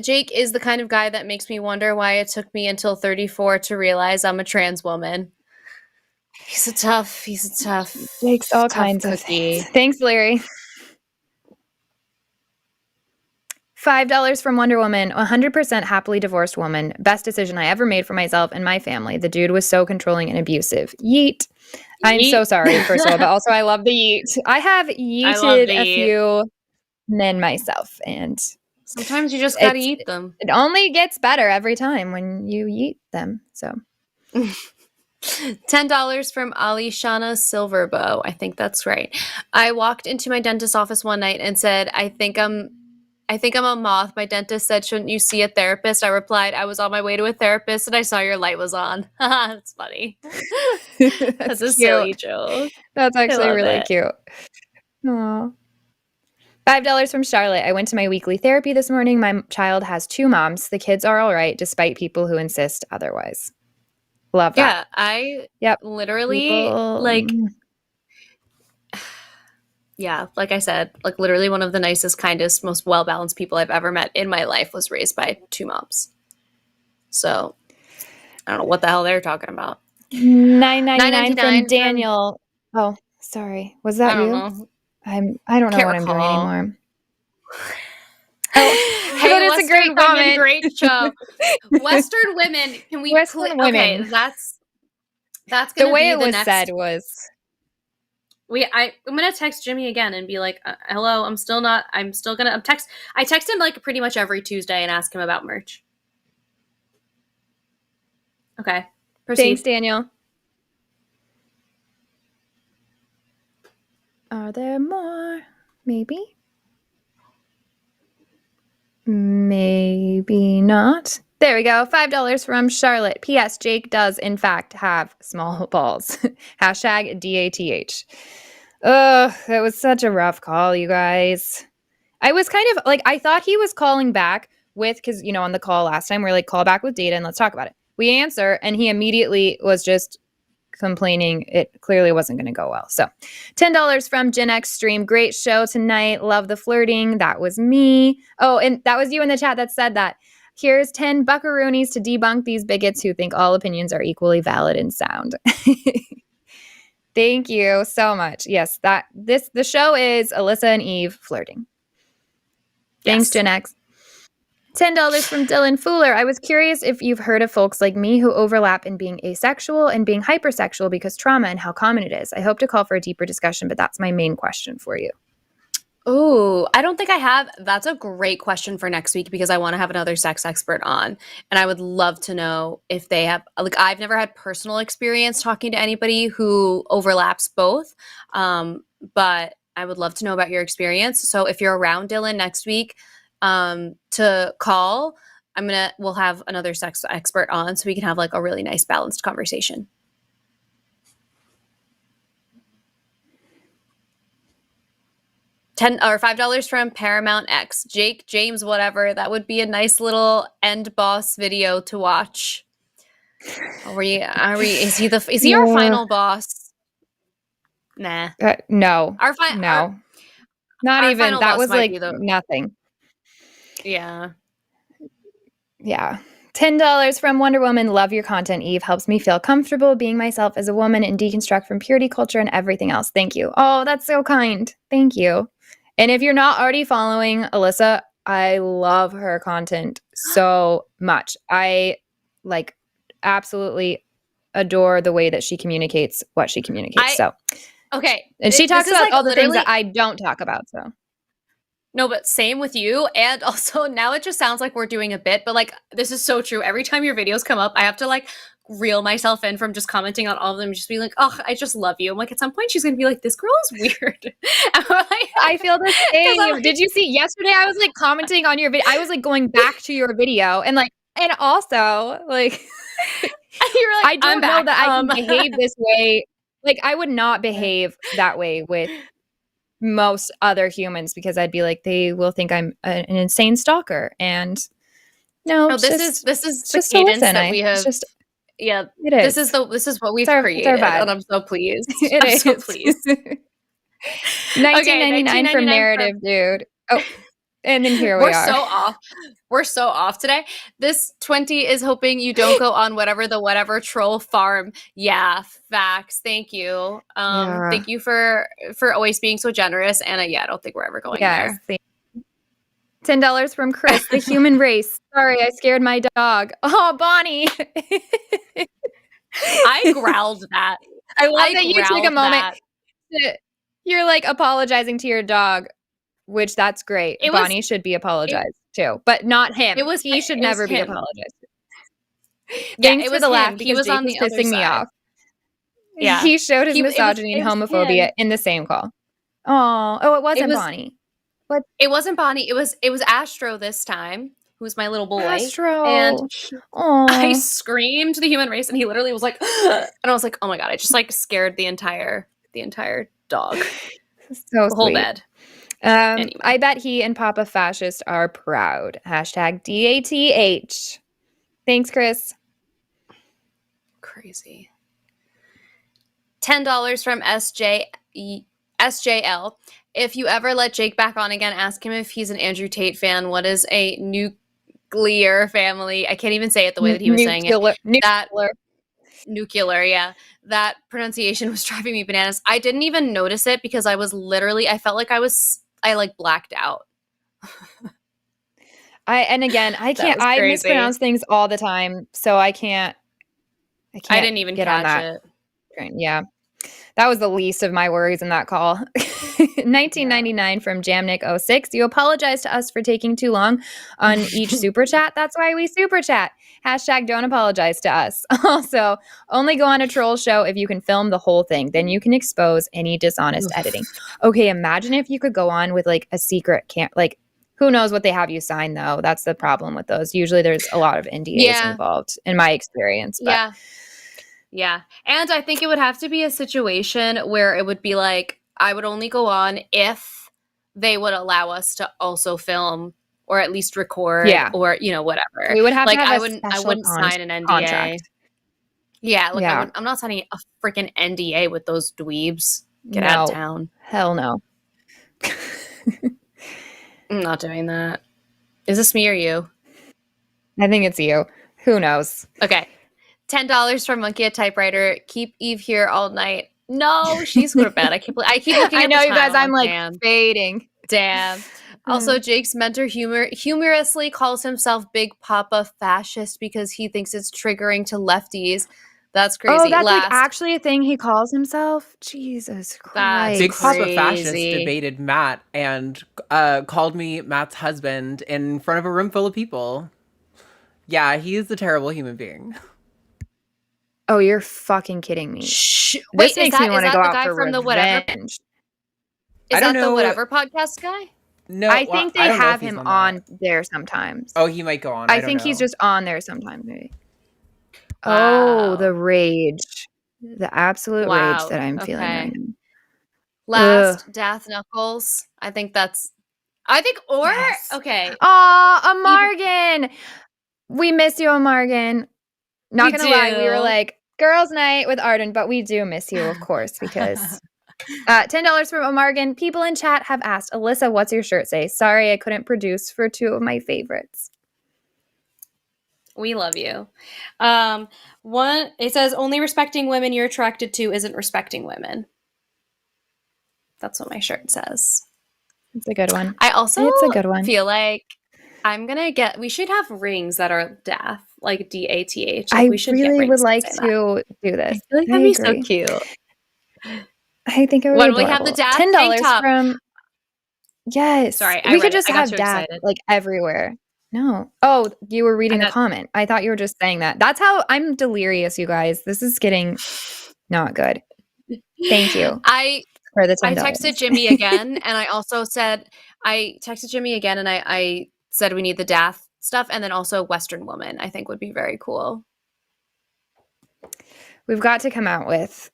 Jake is the kind of guy that makes me wonder why it took me until 34 to realize I'm a trans woman. He's a tough
Jake's all kinds of things. Thanks, Larry. $5 from Wonder Woman. 100% happily divorced woman. Best decision I ever made for myself and my family. The dude was so controlling and abusive. Yeet. I'm so sorry, first of all, but also I love the yeet. I have yeeted a few men myself, and
sometimes you just gotta eat them.
It only gets better every time when you eat them. So
$10 from Alishana Silverbow. I think that's right. I walked into my dentist's office one night and said, I think I'm a moth. My dentist said, shouldn't you see a therapist? I replied, I was on my way to a therapist and I saw your light was on. That's funny. That's a silly joke.
That's actually really cute. Aww. $5 from Charlotte. I went to my weekly therapy this morning. My child has 2 moms. The kids are all right, despite people who insist otherwise. Love that.
Yeah, literally, like I said, like literally one of the nicest, kindest, most well-balanced people I've ever met in my life was raised by 2 moms. So I don't know what the hell they're talking about.
$9.99 from Daniel. Oh, sorry. Was that you?
Know.
I don't know what I'm doing anymore.
Hey, it's a great comment. Great show. Western women. Can we?
Western women.
Okay, that's gonna be
the way it
the
was
next...
said was.
I'm gonna text Jimmy again and be like, "Hello, I text him like pretty much every Tuesday and ask him about merch." Okay. Proceed.
Thanks, Daniel. Are there more? Maybe. Maybe not. There we go. $5 from Charlotte. P.S. Jake does, in fact, have small balls. Hashtag DATH. Ugh, that was such a rough call, you guys. I was kind of like, I thought he was calling back with, because, you know, on the call last time, we're like, call back with data and let's talk about it. We answer, and he immediately was just complaining it clearly wasn't going to go well. So $10 from Gen X Stream. Great show tonight. Love the flirting. That was me. Oh, and that was you in the chat that said that. Here's 10 buckaroonies to debunk these bigots who think all opinions are equally valid and sound. Thank you so much. Yes, the show is Alyssa and Eve flirting. Thanks, Gen X. $10 from Dylan Fuller. I was curious if you've heard of folks like me who overlap in being asexual and being hypersexual because trauma and how common it is. I hope to call for a deeper discussion, but that's my main question for you.
Oh, I don't think I have. That's a great question for next week because I want to have another sex expert on. And I would love to know if they have, like, I've never had personal experience talking to anybody who overlaps both. But I would love to know about your experience. So if you're around, Dylan, next week to call, we'll have another sex expert on so we can have like a really nice balanced conversation. $10 or $5 from Paramount X. Jake, James, whatever. That would be a nice little end boss video to watch. Is he our final boss? Nah.
No.
No.
Not even. That was like nothing.
Yeah.
Yeah. $10 from Wonder Woman. Love your content, Eve. Helps me feel comfortable being myself as a woman and deconstruct from purity culture and everything else. Thank you. Oh, that's so kind. Thank you. And if you're not already following Alyssa, I love her content so much. I absolutely adore the way that she communicates what she communicates.
Okay.
And she talks about all the things that I don't talk about. So
no, but same with you. And also now it just sounds like we're doing a bit, but like this is so true. Every time your videos come up, I have to like reel myself in from just commenting on all of them, just being like, oh, I just love you. I'm like, at some point she's gonna be like, this girl is weird.
I feel the same. Did you see yesterday? I was like commenting on your video. I was like going back to your video and also like
you're like,
I don't know that I can behave this way. Like I would not behave that way with most other humans because I'd be like, they will think I'm an insane stalker. And no,
this is the cadence that we have. Yeah,
it is.
This is what we've created, and I'm so pleased. So pleased.
$19.99 from Narrative, dude. Oh, and then here we are.
So off. We're so off today. This 20 is hoping you don't go on whatever troll farm. Yeah, facts. Thank you. Thank you for always being so generous. And I don't think we're ever going there.
$10 from Chris. The human race. Sorry, I scared my dog. Oh, Bonnie.
I growled that.
I love that you took a moment. You're like apologizing to your dog, which that's great. Bonnie should be apologized to, but not him. He should never be apologized to. Thanks for the laugh because he was on the pissing me off. Yeah, he showed his misogyny and homophobia in the same call. Oh, it wasn't Bonnie.
What? It wasn't Bonnie. It was Astro this time, who's my little boy.
Astro.
And I screamed the human race, and he literally was like, and I was like, oh my god! I just like scared the entire dog.
So
the whole bed.
Anyway. I bet he and Papa Fascist are proud. #DATH. Thanks, Chris.
Crazy. $10 from SJL. If you ever let Jake back on again, ask him if he's an Andrew Tate fan. What is a nuclear family? I can't even say it the way that he was saying it. Nuclear, yeah. That pronunciation was driving me bananas. I didn't even notice it because I felt like I blacked out.
I mispronounce things all the time, so I didn't even get on that. Yeah. That was the least of my worries in that call. $19.99 from Jamnik06. You apologize to us for taking too long on each super chat. That's why we super chat. #don't apologize to us. Also, only go on a troll show if you can film the whole thing. Then you can expose any dishonest editing. Okay, imagine if you could go on with like a secret who knows what they have you sign though. That's the problem with those. Usually there's a lot of NDAs involved in my experience. But.
Yeah. And I think it would have to be a situation where it would be like, I would only go on if they would allow us to also film or at least record or, whatever.
We would have to have
I wouldn't sign an NDA. Contract. Yeah. I'm not signing a freaking NDA with those dweebs. Get out of town.
Hell no.
I'm not doing that. Is this me or you?
I think it's you. Who knows?
Okay. $10 from Monkey at Typewriter. Keep Eve here all night. No, she's going to bed. I keep looking at
I know,
the
you guys.
time.
I'm like
Damn.
fading.
Damn. Also, Jake's mentor humorously calls himself Big Papa Fascist because he thinks it's triggering to lefties. That's crazy.
Oh, that's like actually a thing he calls himself? Jesus Christ.
Big Papa Fascist debated Matt and called me Matt's husband in front of a room full of people. Yeah, he is a terrible human being.
Oh, you're fucking kidding me.
Wait,
this makes me want to go out for
from
revenge.
The Whatever? Is that the Whatever podcast guy?
No, I think they have him on there sometimes.
Oh, he might go on.
I think he's just on there sometimes, maybe.
Wow.
Oh, the rage. The absolute rage that I'm feeling right now.
Last, Death Knuckles. Okay.
Aw, Amargan. We miss you, Amargan. Not gonna lie, we were like, girls' night with Arden, but we do miss you, of course, because... $10 from Amargan. People in chat have asked, Alyssa, what's your shirt say? Sorry, I couldn't produce for two of my favorites.
We love you. It says, only respecting women you're attracted to isn't respecting women. That's what my shirt says.
It's a good one.
I also
it's a good one.
Feel like we should have rings that are death, like DATH.
I really would like to do this.
I feel like that'd be so cute.
I think it would be adorable.
We have the dad
$10 from... Yes.
Sorry,
we could just have dad like everywhere. No. Oh, you were reading the comment. I thought you were just saying that. That's how I'm delirious, you guys. This is getting not good. Thank you. For the $10.
I texted Jimmy again, and I said we need the Dath stuff, and then also Western Woman, I think would be very cool.
We've got to come out with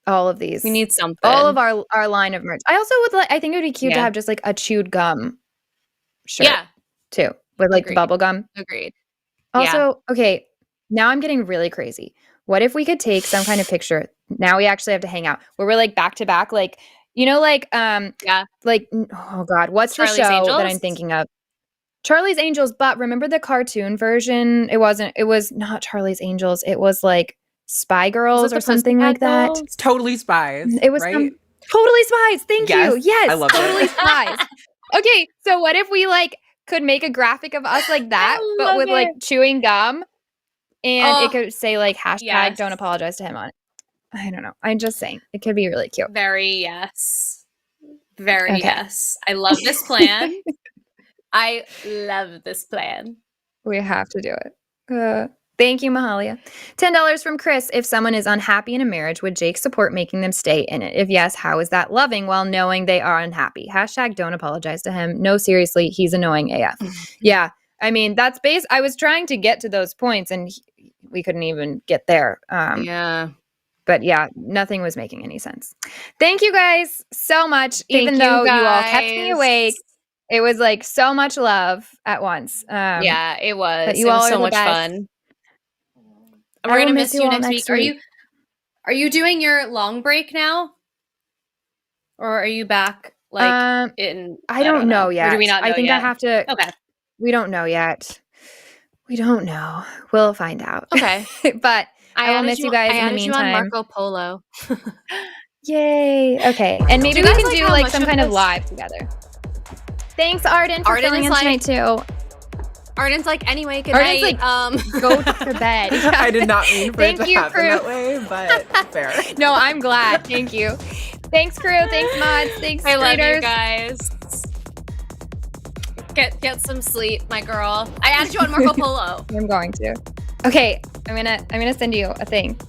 all of these.
We need something.
All of our line of merch. I also would I think it would be cute to have just like a chewed gum shirt.
Yeah.
Too. With like the bubble gum.
Agreed.
Also, okay, now I'm getting really crazy. What if we could take some kind of picture? Now we actually have to hang out where we're like back to back, like, you know, like like, oh God, what's
Charlie's
the show
Angels?
that I'm thinking of? Charlie's Angels, but remember the cartoon version? It was not Charlie's Angels. It was like Spy Girls or something like that.
Totally Spies.
It was
right?
Totally Spies. Thank you. Yes,
I love
Totally Spies. Okay, so what if we like could make a graphic of us like that, but with like chewing gum, and it could say like hashtag don't apologize to him on it. I don't know. I'm just saying it could be really cute.
Very yes. Yes. I love this plan. I love this plan.
We have to do it. Thank you, Mahalia. $10 from Chris. If someone is unhappy in a marriage, would Jake support making them stay in it? If yes, how is that loving while knowing they are unhappy? Hashtag don't apologize to him. No, seriously, he's annoying AF. Yeah, I mean, that's I was trying to get to those points and we couldn't even get there. But yeah, nothing was making any sense. Thank you guys so much. Even though you all kept me awake. It was like so much love at once.
Yeah, it was.
But
it was so much fun. We're gonna miss you next week. Are you doing your long break now, or are you back? Like
I don't know yet.
Or do we not know
I think
yet?
I have to.
Okay.
We don't know yet. We don't know. We'll find out.
Okay.
But I will miss you guys in the meantime.
You on Marco Polo.
Yay. Okay. And maybe we can do like some kind of live together. Thanks, Arden, for filling in tonight too.
Arden's like, anyway, good night.
Like, go to bed.
I did not mean for it to happen that way, but fair.
No, I'm glad. Thank you. Thanks, crew. Thanks, mods. Thanks,
I love
readers.
you guys. Get some sleep, my girl. I added you on Marco Polo.
I'm going to. Okay, I'm gonna send you a thing.